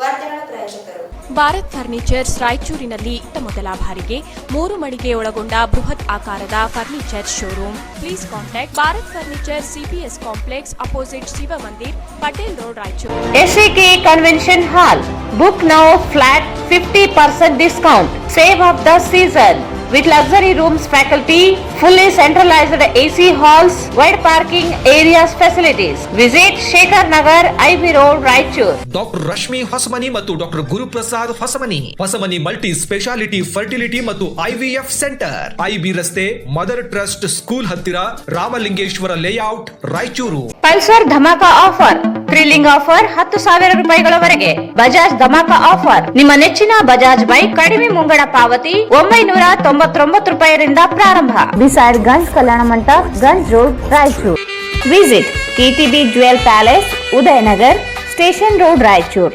ವಾರ್ತೆಗಳ ಪ್ರಾಯೋಜಕರು ಭಾರತ್ ಫರ್ನಿಚರ್ಸ್ ರಾಯಚೂರಿನಲ್ಲಿ ಮೊದಲ ಬಾರಿಗೆ 3 ಮಳಿಗೆ ಒಳಗೊಂಡ ಬೃಹತ್ ಆಕಾರದ furniture showroom. Please contact Bharat furniture CPS complex opposite Shiva Mandir, Patel road, Raichur. SAK convention hall. Book now flat 50% discount. Save of the season. With luxury rooms, faculty, fully centralized AC halls, wide parking areas facilities. Visit Shekhar Nagar, IB Road, Raichur. Doctor Rashmi Hosamani ಮತ್ತು doctor Guruprasad Hosamani multi speciality fertility ಮತ್ತು IVF centre, IB ರಸ್ತೆ, Mother Trust School ಹತ್ತಿರ, Ramalingeshwara layout, Raichur. Pulsar ಧಮಾಕ offer. Thrilling offer 10,000 ರೂಪಾಯಿಗಳವರೆಗೆ. ಬಜಾಜ್ ಧಮಾಕ offer. ನಿಮ್ಮ ನೆಚ್ಚಿನ Bajaj bike ಕಡಿಮೆ ಮುಂಗಡ ಪಾವತಿ 999 ರೂಪಾಯಿರಿಂದ ಪ್ರಾರಂಭ. ಬಿಸೈಡ್ ಗಂಜ್ ಕಲ್ಯಾಣ ಮಂಟಪ, Ganj road, Raichur. Visit KTB jewel palace, Udayanagar, station road, Raichur.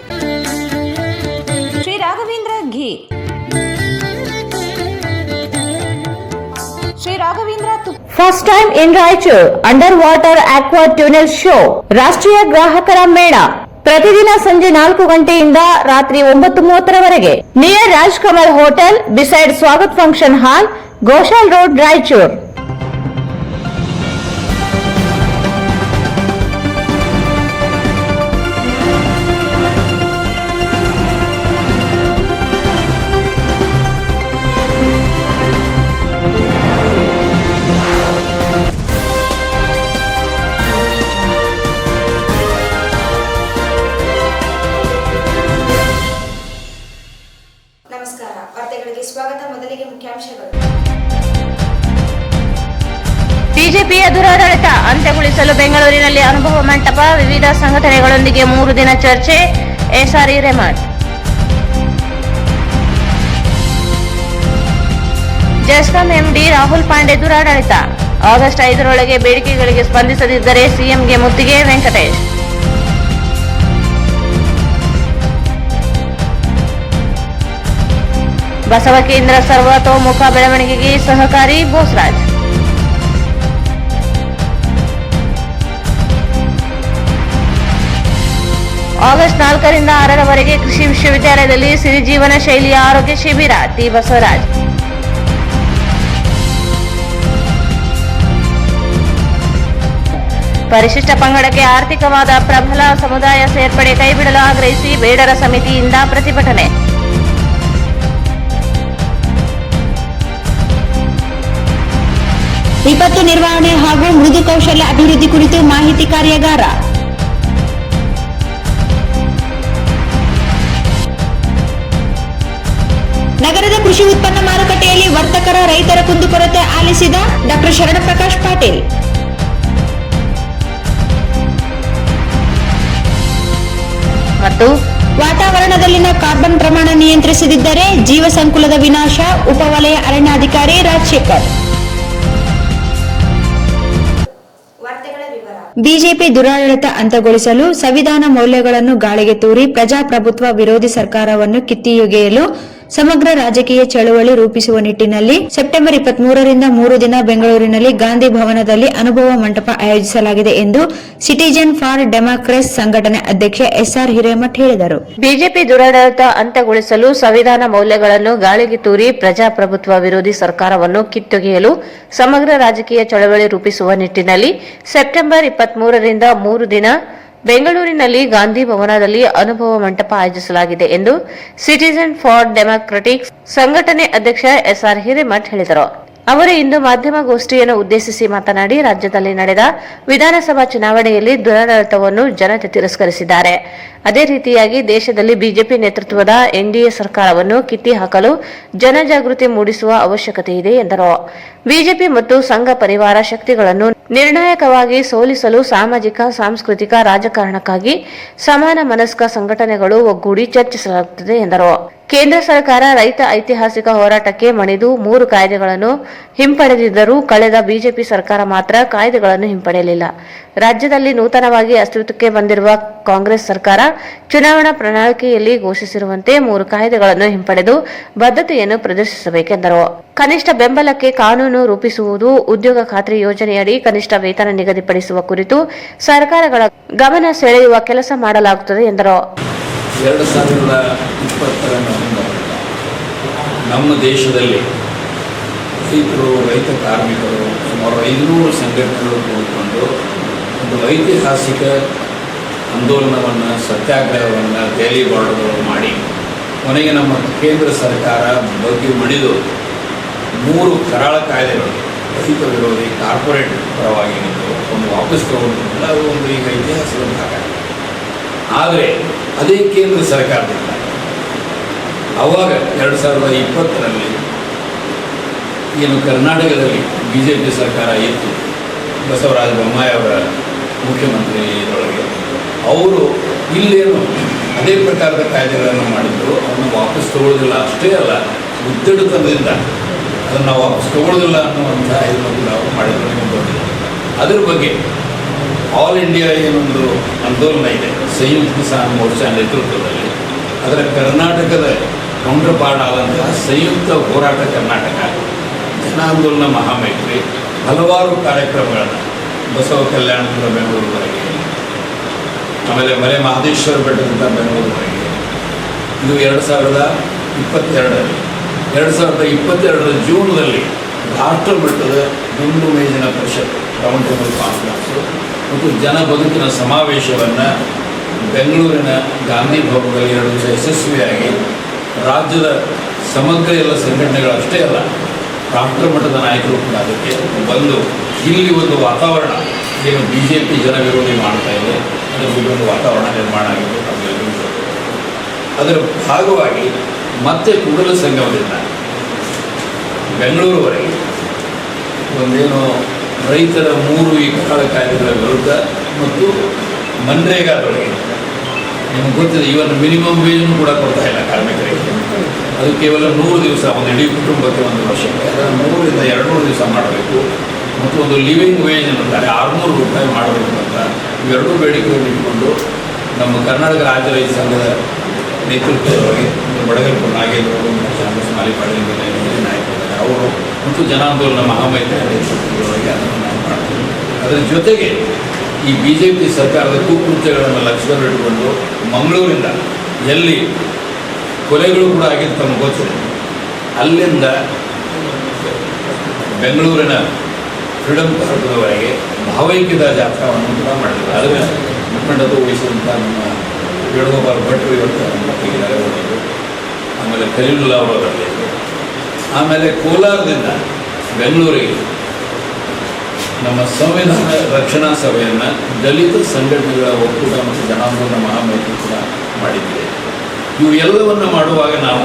Shri Raghavendra ghee. Shri Raghavendra first time in Raichur under water aqua tunnel show. ರಾಷ್ಟ್ರೀಯ ಗ್ರಾಹಕರ ಮೇಳ ಪ್ರತಿದಿನ ಸಂಜೆ 4 ಗಂಟೆಯಿಂದ ರಾತ್ರಿ 9:30ರವರೆಗೆ. Near Raj Kamal hotel, beside Swagat function hall, Goshal road, Raichur. ನಮಸ್ಕಾರ, ವಾರ್ತೆಗಳಿಗೆ ಸ್ವಾಗತ. ಮೊದಲಿಗೆ ಮುಖ್ಯಾಂಶಗಳು. ಬಿಜೆಪಿಯ ದುರಾಡಳಿತ ಅಂತ್ಯಗೊಳಿಸಲು ಬೆಂಗಳೂರಿನಲ್ಲಿ ಅನುಭವ ಮಂಟಪ. ವಿವಿಧ ಸಂಘಟನೆಗಳೊಂದಿಗೆ 3 ದಿನ ಚರ್ಚೆ. SR ಹಿರೇಮಠ್. ಜೆಸ್ಕಾಂ MD ರಾಹುಲ್ ಪಾಂಡೆ ದುರಾಡಳಿತ. ಆಗಸ್ಟ್ 5ರೊಳಗೆ ಬೇಡಿಕೆಗಳಿಗೆ ಸ್ಪಂದಿಸದಿದ್ದರೆ ಸಿಎಂಗೆ ಮುತ್ತಿಗೆ. ವೆಂಕಟೇಶ್. ಬಸವ ಕೇಂದ್ರ ಸರ್ವತೋಮುಖ ಬೆಳವಣಿಗೆಗೆ ಸಹಕಾರಿ. ಬೋಸರಾಜ್. ಆಗಸ್ಟ್ 4ರಿಂದ 6ರವರೆಗೆ ಕೃಷಿ ವಿಶ್ವವಿದ್ಯಾಲಯದಲ್ಲಿ ಸಿರಿಜೀವನ ಶೈಲಿಯ ಆರೋಗ್ಯ ಶಿಬಿರ. ಟಿ. ಬಸವರಾಜ್. ಪರಿಶಿಷ್ಟ ಪಂಗಡಕ್ಕೆ ಆರ್ಥಿಕವಾದ ಪ್ರಬಲ ಸಮುದಾಯ ಸೇರ್ಪಡೆ ಕೈಬಿಡಲು ಆಗ್ರಹಿಸಿ ಬೇಡರ ಸಮಿತಿಯಿಂದ ಪ್ರತಿಭಟನೆ. ವಿಪತ್ತು ನಿರ್ವಹಣೆ ಹಾಗೂ ಮೃದು ಕೌಶಲ್ಯ ಅಭಿವೃದ್ಧಿ ಕುರಿತು ಮಾಹಿತಿ ಕಾರ್ಯಾಗಾರ. ನಗರದ ಕೃಷಿ ಉತ್ಪನ್ನ ಮಾರುಕಟ್ಟೆಯಲ್ಲಿ ವರ್ತಕರ ರೈತರ ಕುಂದುಕೊರತೆ ಆಲಿಸಿದ ಡಾ. ಶರಣಪ್ರಕಾಶ್ ಪಾಟೀಲ್. ಮತ್ತು ವಾತಾವರಣದಲ್ಲಿನ ಕಾರ್ಬನ್ ಪ್ರಮಾಣ ನಿಯಂತ್ರಿಸದಿದ್ದರೆ ಜೀವ ಸಂಕುಲದ ವಿನಾಶ. ಉಪವಲಯ ಅರಣ್ಯಾಧಿಕಾರಿ ರಾಜಶೇಖರ್. ಬಿಜೆಪಿ ದುರಾಡಳಿತ ಅಂತ್ಯಗೊಳಿಸಲು ಸಂವಿಧಾನ ಮೌಲ್ಯಗಳನ್ನು ಗಾಳಿಗೆ ತೂರಿ ಪ್ರಜಾಪ್ರಭುತ್ವ ವಿರೋಧಿ ಸರ್ಕಾರವನ್ನು ಕಿತ್ತಿಯೊಗೆಯಲು ಸಮಗ್ರ ರಾಜಕೀಯ ಚಳವಳಿ ರೂಪಿಸುವ ನಿಟ್ಟಿನಲ್ಲಿ ಸೆಪ್ಟೆಂಬರ್ 23ರಿಂದ 3 ದಿನ ಬೆಂಗಳೂರಿನಲ್ಲಿ ಗಾಂಧಿ ಭವನದಲ್ಲಿ ಅನುಭವ ಮಂಟಪ ಆಯೋಜಿಸಲಾಗಿದೆ ಎಂದು ಸಿಟಿಜನ್ ಫಾರ್ ಡೆಮಾಕ್ರಸಿ ಸಂಘಟನೆ ಅಧ್ಯಕ್ಷ SR ಹಿರೇಮಠ್ ಹೇಳಿದರು. ಬಿಜೆಪಿ ದುರಾಡಳಿತ ಅಂತ್ಯಗೊಳಿಸಲು ಸಂವಿಧಾನ ಮೌಲ್ಯಗಳನ್ನು ಗಾಳಿಗೆ ತೂರಿ ಪ್ರಜಾಪ್ರಭುತ್ವ ವಿರೋಧಿ ಸರ್ಕಾರವನ್ನು ಕಿತ್ತೊಗೆಯಲು ಸಮಗ್ರ ರಾಜಕೀಯ ಚಳವಳಿ ರೂಪಿಸುವ ನಿಟ್ಟಿನಲ್ಲಿ ಸೆಪ್ಟೆಂಬರ್ 23ರಿಂದ 3 ದಿನ ಬೆಂಗಳೂರಿನಲ್ಲಿ ಗಾಂಧಿ ಭವನದಲ್ಲಿ ಅನುಭವ ಮಂಟಪ ಆಯೋಜಿಸಲಾಗಿದೆ ಎಂದು ಸಿಟಿಜನ್ ಫಾರ್ ಡೆಮಾಕ್ರೆಟಿಕ್ ಸಂಘಟನೆ ಅಧ್ಯಕ್ಷ SR ಹಿರೇಮಠ್ ಹೇಳಿದರು. ಅವರು ಇಂದು ಮಾಧ್ಯಮಗೋಷ್ಠಿಯನ್ನು ಉದ್ದೇಶಿಸಿ ಮಾತನಾಡಿ, ರಾಜ್ಯದಲ್ಲಿ ನಡೆದ ವಿಧಾನಸಭಾ ಚುನಾವಣೆಯಲ್ಲಿ ದುರಾಡಳಿತವನ್ನು ಜನತೆ ತಿರಸ್ಕರಿಸಿದ್ದಾರೆ. ಅದೇ ರೀತಿಯಾಗಿ ದೇಶದಲ್ಲಿ ಬಿಜೆಪಿ ನೇತೃತ್ವದ NDA ಸರ್ಕಾರವನ್ನು ಕಿತ್ತಿ ಹಾಕಲು ಜನಜಾಗೃತಿ ಮೂಡಿಸುವ ಅವಶ್ಯಕತೆ ಇದೆ ಎಂದರು. ಬಿಜೆಪಿ ಮತ್ತು ಸಂಘ ಪರಿವಾರ ಶಕ್ತಿಗಳನ್ನು ನಿರ್ಣಾಯಕವಾಗಿ ಸೋಲಿಸಲು ಸಾಮಾಜಿಕ, ಸಾಂಸ್ಕೃತಿಕ ರಾಜಕಾರಣಕ್ಕಾಗಿ ಸಮಾನ ಮನಸ್ಕ ಸಂಘಟನೆಗಳು ಒಗ್ಗೂಡಿ ಚರ್ಚಿಸಲಾಗುತ್ತದೆ ಎಂದರು. ಕೇಂದ್ರ ಸರ್ಕಾರ ರೈತ ಐತಿಹಾಸಿಕ ಹೋರಾಟಕ್ಕೆ ಮಣಿದು 3 ಕಾಯ್ದೆಗಳನ್ನು ಹಿಂಪಡೆದಿದ್ದರೂ ಕಳೆದ ಬಿಜೆಪಿ ಸರ್ಕಾರ ಮಾತ್ರ ಕಾಯ್ದೆಗಳನ್ನು ಹಿಂಪಡೆಯಲಿಲ್ಲ. ರಾಜ್ಯದಲ್ಲಿ ನೂತನವಾಗಿ ಅಸ್ತಿತ್ವಕ್ಕೆ ಬಂದಿರುವ ಕಾಂಗ್ರೆಸ್ ಸರ್ಕಾರ ಚುನಾವಣಾ ಪ್ರಣಾಳಿಕೆಯಲ್ಲಿ ಘೋಷಿಸಿರುವಂತೆ 3 ಕಾಯ್ದೆಗಳನ್ನು ಹಿಂಪಡೆದು ಬದ್ಧತೆಯನ್ನು ಪ್ರದರ್ಶಿಸಬೇಕೆಂದರು. ಕನಿಷ್ಠ ಬೆಂಬಲಕ್ಕೆ ಕಾನೂನು ರೂಪಿಸುವುದು, ಉದ್ಯೋಗ ಖಾತ್ರಿ ಯೋಜನೆಯಡಿ ಕನಿಷ್ಠ ವೇತನ ನಿಗದಿಪಡಿಸುವ ಕುರಿತು ಸರ್ಕಾರಗಳ ಗಮನ ಸೆಳೆಯುವ ಕೆಲಸ ಮಾಡಲಾಗುತ್ತದೆ ಎಂದರು. 2020 ನವೆಂಬರ್ ನಮ್ಮ ದೇಶದಲ್ಲಿ ರೈತರು, ರೈತ ಕಾರ್ಮಿಕರು, ಸುಮಾರು 500 ಸಂಘಟನೆಗಳು ಕೂಡಿಕೊಂಡು ಒಂದು ಐತಿಹಾಸಿಕ ಆಂದೋಲನವನ್ನು, ಸತ್ಯಾಗ್ರಹವನ್ನು ದೆಹಲಿ ಬಾರ್ಡರ್ಗಳು ಮಾಡಿ ಕೊನೆಗೆ ನಮ್ಮ ಕೇಂದ್ರ ಸರ್ಕಾರ ಬಗ್ಗೆ ಮಣಿದು 3 ಕರಾಳ ಕಾಯ್ದೆಗಳು ರೈತ ವಿರೋಧಿ, ಕಾರ್ಪೊರೇಟ್ ಪರವಾಗಿ ಒಂದು ವಾಪಸ್ ತಗೊಂಡಿಲ್ಲ. ಅದು ಒಂದು ಈಗ ಇತಿಹಾಸದ ಭಾಗ. ಆದರೆ ಅದೇ ಕೇಂದ್ರ ಸರ್ಕಾರದಿಂದ ಆವಾಗ 2020ರಲ್ಲಿ ಏನು ಕರ್ನಾಟಕದಲ್ಲಿ BJP ಸರ್ಕಾರ ಇತ್ತು, ಬಸವರಾಜ ಬೊಮ್ಮಾಯಿ ಅವರ ಮುಖ್ಯಮಂತ್ರಿ ಇದರೊಳಗೆ, ಅವರು ಇಲ್ಲೇನು ಅದೇ ಪ್ರಕಾರದ ಕಾಯ್ದೆಗಳನ್ನು ಮಾಡಿದ್ರು. ಅವನ್ನ ವಾಪಸ್ ತಗೊಳ್ಳೋದಿಲ್ಲ. ಅಷ್ಟೇ ಅಲ್ಲ, ಉತ್ತಡತನದಿಂದ ಅದನ್ನು ನಾವು ವಾಪಸ್ ತಗೊಳ್ಳೋದಿಲ್ಲ ಅನ್ನುವಂಥ ಇದನ್ನು ನಾವು ಮಾಡಿದ್ರು. ಅದರ ಬಗ್ಗೆ ಆಲ್ ಇಂಡಿಯಾ ಏನೊಂದು ಆಂದೋಲನ ಇದೆ, ಸಂಯುಕ್ತ ಕಿಸಾನ್ ಮೋರ್ಚಾ ನೇತೃತ್ವದಲ್ಲಿ, ಅದರ ಕರ್ನಾಟಕದ ಕೌಂಟರ್ ಪಾರ್ಟ್ ಆದಂತಹ ಸಂಯುಕ್ತ ಹೋರಾಟ ಕರ್ನಾಟಕ, ಜನ ಆಂದೋಲನ ಮಹಾಮೈತ್ರಿ ಹಲವಾರು ಕಾರ್ಯಕ್ರಮಗಳನ್ನು ಬಸವ ಕಲ್ಯಾಣದಿಂದ ಬೆಂಗಳೂರುವರೆಗೆ, ಆಮೇಲೆ ಮಲೆ ಮಹದೇಶ್ವರ ಬೆಟ್ಟದಿಂದ ಬೆಂಗಳೂರುವರೆಗೆ, ಇದು 2022ರಲ್ಲಿ 2022ರ ಜೂನ್ದಲ್ಲಿ ರಾಷ್ಟ್ರ ಮಟ್ಟದ ದುಂಡು ಮೇಜಿನ ಪರಿಷತ್ ರೌಂಡ್ ಟೇಬಲ್ ಕಾನ್ಫರೆನ್ಸು ಮತ್ತು ಜನ ಬದುಕಿನ ಸಮಾವೇಶವನ್ನು ಬೆಂಗಳೂರಿನ ಗಾಂಧಿ ಭವನದಲ್ಲಿ 2 ದಿವಸ ಯಶಸ್ವಿಯಾಗಿ ರಾಜ್ಯದ ಸಮಗ್ರ ಎಲ್ಲ ಸಂಘಟನೆಗಳು ಅಷ್ಟೇ ಅಲ್ಲ, ರಾಷ್ಟ್ರ ಮಟ್ಟದ ನಾಯಕರು ಕೂಡ ಅದಕ್ಕೆ ಬಂದು ಇಲ್ಲಿ ಒಂದು ವಾತಾವರಣ ಏನು BJP ಜನ ವಿರೋಧಿ ಮಾಡ್ತಾ ಇದೆ, ಅದರ ಬಗ್ಗೆ ಒಂದು ವಾತಾವರಣ ನಿರ್ಮಾಣ ಆಗಿದ್ದು ನಮಗೆಲ್ಲರಿಗೂ ಗೊತ್ತು. ಅದರ ಭಾಗವಾಗಿ ಮತ್ತೆ ಕೂಡಲ ಸಂಗಮದಿಂದ ಬೆಂಗಳೂರುವರೆಗೆ ಒಂದೇನು ರೈತರ 3 ಈ ಕರಾಳ ಕಾಯ್ದೆಗಳ ವಿರುದ್ಧ ಮತ್ತು ಮನ್ರೇಗಾದೊಳಗೆ ನಿಮಗೆ ಗೊತ್ತಿದೆ, ಇವನ್ ಮಿನಿಮಮ್ ವೇಜನ್ನು ಕೂಡ ಕೊಡ್ತಾ ಇಲ್ಲ ಕಾರ್ಮಿಕರಿಗೆ. ಅದು ಕೇವಲ 100 ದಿವಸ, ಒಂದು ಇಡೀ ಕುಟುಂಬಕ್ಕೆ 1 ವರ್ಷಕ್ಕೆ 100 ರಿಂದ 200 ದಿವಸ ಮಾಡಬೇಕು. ಮತ್ತು ಒಂದು ಲಿವಿಂಗ್ ವೇಜ್ ಅನ್ನುತ್ತಾರೆ, 600 ರೂಪಾಯಿ ಮಾಡಬೇಕು ಅಂತ ಇವೆರಡೂ ಬೇಡಿಕೆಯನ್ನು ಇಟ್ಕೊಂಡು ನಮ್ಮ ಕರ್ನಾಟಕ ರಾಜ್ಯ ರೈತ ಸಂಘದ ನೇತೃತ್ವದೊಳಗೆ ಬಡಗಲ್ಪುರ ನಾಗೇಂದ್ರ ಚಾಮರಾಜ ಮಾಲಿಪಾಡಿ ನಾಯಕರು ಅವರು ಮತ್ತು ಜನಾಂದೋಲನ ಮಹಾಮೈತ್ರಿ ನೇತೃತ್ವದೊಳಗೆ ಅದನ್ನು ನಾವು ಮಾಡ್ತೀವಿ. ಅದರ ಜೊತೆಗೆ ಈ BJP ಸರ್ಕಾರದ ಕುಕೃತ್ಯಗಳನ್ನು ಲಕ್ಷ್ಯದಲ್ಲಿಟ್ಟುಕೊಂಡು ಮಂಗಳೂರಿಂದ ಎಲ್ಲಿ ಕೊಲೆಗಳು ಕೂಡ ಆಗಿದ್ದು ತಮಗೆ ಗೊತ್ತಿದೆ, ಅಲ್ಲಿಂದ ಬೆಂಗಳೂರಿನ ಫ್ರೀಡಮ್ ಪಾರ್ಕ್ವರೆಗೆ ಭಾವೈಕ್ಯತಾ ಜಾಥಾವನ್ನು ಕೂಡ ಮಾಡಿದ್ದಾರೆ. ಅದರ ಮುಖಂಡತ್ವ ವಹಿಸಿದಂಥ ನಮ್ಮ ವೇಣುಗೋಪಾಲ್ ಭಟ್ರು ಇವತ್ತು ನಮ್ಮ ತೆಗೆದರೆ ಹೋಗೋದು, ಆಮೇಲೆ ಖಲೀಲುಲ್ಲಾ ಅವರಲ್ಲಿ, ಆಮೇಲೆ ಕೋಲಾರದಿಂದ ಬೆಂಗಳೂರಿಗೆ ನಮ್ಮ ಸಂವಿಧಾನ ರಕ್ಷಣಾ ಸಭೆಯನ್ನು ದಲಿತ ಸಂಘಟನೆಗಳ ಒಕ್ಕೂಟ ಮತ್ತು ಜನಾಂದೋಲನ ಮಹಾಮೈತ್ರಿ ಕೂಡ ಮಾಡಿದ್ದೇವೆ. ಇವು ಎಲ್ಲವನ್ನು ಮಾಡುವಾಗ ನಾವು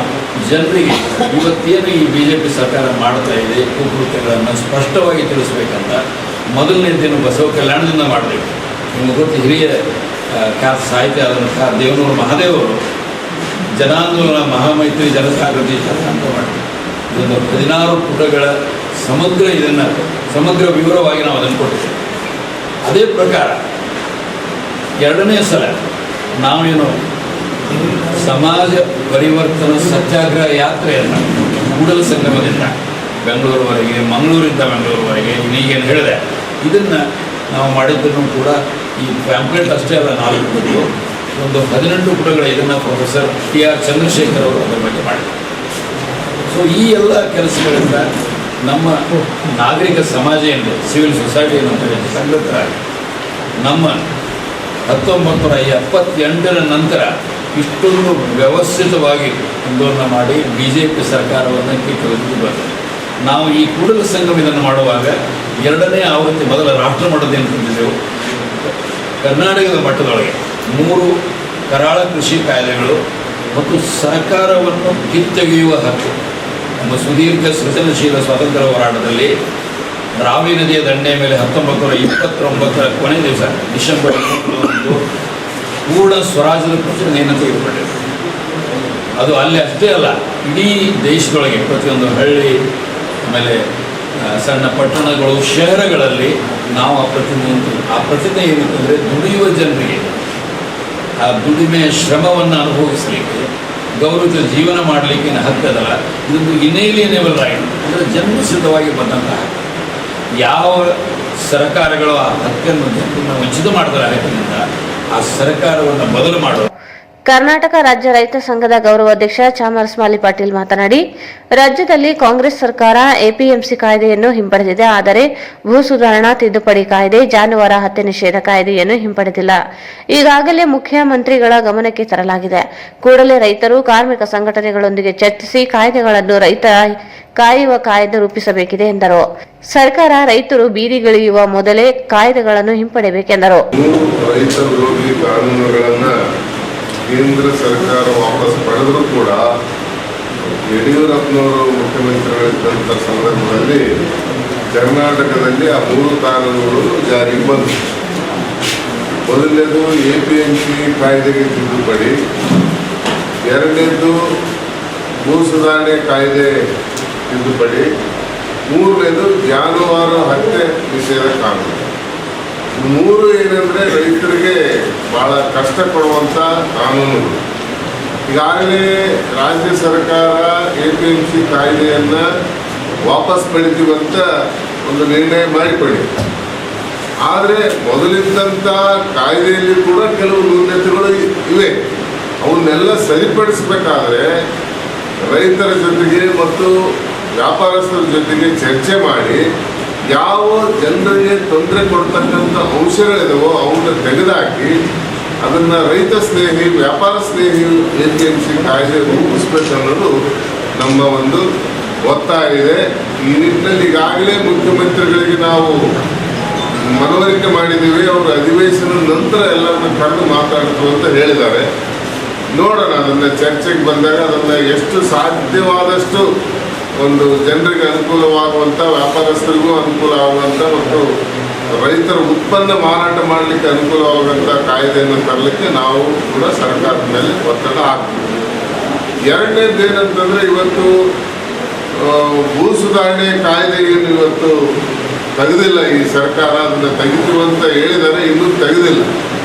ಜನರಿಗೆ ಇವತ್ತೇನು ಈ BJP ಸರ್ಕಾರ ಮಾಡ್ತಾ ಇದೆ ಕುಕೃತ್ಯಗಳನ್ನು ಸ್ಪಷ್ಟವಾಗಿ ತಿಳಿಸ್ಬೇಕಂತ ಮೊದಲನೇ ದಿನ ಬಸವ ಕಲ್ಯಾಣದಿಂದ ಮಾಡಬೇಕು. ನಿಮಗೆ ಗೊತ್ತು, ಹಿರಿಯ ಖ್ಯಾತ ಸಾಹಿತ್ಯ ಆದಂತಹ ದೇವನೂರು ಮಹಾದೇವರು ಜನಾಂದೋಲನ ಮಹಾಮೈತ್ರಿ ಜನಜಾಗೃತಿ ಅಂತ ಮಾಡಿದ್ರು. ಇದೊಂದು 16 ಪುಟಗಳ ಸಮಗ್ರ ವಿವರವಾಗಿ ನಾವು ಅದನ್ನು ಕೊಟ್ಟಿದ್ದೇವೆ. ಅದೇ ಪ್ರಕಾರ 2ನೇ ಸಲ ನಾವೇನು ಸಮಾಜ ಪರಿವರ್ತನಾ ಸತ್ಯಾಗ್ರಹ ಯಾತ್ರೆಯನ್ನು ಕೂಡಲ ಸಂಗಮದಿಂದ ಬೆಂಗಳೂರುವರೆಗೆ, ಮಂಗಳೂರಿಂದ ಬೆಂಗಳೂರುವರೆಗೆ ಈಗೇನು ಹೇಳಿದೆ, ಇದನ್ನು ನಾವು ಮಾಡಿದ್ದನ್ನು ಕೂಡ ಈ ಪ್ಯಾಂಪ್ಲೆಟ್ ಅಷ್ಟೇ ಅಲ್ಲ, 4 ಪುಟಗಳು, ಒಂದು 18 ಪುಟಗಳ ಇದನ್ನು ಪ್ರೊಫೆಸರ್ TR ಚಂದ್ರಶೇಖರ್ ಅವರು ಅದರ ಬಗ್ಗೆ ಮಾಡಿದರು. ಸೊ ಈ ಎಲ್ಲ ಕೆಲಸಗಳಿಂದ ನಮ್ಮ ನಾಗರಿಕ ಸಮಾಜ ಏನಿದೆ, ಸಿವಿಲ್ ಸೊಸೈಟಿ ಏನಂತೇಳಿ ಸಂಘಟರಾಗಿ ನಮ್ಮ 1978ರ ನಂತರ ಇಷ್ಟೊಂದು ವ್ಯವಸ್ಥಿತವಾಗಿ ಆಂದೋಲನ ಮಾಡಿ BJP ಸರ್ಕಾರವನ್ನು ಕಿತ್ತೊಗೆದು ಬಂದಿದೆ. ನಾವು ಈ ಕೂಡಲ ಸಂಗಮ ಇದನ್ನು ಮಾಡುವಾಗ 2ನೇ ಆವೃತ್ತಿ, ಮೊದಲ ರಾಷ್ಟ್ರ ಮಟ್ಟದ ಏನು ತಂದಿದ್ದೆವು, ಕರ್ನಾಟಕದ ಮಟ್ಟದೊಳಗೆ 3 ಕರಾಳ ಕೃಷಿ ಕಾಯ್ದೆಗಳು ಮತ್ತು ಸರ್ಕಾರವನ್ನು ಕಿತ್ತೊಗೆಯುವ ಹಕ್ಕು. ನಮ್ಮ ಸುದೀರ್ಘ ಸೃಜನಶೀಲ ಸ್ವಾತಂತ್ರ್ಯ ಹೋರಾಟದಲ್ಲಿ ರಾವಿ ನದಿಯ ದಂಡೆಯ ಮೇಲೆ 1929ರ ಕೊನೆ ದಿವಸ ಡಿಸೆಂಬರ್ 21 ಪೂರ್ಣ ಸ್ವರಾಜ್ಯದ ಪ್ರಚನೆಯನ್ನು ತೆಗೆದುಕೊಂಡಿದೆ. ಅದು ಅಲ್ಲಿ ಅಷ್ಟೇ ಅಲ್ಲ, ಇಡೀ ದೇಶದೊಳಗೆ ಪ್ರತಿಯೊಂದು ಹಳ್ಳಿ, ಆಮೇಲೆ ಸಣ್ಣ ಪಟ್ಟಣಗಳು, ಶಹರಗಳಲ್ಲಿ ನಾವು ಆ ಪ್ರತಿಜ್ಞೆ ಏನಿತ್ತಂದರೆ ದುಡಿಯುವ ಜನರಿಗೆ ಆ ದುಡಿಮೆಯ ಶ್ರಮವನ್ನು ಅನುಭವಿಸಲಿಕ್ಕೆ, ಗೌರವ ಜೀವನ ಮಾಡಲಿಕ್ಕೆ ಹಕ್ಕದಲ್ಲ, ಇದೊಂದು ಇನೇಲಿಯನೇಬಲ್ ರೈಟ್, ಅಂದರೆ ಜನ್ಮಸಿದ್ಧವಾಗಿ ಬಂದಂತಹ ಯಾವ ಸರ್ಕಾರಗಳು ಆ ಹಕ್ಕನ್ನು ಜನರನ್ನು ವಂಚಿತ ಮಾಡ್ತಾರೆ ಹಕ್ಕಿನಿಂದ, ಆ ಸರ್ಕಾರವನ್ನು ಬದಲು ಮಾಡೋದು ಕರ್ನಾಟಕ ರಾಜ್ಯ ರೈತ ಸಂಘದ ಗೌರವಾಧ್ಯಕ್ಷ ಚಾಮರಸ್ಮಾಲಿ ಪಾಟೀಲ್ ಮಾತನಾಡಿ, ರಾಜ್ಯದಲ್ಲಿ ಕಾಂಗ್ರೆಸ್ ಸರ್ಕಾರ ಎಪಿಎಂಸಿ ಕಾಯ್ದೆಯನ್ನು ಹಿಂಪಡೆದಿದೆ. ಆದರೆ ಭೂ ಸುಧಾರಣಾ ತಿದ್ದುಪಡಿ ಕಾಯ್ದೆ, ಜಾನುವಾರು ಹತ್ಯೆ ನಿಷೇಧ ಕಾಯ್ದೆಯನ್ನು ಹಿಂಪಡೆದಿಲ್ಲ. ಈಗಾಗಲೇ ಮುಖ್ಯಮಂತ್ರಿಗಳ ಗಮನಕ್ಕೆ ತರಲಾಗಿದೆ. ಕೂಡಲೇ ರೈತರು, ಕಾರ್ಮಿಕ ಸಂಘಟನೆಗಳೊಂದಿಗೆ ಚರ್ಚಿಸಿ ಕಾಯ್ದೆಗಳನ್ನು ರೈತ ಕಾಯುವ ಕಾಯ್ದೆ ರೂಪಿಸಬೇಕಿದೆ ಎಂದರು. ಸರ್ಕಾರ ರೈತರು ಬೀದಿಗಿಳಿಯುವ ಮೊದಲೇ ಕಾಯ್ದೆಗಳನ್ನು ಹಿಂಪಡೆಯಬೇಕೆಂದರು. ಕೇಂದ್ರ ಸರ್ಕಾರ ವಾಪಸ್ ಪಡೆದರೂ ಕೂಡ ಯಡಿಯೂರಪ್ಪನವರು ಮುಖ್ಯಮಂತ್ರಿಗಳಿದ್ದಂಥ ಸಂದರ್ಭದಲ್ಲಿ ಕರ್ನಾಟಕದಲ್ಲಿ ಆ 3 ಕಾನೂನುಗಳು ಜಾರಿಗೆ ಬಂತು. ಮೊದಲನೇದು ಎಪಿಎಂಸಿ ಕಾಯ್ದೆಗೆ ತಿದ್ದುಪಡಿ, ಎರಡನೇದು ಭೂ ಸುಧಾರಣೆ ಕಾಯ್ದೆ ತಿದ್ದುಪಡಿ, ಮೂರನೇದು ಜಾನುವಾರು ಹತ್ಯೆ ನಿಷೇಧ ಕಾನೂನು. 3 ಏನಂದರೆ ರೈತರಿಗೆ ಭಾಳ ಕಷ್ಟ ಕೊಡುವಂಥ ಕಾನೂನುಗಳು. ಈಗಾಗಲೇ ರಾಜ್ಯ ಸರ್ಕಾರ ಎಪಿಎಂಸಿ ಕಾಯ್ದೆಯನ್ನು ವಾಪಸ್ ಪಡಿತೀವಂತ ಒಂದು ನಿರ್ಣಯ ಮಾಡಿಕೊಳ್ಳಿ. ಆದರೆ ಮೊದಲಿದ್ದಂಥ ಕಾಯ್ದೆಯಲ್ಲಿ ಕೂಡ ಕೆಲವು ನ್ಯೂನತೆಗಳು ಇವೆ. ಅವನ್ನೆಲ್ಲ ಸರಿಪಡಿಸಬೇಕಾದ್ರೆ ರೈತರ ಜೊತೆಗೆ ಮತ್ತು ವ್ಯಾಪಾರಸ್ಥರ ಜೊತೆಗೆ ಚರ್ಚೆ ಮಾಡಿ ಯಾವ ಜನರಿಗೆ ತೊಂದರೆ ಕೊಡ್ತಕ್ಕಂಥ ಅಂಶಗಳಿದಾವೋ ಅವನ್ನ ತೆಗೆದುಹಾಕಿ ಅದನ್ನು ರೈತ ಸ್ನೇಹಿ, ವ್ಯಾಪಾರ ಸ್ನೇಹಿ ಎಪಿಎಂಸಿ ಕಾಯ್ದೆ ರೂಪಿಸಬೇಕು ಅನ್ನೋದು ನಮ್ಮ ಒಂದು ಒತ್ತಾಯ ಇದೆ. ಈ ನಿಟ್ಟಿನಲ್ಲಿ ಈಗಾಗಲೇ ಮುಖ್ಯಮಂತ್ರಿಗಳಿಗೆ ನಾವು ಮನವರಿಕೆ ಮಾಡಿದ್ದೀವಿ. ಅವರು ಅಧಿವೇಶನದ ನಂತರ ಎಲ್ಲರನ್ನ ಕರೆದು ಮಾತಾಡ್ತು ಅಂತ ಹೇಳಿದ್ದಾರೆ. ನೋಡೋಣ, ಅದನ್ನು ಚರ್ಚೆಗೆ ಬಂದಾಗ ಅದನ್ನು ಎಷ್ಟು ಸಾಧ್ಯವಾದಷ್ಟು ಒಂದು ಜನರಿಗೆ ಅನುಕೂಲವಾಗುವಂಥ, ವ್ಯಾಪಾರಸ್ಥರಿಗೂ ಅನುಕೂಲ ಆಗುವಂಥ ಮತ್ತು ರೈತರ ಉತ್ಪನ್ನ ಮಾರಾಟ ಮಾಡಲಿಕ್ಕೆ ಅನುಕೂಲವಾಗುವಂಥ ಕಾಯ್ದೆಯನ್ನು ತರಲಿಕ್ಕೆ ನಾವು ಕೂಡ ಸರ್ಕಾರದ ಮೇಲೆ ಒತ್ತಡ ಹಾಕ್ತೀವಿ. ಎರಡನೇದು ಏನಂತಂದರೆ, ಇವತ್ತು ಭೂ ಸುಧಾರಣೆ ಕಾಯ್ದೆ ಏನು ಇವತ್ತು ತೆಗೆದಿಲ್ಲ ಈ ಸರ್ಕಾರ. ಅದನ್ನು ತೆಗಿತೀವಿ ಅಂತ ಹೇಳಿದರೆ ಇನ್ನೂ ತೆಗೆದಿಲ್ಲ.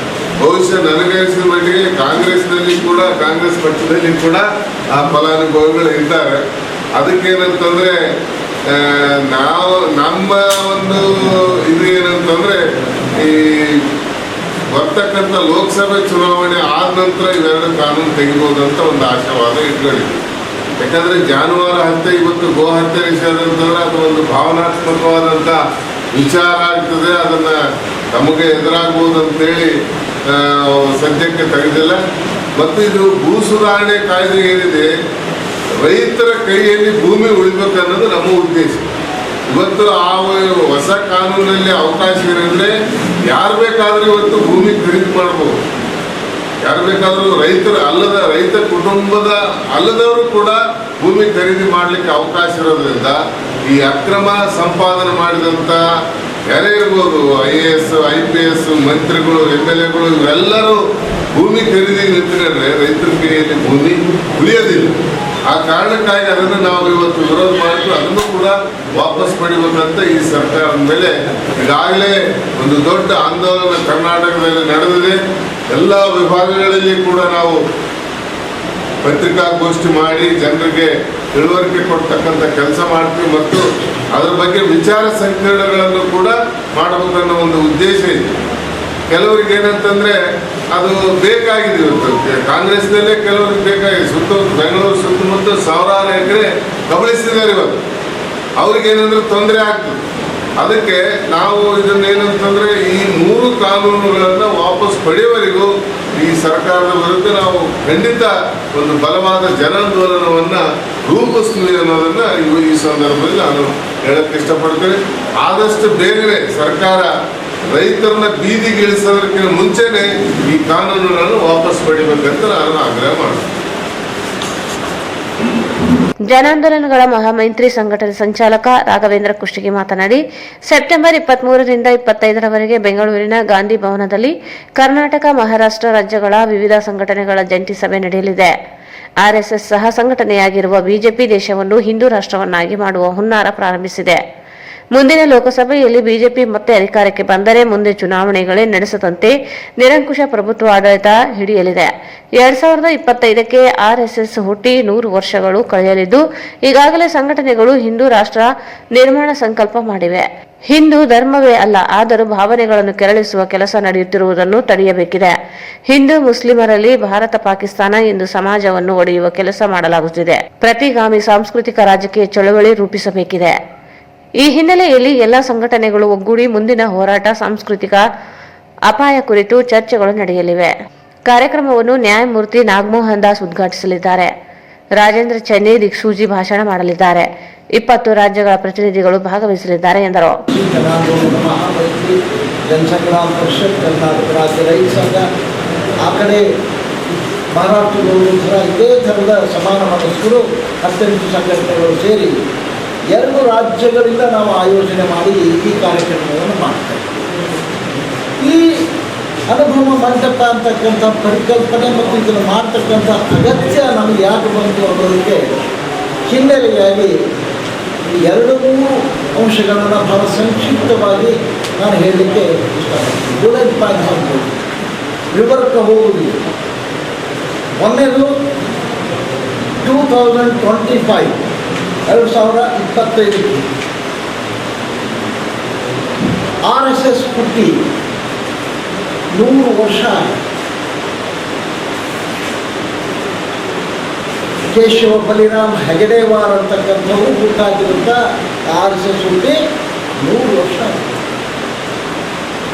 ಬಹುಶಃ ನನಗನ್ಸಿದ ಮಟ್ಟಿಗೆ ಕಾಂಗ್ರೆಸ್ ಪಕ್ಷದಲ್ಲಿ ಕೂಡ ಆ ಫಲಾನುಭವಿಗಳು ಇದ್ದಾರೆ. ಅದಕ್ಕೇನಂತಂದರೆ ನಮ್ಮ ಒಂದು ಇದು ಏನಂತಂದರೆ, ಈ ಬರ್ತಕ್ಕಂಥ ಲೋಕಸಭೆ ಚುನಾವಣೆ ಆದ ನಂತರ ಇವೆರಡು ಕಾನೂನು ತೆಗಿಬೋದಂತ ಒಂದು ಆಶಾವಾದ ಇಟ್ಕೊಂಡಿದ್ವಿ. ಯಾಕಂದರೆ ಜಾನುವಾರು ಹತ್ಯೆ, ಇವತ್ತು ಗೋ ಹತ್ಯೆ ನಿಷೇಧ ಅಂತಂದರೆ ಅದು ಒಂದು ಭಾವನಾತ್ಮಕವಾದಂಥ ವಿಚಾರ ಆಗ್ತದೆ. ಅದನ್ನು ನಮಗೆ ಎದುರಾಗ್ಬೋದು ಅಂತೇಳಿ ಸದ್ಯಕ್ಕೆ ತೆಗೆದಿಲ್ಲ. ಮತ್ತು ಇದು ಭೂ ಸುಧಾರಣೆ ಕಾಯ್ದೆ ಏನಿದೆ, ರೈತರ ಕೈಯಲ್ಲಿ ಭೂಮಿ ಉಳಿಬೇಕು ಅನ್ನೋದು ನಮ್ಮ ಉದ್ದೇಶ. ಇವತ್ತು ಆ ಹೊಸ ಕಾನೂನಲ್ಲಿ ಅವಕಾಶ ಏನಂದರೆ, ಯಾರು ಬೇಕಾದರೂ ಇವತ್ತು ಭೂಮಿ ಖರೀದಿ ಮಾಡ್ಬೋದು. ಯಾರು ಬೇಕಾದರೂ ರೈತ ಕುಟುಂಬದ ಅಲ್ಲದವರು ಕೂಡ ಭೂಮಿ ಖರೀದಿ ಮಾಡಲಿಕ್ಕೆ ಅವಕಾಶ ಇರೋದ್ರಿಂದ ಈ ಅಕ್ರಮ ಸಂಪಾದನೆ ಮಾಡಿದಂಥ ಯಾರೇ ಇರ್ಬೋದು, IAS, IPS ಮಂತ್ರಿಗಳು, MLAಗಳು ಇವೆಲ್ಲರೂ ಭೂಮಿ ಖರೀದಿ ನಿಂತ್ಕೊಂಡ್ರೆ ರೈತರ ಕೈಯಲ್ಲಿ ಭೂಮಿ ಉಳಿಯೋದಿಲ್ಲ. ಆ ಕಾರಣಕ್ಕಾಗಿ ಅದನ್ನು ನಾವು ಇವತ್ತು ವಿರೋಧ ಮಾಡಿದ್ದು, ಅದನ್ನು ಕೂಡ ವಾಪಸ್ ಪಡಿಬೇಕಂತ ಈ ಸರ್ಕಾರದ ಮೇಲೆ ಈಗಾಗಲೇ ಒಂದು ದೊಡ್ಡ ಆಂದೋಲನ ಕರ್ನಾಟಕದಲ್ಲಿ ನಡೆದಿದೆ. ಎಲ್ಲ ವಿಭಾಗಗಳಲ್ಲಿ ಕೂಡ ನಾವು ಪತ್ರಿಕಾಗೋಷ್ಠಿ ಮಾಡಿ ಜನರಿಗೆ ತಿಳುವಳಿಕೆ ಕೊಡ್ತಕ್ಕಂಥ ಕೆಲಸ ಮಾಡ್ತೀವಿ ಮತ್ತು ಅದರ ಬಗ್ಗೆ ವಿಚಾರ ಸಂಕಿರಣಗಳನ್ನು ಕೂಡ ಮಾಡಬೇಕನ್ನೋ ಒಂದು ಉದ್ದೇಶ ಇದೆ. ಕೆಲವರಿಗೆ ಏನಂತಂದರೆ ಅದು ಬೇಕಾಗಿದೆ. ಇವತ್ತು ಕಾಂಗ್ರೆಸ್ನಲ್ಲೇ ಕೆಲವರಿಗೆ ಬೇಕಾಗಿದೆ. ಬೆಂಗಳೂರು ಸುತ್ತಮುತ್ತ ಸಾವಿರಾರು ಎಕರೆ ಕಬಳಿಸಿದ್ದಾರೆ. ಇವತ್ತು ಅವ್ರಿಗೇನಂದ್ರೆ ತೊಂದರೆ ಆಗ್ತದೆ. ಅದಕ್ಕೆ ನಾವು ಇದನ್ನೇನಂತಂದರೆ, ಈ 3 ಕಾನೂನುಗಳನ್ನು ವಾಪಸ್ ಪಡೆಯುವವರೆಗೂ ಈ ಸರ್ಕಾರದ ವಿರುದ್ಧ ನಾವು ಖಂಡಿತ ಒಂದು ಬಲವಾದ ಜನಾಂದೋಲನವನ್ನು ರೂಪಿಸ್ತೀವಿ ಅನ್ನೋದನ್ನು ಈ ಸಂದರ್ಭದಲ್ಲಿ ನಾನು ಹೇಳಕ್ಕೆ ಇಷ್ಟಪಡ್ತೇನೆ. ಆದಷ್ಟು ಬೇಗನೆ ಸರ್ಕಾರ ರೈತರನ್ನ ಬೀದಿಗೆ ಇಳಿಸೋದಕ್ಕಿಂತ ಮುಂಚೆನೆ ಈ ಕಾನೂನುಗಳನ್ನು ವಾಪಸ್ ಪಡಿಬೇಕಂತ ನಾನು ಆಗ್ರಹ ಮಾಡ್ತೀನಿ. ಜನಾಂದೋಲನಗಳ ಮಹಾಮೈತ್ರಿ ಸಂಘಟನೆ ಸಂಚಾಲಕ ರಾಘವೇಂದ್ರ ಕುಷ್ಟಗಿ ಮಾತನಾಡಿ, ಸೆಪ್ಟೆಂಬರ್ 23ರಿಂದ 25ರವರೆಗೆ ಬೆಂಗಳೂರಿನ ಗಾಂಧಿ ಭವನದಲ್ಲಿ ಕರ್ನಾಟಕ, ಮಹಾರಾಷ್ಟ್ರ ರಾಜ್ಯಗಳ ವಿವಿಧ ಸಂಘಟನೆಗಳ ಜಂಟಿ ಸಭೆ ನಡೆಯಲಿದೆ. ಆರ್ಎಸ್ಎಸ್ ಸಹ ಸಂಘಟನೆಯಾಗಿರುವ ಬಿಜೆಪಿ ದೇಶವನ್ನು ಹಿಂದೂ ರಾಷ್ಟ್ರವನ್ನಾಗಿ ಮಾಡುವ ಹುನ್ನಾರ ಪ್ರಾರಂಭಿಸಿದೆ. ಮುಂದಿನ ಲೋಕಸಭೆಯಲ್ಲಿ ಬಿಜೆಪಿ ಮತ್ತೆ ಅಧಿಕಾರಕ್ಕೆ ಬಂದರೆ ಮುಂದೆ ಚುನಾವಣೆಗಳೇ ನಡೆಸದಂತೆ ನಿರಂಕುಶ ಪ್ರಭುತ್ವ ಆಡಳಿತ ಹಿಡಿಯಲಿದೆ. 2025ಕ್ಕೆ ಆರ್ಎಸ್ಎಸ್ ಹುಟ್ಟಿ 100 ವರ್ಷಗಳು ಕಳೆಯಲಿದ್ದು, ಈಗಾಗಲೇ ಸಂಘಟನೆಗಳು ಹಿಂದೂ ರಾಷ್ಟ್ರ ನಿರ್ಮಾಣ ಸಂಕಲ್ಪ ಮಾಡಿವೆ. ಹಿಂದೂ ಧರ್ಮವೇ ಅಲ್ಲ, ಆದರೂ ಭಾವನೆಗಳನ್ನು ಕೆರಳಿಸುವ ಕೆಲಸ ನಡೆಯುತ್ತಿರುವುದನ್ನು ತಡೆಯಬೇಕಿದೆ. ಹಿಂದೂ ಮುಸ್ಲಿಮರಲ್ಲಿ ಭಾರತ ಪಾಕಿಸ್ತಾನ ಎಂದು ಸಮಾಜವನ್ನು ಒಡೆಯುವ ಕೆಲಸ ಮಾಡಲಾಗುತ್ತಿದೆ. ಪ್ರತಿಗಾಮಿ ಸಾಂಸ್ಕೃತಿಕ ರಾಜಕೀಯ ಚಳವಳಿ ರೂಪಿಸಬೇಕಿದೆ. ಈ ಹಿನ್ನೆಲೆಯಲ್ಲಿ ಎಲ್ಲ ಸಂಘಟನೆಗಳು ಒಗ್ಗೂಡಿ ಮುಂದಿನ ಹೋರಾಟ, ಸಾಂಸ್ಕೃತಿಕ ಅಪಾಯ ಕುರಿತು ಚರ್ಚೆಗಳು ನಡೆಯಲಿವೆ. ಕಾರ್ಯಕ್ರಮವನ್ನು ನ್ಯಾಯಮೂರ್ತಿ ನಾಗಮೋಹನ್ ದಾಸ್ ಉದ್ಘಾಟಿಸಲಿದ್ದಾರೆ. ರಾಜೇಂದ್ರ ಚೆನ್ನೈ ದಿಕ್ಸೂಜಿ ಭಾಷಣ ಮಾಡಲಿದ್ದಾರೆ. 20 ರಾಜ್ಯಗಳ ಪ್ರತಿನಿಧಿಗಳು ಭಾಗವಹಿಸಲಿದ್ದಾರೆ ಎಂದರು. ಜನಸಂಗ್ರಾಮ ಪರಿಷತ್, ಕರ್ನಾಟಕ ರಾಜ್ಯ ರೈತ ಸಂಘ, ಆ ಕಡೆ ಮಹಾರಾಷ್ಟ್ರದವರು ಇದೇ ಥರದ ಸಮಾನ ಮನಸ್ಕರು 18 ಸಂಘಟನೆಗಳು ಸೇರಿ 2 ರಾಜ್ಯಗಳಿಂದ ನಾವು ಆಯೋಜನೆ ಮಾಡಿ ಈ ಕಾರ್ಯಕ್ರಮವನ್ನು ಮಾಡ್ತೇವೆ. ಈ ಅನುಭವ ಮಂಟಪ ಅಂತಕ್ಕಂಥ ಪರಿಕಲ್ಪನೆ ಮತ್ತು ಇದನ್ನು ಮಾಡ್ತಕ್ಕಂಥ ಅಗತ್ಯ ನಮಗೆ ಯಾಕೆ ಬಂತು ಅನ್ನೋದಕ್ಕೆ ಹಿನ್ನೆಲೆಯಾಗಿ 2-3 ಅಂಶಗಳನ್ನು ಬಹಳ ಸಂಕ್ಷಿಪ್ತವಾಗಿ ನಾನು ಹೇಳಲಿಕ್ಕೆ ಇಷ್ಟಪಡ್ತೀನಿ. ಬುಲೆಟ್ ಪಾಯಿಂಟ್ಸ್ ಅಂತ ವಿವರಕ್ಕೆ ಹೋಗುವುದಿಲ್ಲ. ಒಂದೇದು 2025 RSS ಹುಟ್ಟಿ 100 ವರ್ಷ. ಕೇಶವ ಬಲಿರಾಮ್ ಹೆಗಡೆವಾರ್ ಅಂತಕ್ಕಂಥವ್ರು ಹುಟ್ಟಾಗಿರುತ್ತ RSS ಹುಟ್ಟಿ 100 ವರ್ಷ.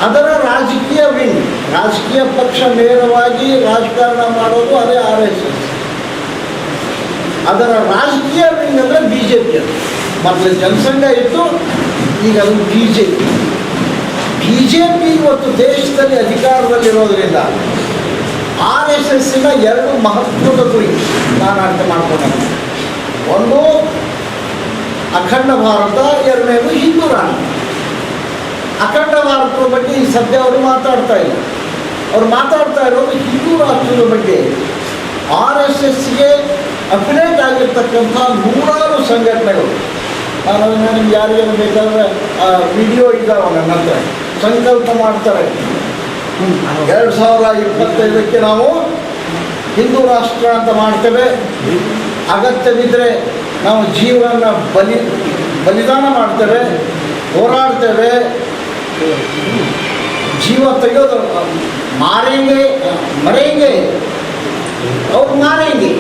ಅದರ ರಾಜಕೀಯ ವಿಂಗ್, ರಾಜಕೀಯ ಪಕ್ಷ ನೇರವಾಗಿ ರಾಜಕಾರಣ ಮಾಡೋದು ಅದೇ RSS. ಅದರ ರಾಜಕೀಯ ವಿಂಗ್ ಅಂದರೆ BJP. ಅದು ಮೊದಲು ಜನಸಂಘ ಇತ್ತು, ಈಗ ಅದು BJP. ಇವತ್ತು ದೇಶದಲ್ಲಿ ಅಧಿಕಾರದಲ್ಲಿರೋದ್ರಿಂದ RSSನ 2 ಮಹತ್ವದ ಗುರಿ ನಾನು ಅರ್ಥ ಮಾಡ್ಕೊಂಡೆ. ಒಂದು ಅಖಂಡ ಭಾರತ, ಎರಡನೇದು ಹಿಂದೂ ರಾಷ್ಟ್ರ. ಅಖಂಡ ಭಾರತದ ಬಗ್ಗೆ ಈ ಸದ್ಯ ಅವರು ಮಾತಾಡ್ತಾ ಇಲ್ಲ. ಅವ್ರು ಮಾತಾಡ್ತಾ ಇರೋದು ಹಿಂದೂ ರಾಷ್ಟ್ರದ ಬಗ್ಗೆ. RSSಗೆ ಅಫಿಲೇಟ್ ಆಗಿರ್ತಕ್ಕಂಥ 100 ಸಂಘಟನೆಗಳು. ನಾನು ನಿಮ್ಗೆ ಯಾರಿಗಾರು ಬೇಕಾದ್ರೆ ವಿಡಿಯೋ ಇದ್ದಾವೆ ನನ್ನ ಹತ್ರ. ಸಂಕಲ್ಪ ಮಾಡ್ತಾರೆ 2025ಕ್ಕೆ ನಾವು ಹಿಂದೂ ರಾಷ್ಟ್ರ ಅಂತ ಮಾಡ್ತೇವೆ. ಅಗತ್ಯವಿದ್ದರೆ ನಾವು ಜೀವನ ಬಲಿದಾನ ಮಾಡ್ತೇವೆ, ಹೋರಾಡ್ತೇವೆ, ಜೀವ ತೆಗೆಯೋದು ಮರೆಯಂಗೆ ಅವ್ರು ಮಾರೇಂಗೆ.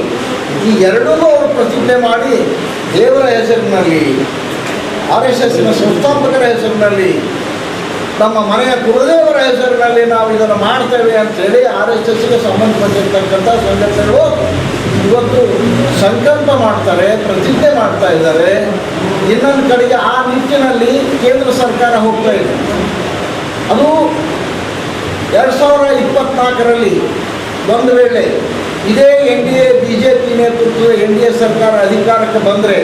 ಈ ಎರಡನ್ನೂ ಅವರು ಪ್ರತಿಜ್ಞೆ ಮಾಡಿ ದೇವರ ಹೆಸರಿನಲ್ಲಿ, RSSನ ಸಂಸ್ಥಾಪಕರ ಹೆಸರಿನಲ್ಲಿ, ನಮ್ಮ ಮನೆಯ ಕುಲದೇವರ ಹೆಸರಿನಲ್ಲಿ ನಾವು ಇದನ್ನು ಮಾಡ್ತೇವೆ ಅಂತೇಳಿ RSSಗೆ ಸಂಬಂಧಪಟ್ಟಿರ್ತಕ್ಕಂಥ ಸಂಘಟನೆಗಳು ಇವತ್ತು ಸಂಕಲ್ಪ ಮಾಡ್ತಾರೆ, ಪ್ರತಿಜ್ಞೆ ಮಾಡ್ತಾ ಇದ್ದಾರೆ. ಇನ್ನೊಂದು ಕಡೆಗೆ ಆ ನಿಟ್ಟಿನಲ್ಲಿ ಕೇಂದ್ರ ಸರ್ಕಾರ ಹೋಗ್ತಾ ಇದೆ. ಅದು 2024ರಲ್ಲಿ ಒಂದು ವೇಳೆ ಇದೇ NDA BJP ನೇತೃತ್ವದ NDA ಸರ್ಕಾರ ಅಧಿಕಾರಕ್ಕೆ ಬಂದರೆ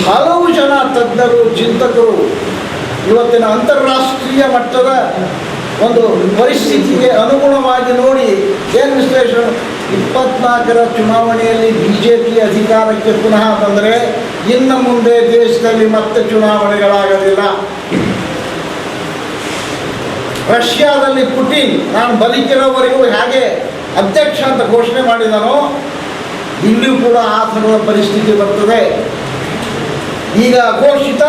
ಹಲವು ಜನ ತಜ್ಞರು, ಚಿಂತಕರು ಇವತ್ತಿನ ಅಂತಾರಾಷ್ಟ್ರೀಯ ಮಟ್ಟದ ಒಂದು ಪರಿಸ್ಥಿತಿಗೆ ಅನುಗುಣವಾಗಿ ನೋಡಿ ಏನು ವಿಶ್ಲೇಷಣೆ, 24ರ ಚುನಾವಣೆಯಲ್ಲಿ BJP ಅಧಿಕಾರಕ್ಕೆ ಪುನಃ ಬಂದರೆ ಇನ್ನು ಮುಂದೆ ದೇಶದಲ್ಲಿ ಮತ್ತೆ ಚುನಾವಣೆಗಳಾಗಲಿಲ್ಲ. ರಷ್ಯಾದಲ್ಲಿ ಪುಟಿನ್ ನಾನು ಬದುಕಿರೋವರೆಗೂ ಹೇಗೆ ಅಧ್ಯಕ್ಷ ಅಂತ ಘೋಷಣೆ ಮಾಡಿದನೋ, ಇಲ್ಲಿಯೂ ಕೂಡ ಆ ಥರದ ಪರಿಸ್ಥಿತಿ ಬರ್ತದೆ. ಈಗ ಘೋಷಿತ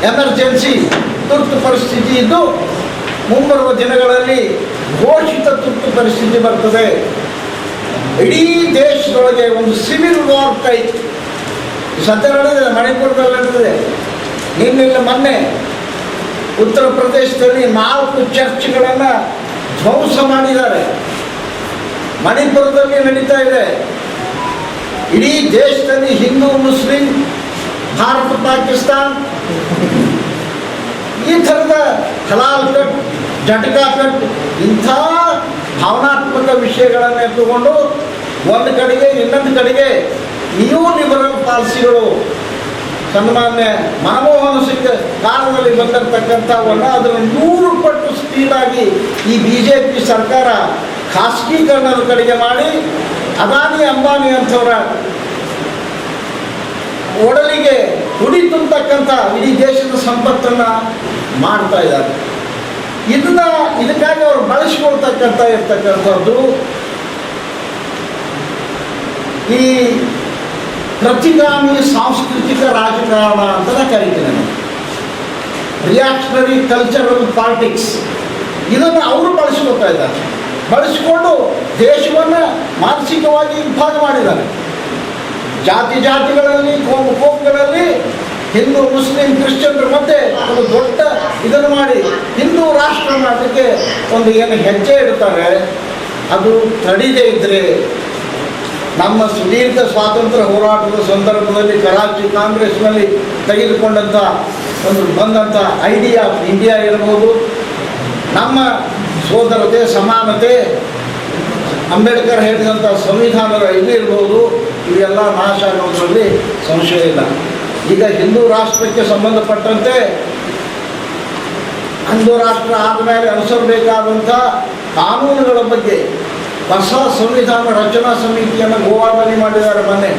ಎಮರ್ಜೆನ್ಸಿ ತುರ್ತು ಪರಿಸ್ಥಿತಿ ಇದ್ದು ಮುಂಬರುವ ದಿನಗಳಲ್ಲಿ ಘೋಷಿತ ತುರ್ತು ಪರಿಸ್ಥಿತಿ ಬರ್ತದೆ. ಇಡೀ ದೇಶದೊಳಗೆ ಒಂದು ಸಿವಿಲ್ ವಾರ್ ಟೈಪ್ ಸದ್ಯ ನಡೆದಿದೆ. ಮಣಿಪುರದಲ್ಲಿ ನಡೆದಿದೆ. ನಿನ್ನೆಲ್ಲ ಮೊನ್ನೆ ಉತ್ತರ ಪ್ರದೇಶದಲ್ಲಿ 4 ಚರ್ಚ್ಗಳನ್ನು ಧ್ವಂಸ ಮಾಡಿದ್ದಾರೆ. ಮಣಿಪುರದಲ್ಲಿ ನಡೀತಾ ಇದೆ. ಇಡೀ ದೇಶದಲ್ಲಿ ಹಿಂದೂ ಮುಸ್ಲಿಂ, ಭಾರತ ಪಾಕಿಸ್ತಾನ್ ಈ ಥರದ ಹಲಾಲ್ ಕಟ್, ಜಟಕಾ ಕಟ್ ಇಂಥ ಭಾವನಾತ್ಮಕ ವಿಷಯಗಳನ್ನು ಎತ್ತುಕೊಂಡು ಒಂದು ಕಡೆಗೆ, ಇನ್ನೊಂದು ಕಡೆಗೆ ನ್ಯೂ ಲಿಬರಲ್ ಪಾಲಿಸಿಗಳು ಸನ್ಮಾನ್ಯ ಮನಮೋಹನ್ ಸಿಂಗ್ ಕಾಲದಲ್ಲಿ ಬಂದಿರತಕ್ಕಂಥವನ್ನು ಅದನ್ನು 100 ಪಟ್ಟು ಸ್ಪೀಡಾಗಿ ಈ BJP ಸರ್ಕಾರ ಖಾಸಗೀಕರಣದ ಕಡೆಗೆ ಮಾಡಿ ಅದಾನಿ ಅಂಬಾನಿ ಅಂಥವರ ಒಡಲಿಗೆ ಹುಡಿ ತುಂಬತಕ್ಕಂಥ ಇಡೀ ದೇಶದ ಸಂಪತ್ತನ್ನು ಮಾಡ್ತಾ ಇದ್ದಾರೆ. ಇದಕ್ಕಾಗಿ ಅವರು ಇರ್ತಕ್ಕಂಥದ್ದು ಈ ಪ್ರತಿಗಾಮಿ ಸಾಂಸ್ಕೃತಿಕ ರಾಜಕಾರಣ ಅಂತ ಕರೀತೀನಿ ನಾನು. ರಿಯಾಕ್ಷನರಿ ಕಲ್ಚರಲ್ ಪಾಲಿಟಿಕ್ಸ್ ಇದನ್ನು ಅವರು ಬಳಸ್ಕೊಳ್ತಾ ಇದ್ದಾರೆ. ಬಳಸಿಕೊಂಡು ದೇಶವನ್ನು ಮಾನಸಿಕವಾಗಿ ವಿಭಾಗ ಮಾಡಿದ್ದಾರೆ. ಜಾತಿಗಳಲ್ಲಿ ಕೋಮುಗಳಲ್ಲಿ ಹಿಂದೂ ಮುಸ್ಲಿಂ ಕ್ರಿಶ್ಚಿಯನ್ರ ಮಧ್ಯೆ ಒಂದು ದೊಡ್ಡ ಇದನ್ನು ಮಾಡಿ ಹಿಂದೂ ರಾಷ್ಟ್ರ ನಾಟಕ್ಕೆ ಒಂದು ಏನು ಹೆಜ್ಜೆ ಇಡ್ತಾರೆ. ಅದು ತಡಿದೇ ಇದ್ದರೆ ನಮ್ಮ ಸುದೀರ್ಘ ಸ್ವಾತಂತ್ರ್ಯ ಹೋರಾಟದ ಸಂದರ್ಭದಲ್ಲಿ ಕರಾಚಿ ಕಾಂಗ್ರೆಸ್ನಲ್ಲಿ ತೆಗೆದುಕೊಂಡಂಥ ಬಂದಂಥ ಐಡಿಯಾ ಆಫ್ ಇಂಡಿಯಾ ಇರ್ಬೋದು, ನಮ್ಮ ಸೋದರತೆ ಸಮಾನತೆ, ಅಂಬೇಡ್ಕರ್ ಹೇಳಿದಂಥ ಸಂವಿಧಾನದ ಇರ್ಬೋದು, ಇವೆಲ್ಲ ನಾಶ ಆಗೋದ್ರಲ್ಲಿ ಸಂಶಯ ಇಲ್ಲ. ಈಗ ಹಿಂದೂ ರಾಷ್ಟ್ರಕ್ಕೆ ಸಂಬಂಧಪಟ್ಟಂತೆ ಹಿಂದೂ ರಾಷ್ಟ್ರ ಆದಮೇಲೆ ಅನುಸರಬೇಕಾದಂಥ ಕಾನೂನುಗಳ ಬಗ್ಗೆ ಹೊಸ ಸಂವಿಧಾನ ರಚನಾ ಸಮಿತಿಯನ್ನು ಗೋವಾದಲ್ಲಿ ಮಾಡಿದ್ದಾರೆ. ಮೊನ್ನೆ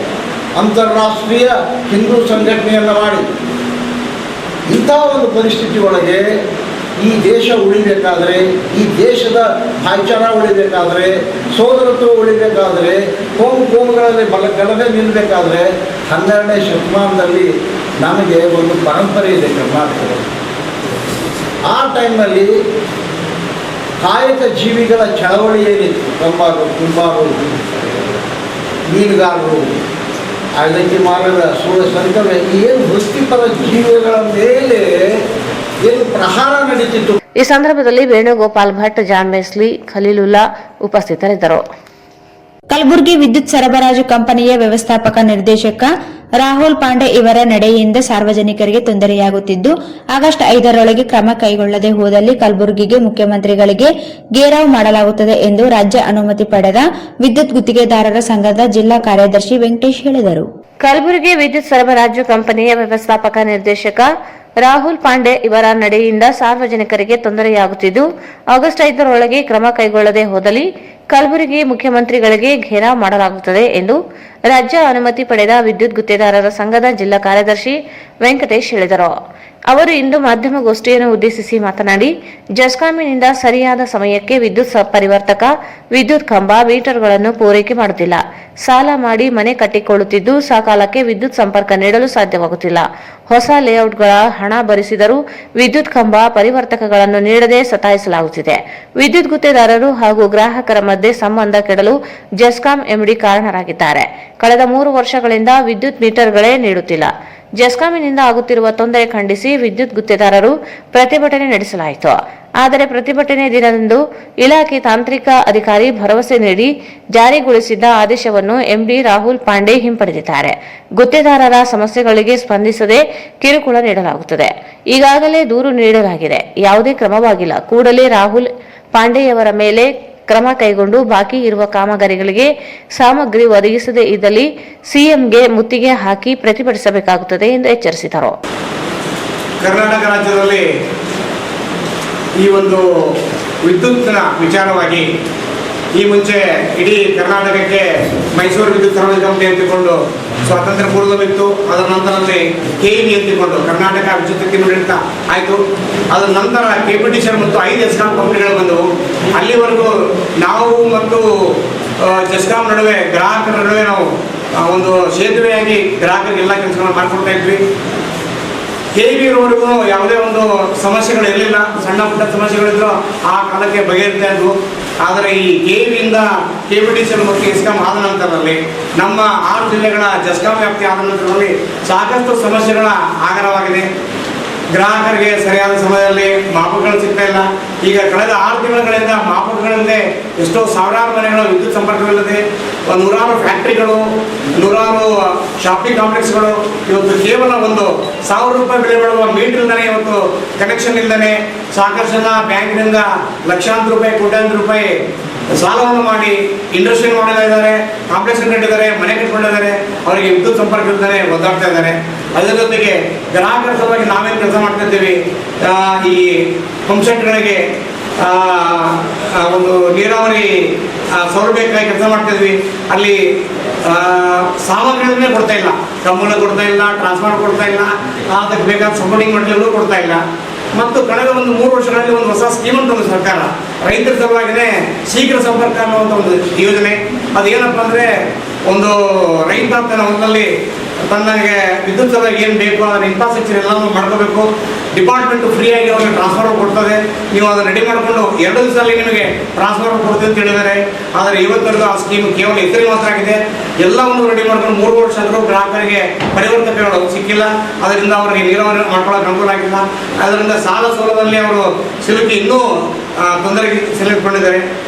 ಅಂತಾರಾಷ್ಟ್ರೀಯ ಹಿಂದೂ ಸಂಘಟನೆಯನ್ನು ಮಾಡಿ ಇಂಥ ಒಂದು ಪರಿಸ್ಥಿತಿ ಒಳಗೆ ಈ ದೇಶ ಉಳಿಬೇಕಾದರೆ, ಈ ದೇಶದ ಭಾಯ್ಚಾರ ಉಳಿಬೇಕಾದರೆ, ಸೋದರತ್ವ ಉಳಿಬೇಕಾದರೆ, ಕೋಮುಗಳಲ್ಲಿ ಗಲಭೆ ನಿಲ್ಲಬೇಕಾದ್ರೆ 12ನೇ ಶತಮಾನದಲ್ಲಿ ನಮಗೆ ಒಂದು ಪರಂಪರೆ ಇದೆ ಕರ್ನಾಟಕದಲ್ಲಿ. ಆ ಟೈಮ್ನಲ್ಲಿ ಕಾಯಕ ಜೀವಿಗಳ ಚಳವಳಿ ಏನಿತ್ತು, ಕುಂಬಾರು, ಮೀನುಗಾರರು, ಅದಕ್ಕೆ ಮಾರದ ಸಂಕವೆ, ಏನು ವೃತ್ತಿಪರ ಜೀವಿಗಳ ಮೇಲೆ ಏನು ಪ್ರಹಾರ ನಡೀತಿತ್ತು. ಈ ಸಂದರ್ಭದಲ್ಲಿ Venugopal Bhat, John Wesley, Khalilullah ಉಪಸ್ಥಿತರಿದ್ದರು. ಕಲಬುರಗಿ ವಿದ್ಯುತ್ ಸರಬರಾಜು ಕಂಪನಿಯ ವ್ಯವಸ್ಥಾಪಕ ನಿರ್ದೇಶಕ ರಾಹುಲ್ ಪಾಂಡೆ ಇವರ ನಡೆಯಿಂದ ಸಾರ್ವಜನಿಕರಿಗೆ ತೊಂದರೆಯಾಗುತ್ತಿದ್ದು, ಆಗಸ್ಟ್ 5ರೊಳಗೆ ಕ್ರಮ ಕೈಗೊಳ್ಳದೆ ಹೋದಲ್ಲಿ ಕಲಬುರಗಿಗೆ ಮುಖ್ಯಮಂತ್ರಿಗಳಿಗೆ ಘೇರಾವ್ ಮಾಡಲಾಗುತ್ತದೆ ಎಂದು ರಾಜ್ಯ ಅನುಮತಿ ಪಡೆದ ವಿದ್ಯುತ್ ಗುತ್ತಿಗೆದಾರರ ಸಂಘದ ಜಿಲ್ಲಾ ಕಾರ್ಯದರ್ಶಿ ವೆಂಕಟೇಶ್ ಹೇಳಿದರು. ಕಲಬುರಗಿ ವಿದ್ಯುತ್ ಸರಬರಾಜು ಕಂಪನಿಯ ವ್ಯವಸ್ಥಾಪಕ ನಿರ್ದೇಶಕ ರಾಹುಲ್ ಪಾಂಡೆ ಇವರ ನಡೆಯಿಂದ ಸಾರ್ವಜನಿಕರಿಗೆ ತೊಂದರೆಯಾಗುತ್ತಿದ್ದು, ಆಗಸ್ಟ್ 5ರೊಳಗೆ ಕ್ರಮ ಕೈಗೊಳ್ಳದೆ ಹೋದಲ್ಲಿ ಕಲಬುರಗಿ ಮುಖ್ಯಮಂತ್ರಿಗಳಿಗೆ ಘೇರಾವ್ ಮಾಡಲಾಗುತ್ತದೆ ಎಂದು ರಾಜ್ಯ ಅನುಮತಿ ಪಡೆದ ವಿದ್ಯುತ್ ಗುತ್ತಿಗೆದಾರರ ಸಂಘದ ಜಿಲ್ಲಾ ಕಾರ್ಯದರ್ಶಿ ವೆಂಕಟೇಶ್ ಹೇಳಿದರು. ಅವರು ಇಂದು ಮಾಧ್ಯಮಗೋಷ್ಠಿಯನ್ನು ಉದ್ದೇಶಿಸಿ ಮಾತನಾಡಿ, ಜೆಸ್ಕಾಂನಿಂದ ಸರಿಯಾದ ಸಮಯಕ್ಕೆ ವಿದ್ಯುತ್ ಪರಿವರ್ತಕ, ವಿದ್ಯುತ್ ಕಂಬ, ಮೀಟರ್ಗಳನ್ನು ಪೂರೈಕೆ ಮಾಡುತ್ತಿಲ್ಲ. ಸಾಲ ಮಾಡಿ ಮನೆ ಕಟ್ಟಿಕೊಳ್ಳುತ್ತಿದ್ದು, ಸಕಾಲಕ್ಕೆ ವಿದ್ಯುತ್ ಸಂಪರ್ಕ ನೀಡಲು ಸಾಧ್ಯವಾಗುತ್ತಿಲ್ಲ. ಹೊಸ ಲೇಔಟ್ಗಳ ಹಣ ಭರಿಸಿದರೂ ವಿದ್ಯುತ್ ಕಂಬ, ಪರಿವರ್ತಕಗಳನ್ನು ನೀಡದೆ ಸತಾಯಿಸಲಾಗುತ್ತಿದೆ. ವಿದ್ಯುತ್ ಗುತ್ತಿಗೆದಾರರು ಹಾಗೂ ಗ್ರಾಹಕರ ಮಧ್ಯೆ ಸಂಬಂಧ ಕೆಡಲು ಜೆಸ್ಕಾಂ ಎಂಡಿ ಕಾರಣರಾಗಿದ್ದಾರೆ. ಕಳೆದ 3 ವರ್ಷಗಳಿಂದ ವಿದ್ಯುತ್ ಮೀಟರ್ಗಳೇ ನೀಡುತ್ತಿಲ್ಲ. ಜೆಸ್ಕಾಂನಿಂದ ಆಗುತ್ತಿರುವ ತೊಂದರೆ ಖಂಡಿಸಿ ವಿದ್ಯುತ್ ಗುತ್ತಿಗೆದಾರರು ಪ್ರತಿಭಟನೆ ನಡೆಸಲಾಯಿತು. ಆದರೆ ಪ್ರತಿಭಟನೆ ದಿನದಂದು ಇಲಾಖೆ ತಾಂತ್ರಿಕ ಅಧಿಕಾರಿ ಭರವಸೆ ನೀಡಿ ಜಾರಿಗೊಳಿಸಿದ್ದ ಆದೇಶವನ್ನು ಎಂಡಿ ರಾಹುಲ್ ಪಾಂಡೆ ಹಿಂಪಡೆದಿದ್ದಾರೆ. ಗುತ್ತಿಗೆದಾರರ ಸಮಸ್ಯೆಗಳಿಗೆ ಸ್ಪಂದಿಸದೆ ಕಿರುಕುಳ ನೀಡಲಾಗುತ್ತದೆ. ಈಗಾಗಲೇ ದೂರು ನೀಡಲಾಗಿದೆ, ಯಾವುದೇ ಕ್ರಮವಾಗಿಲ್ಲ. ಕೂಡಲೇ ರಾಹುಲ್ ಪಾಂಡೆಯವರ ಮೇಲೆ ಕ್ರಮ ಕೈಗೊಂಡು ಬಾಕಿ ಇರುವ ಕಾಮಗಾರಿಗಳಿಗೆ ಸಾಮಗ್ರಿ ಒದಗಿಸದೇ ಇದ್ದಲ್ಲಿ ಸಿಎಂಗೆ ಮುತ್ತಿಗೆ ಹಾಕಿ ಪ್ರತಿಭಟಿಸಬೇಕಾಗುತ್ತದೆ ಎಂದು ಎಚ್ಚರಿಸಿದರು. ಕರ್ನಾಟಕ ರಾಜ್ಯದಲ್ಲಿ ಈ ಒಂದು ವಿದ್ಯುತ್ನ ವಿಚಾರವಾಗಿ ಈ ಮುಂಚೆ ಇಡೀ ಕರ್ನಾಟಕಕ್ಕೆ ಮೈಸೂರು ವಿದ್ಯುತ್ ಸರಬರಾಜು ಕಂಪನಿ ಅಂತಿಕೊಂಡು ಸ್ವಾತಂತ್ರ್ಯ ಪೂರ್ವದಲ್ಲಿತ್ತು. ಅದರ ನಂತರದಲ್ಲಿ ಕೆಇಬಿ ಅಂತಿಕೊಂಡು ಕರ್ನಾಟಕ ವಿದ್ಯುತ್ ಲಿಮಿಟೆಡ್ ಆಯಿತು. ಅದರ ನಂತರ ಕೆಪಿಟಿಷನ್ ಮತ್ತು 5 ಜೆಸ್ಕಾಂ ಕಂಪನಿಗಳು ಬಂದವು. ಅಲ್ಲಿವರೆಗೂ ನಾವು ಮತ್ತು ಜೆಸ್ಕಾಂ ನಡುವೆ, ಗ್ರಾಹಕರ ನಡುವೆ ನಾವು ಒಂದು ಸೇತುವೆಯಾಗಿ ಗ್ರಾಹಕರಿಗೆ ಎಲ್ಲ ಕೆಲಸಗಳನ್ನು ಮಾಡಿಕೊಡ್ತಾ ಇದ್ವಿ. ಕೆಇಬಿ ಇರುವವರೆಗೂ ಯಾವುದೇ ಒಂದು ಸಮಸ್ಯೆಗಳು ಇರಲಿಲ್ಲ. ಸಣ್ಣ ಪುಟ್ಟ ಸಮಸ್ಯೆಗಳಿದ್ರು ಆ ಕಾಲಕ್ಕೆ ಬಗೆಹರಿತಾ ಇದ್ವು. ಆದರೆ ಈ ಕೆಇಬಿಯಿಂದ ಕೆಪಿಟಿಷನ್ ಮತ್ತು ಇಸ್ಕಾಂ ಆದ ನಂತರದಲ್ಲಿ ನಮ್ಮ 6 ಜಿಲ್ಲೆಗಳ ಜೆಸ್ಕಾಂ ವ್ಯಾಪ್ತಿ ಆದ ನಂತರದಲ್ಲಿ ಸಾಕಷ್ಟು ಸಮಸ್ಯೆಗಳ ಆಗರವಾಗಿದೆ. ಗ್ರಾಹಕರಿಗೆ ಸರಿಯಾದ ಸಮಯದಲ್ಲಿ ಮಾಪಕಗಳು ಸಿಗ್ತಾ ಇಲ್ಲ. ಈಗ ಕಳೆದ 6 ತಿಂಗಳಿಂದ ಮಾಪಕಗಳಿಂದ ಎಷ್ಟೋ ಸಾವಿರಾರು ಮನೆಗಳು ವಿದ್ಯುತ್ ಸಂಪರ್ಕವಿಲ್ಲದೆ, 100 ಫ್ಯಾಕ್ಟ್ರಿಗಳು, 100 ಶಾಪಿಂಗ್ ಕಾಂಪ್ಲೆಕ್ಸ್ಗಳು ಇವತ್ತು ಕೇವಲ ಒಂದು 1000 ರೂಪಾಯಿ ಬೆಲೆ ಬಾಳುವ ಮೀಟರ್ ಇಲ್ಲದೆ, ಇವತ್ತು ಕನೆಕ್ಷನ್ ಇಲ್ಲದೆ ಸಾಕಷ್ಟು ಜನ ಬ್ಯಾಂಕಿನಿಂದ ಲಕ್ಷಾಂತರ ರೂಪಾಯಿ, ಕೋಟ್ಯಾಂತರ ರೂಪಾಯಿ ಸಾಲವನ್ನು ಮಾಡಿ ಇಂಡಸ್ಟ್ರಿ ಮಾಡಿದ್ದಾರೆ, ಕಾಂಪ್ಲೆಕ್ಸ್ ಕಟ್ಟಿದ್ದಾರೆ, ಮನೆ ಕಟ್ಕೊಂಡಿದ್ದಾರೆ. ಅವರಿಗೆ ವಿದ್ಯುತ್ ಸಂಪರ್ಕ ಇಲ್ಲದೆ ಒದ್ದಾಡ್ತಾ ಇದ್ದಾರೆ. ಅದರ ಜೊತೆಗೆ ಗ್ರಾಹಕರ ಸಲುವಾಗಿ ನಾವೇನು ಕೆಲಸ ಮಾಡ್ತಾ ಇದ್ದೀವಿ, ಈ ಪಂಪ್ ಸೆಟ್ಗಳಿಗೆ ಒಂದು ನೀರಾವರಿ ಸೌಲಭ್ಯಕ್ಕಾಗಿ ಕೆಲಸ ಮಾಡ್ತಿದ್ವಿ. ಅಲ್ಲಿ ಸಾಮಗ್ರಿಗಳನ್ನೇ ಕೊಡ್ತಾ ಇಲ್ಲ, ಕಂಬಗಳು ಕೊಡ್ತಾ ಇಲ್ಲ, ಟ್ರಾನ್ಸ್ಫಾರ್ಮರ್ ಕೊಡ್ತಾ ಇಲ್ಲ, ಅದಕ್ಕೆ ಬೇಕಾದ ಸಪೋರ್ಟಿಂಗ್ ಮೆಟೀರಿಯಲ್ ಕೊಡ್ತಾ ಇಲ್ಲ. ಮತ್ತು ಕಳೆದ ಒಂದು 3 ವರ್ಷಗಳಲ್ಲಿ ಒಂದು ಹೊಸ ಸ್ಕೀಮ್ ಅಂತ ಒಂದು ಸರ್ಕಾರ ರೈತರ ಸಲುವಾಗಿನೇ ಶೀಘ್ರ ಸಂಪರ್ಕ ಅನ್ನುವಂಥ ಒಂದು ಯೋಜನೆ. ಅದೇನಪ್ಪ ಅಂದರೆ, ಒಂದು ರೈತ ತನ್ನ ಹೊಲದಲ್ಲಿ ತನಗೆ ವಿದ್ಯುತ್ ಸಲುವಾಗಿ ಏನು ಬೇಕು ಅದರ ಇನ್ಫ್ರಾಸ್ಟ್ರಕ್ಚರ್ ಎಲ್ಲನೂ ಮಾಡ್ಕೋಬೇಕು. ಡಿಪಾರ್ಟ್ಮೆಂಟು ಫ್ರೀಯಾಗಿ ಅವ್ರಿಗೆ ಟ್ರಾನ್ಸ್ಫಾರ್ಮರ್ ಕೊಡ್ತದೆ. ನೀವು ಅದನ್ನು ರೆಡಿ ಮಾಡಿಕೊಂಡು 2 ದಿವಸದಲ್ಲಿ ನಿಮಗೆ ಟ್ರಾನ್ಸ್ಫಾರ್ಮರ್ ಕೊಡ್ತೀವಿ ಅಂತ ಹೇಳಿದ್ದಾರೆ. ಆದರೆ ಇವತ್ತರೆಗೂ ಆ ಸ್ಕೀಮ್ ಕೇವಲ ಹೆಸರಿಗೆ ಮಾತ್ರ ಆಗಿದೆ. ಎಲ್ಲವನ್ನು ರೆಡಿ ಮಾಡ್ಕೊಂಡು 3 ವರ್ಷ ಆದರೂ ಗ್ರಾಹಕರಿಗೆ ಪರಿವರ್ತಕಗಳು ಸಿಕ್ಕಿಲ್ಲ. ಅದರಿಂದ ಅವರಿಗೆ ನೀರಾವರಿ ಮಾಡ್ಕೊಳ್ಳೋಕೆ ಅನುಕೂಲ ಆಗಿಲ್ಲ. ಅದರಿಂದ ಸಾಲ ಸೋಲದಲ್ಲಿ ಅವರು ಸಿಲುಕಿ ಇನ್ನೂ ತೊಂದರೆಗೆ ಸಿಲುಕಿಕೊಂಡಿದ್ದಾರೆ.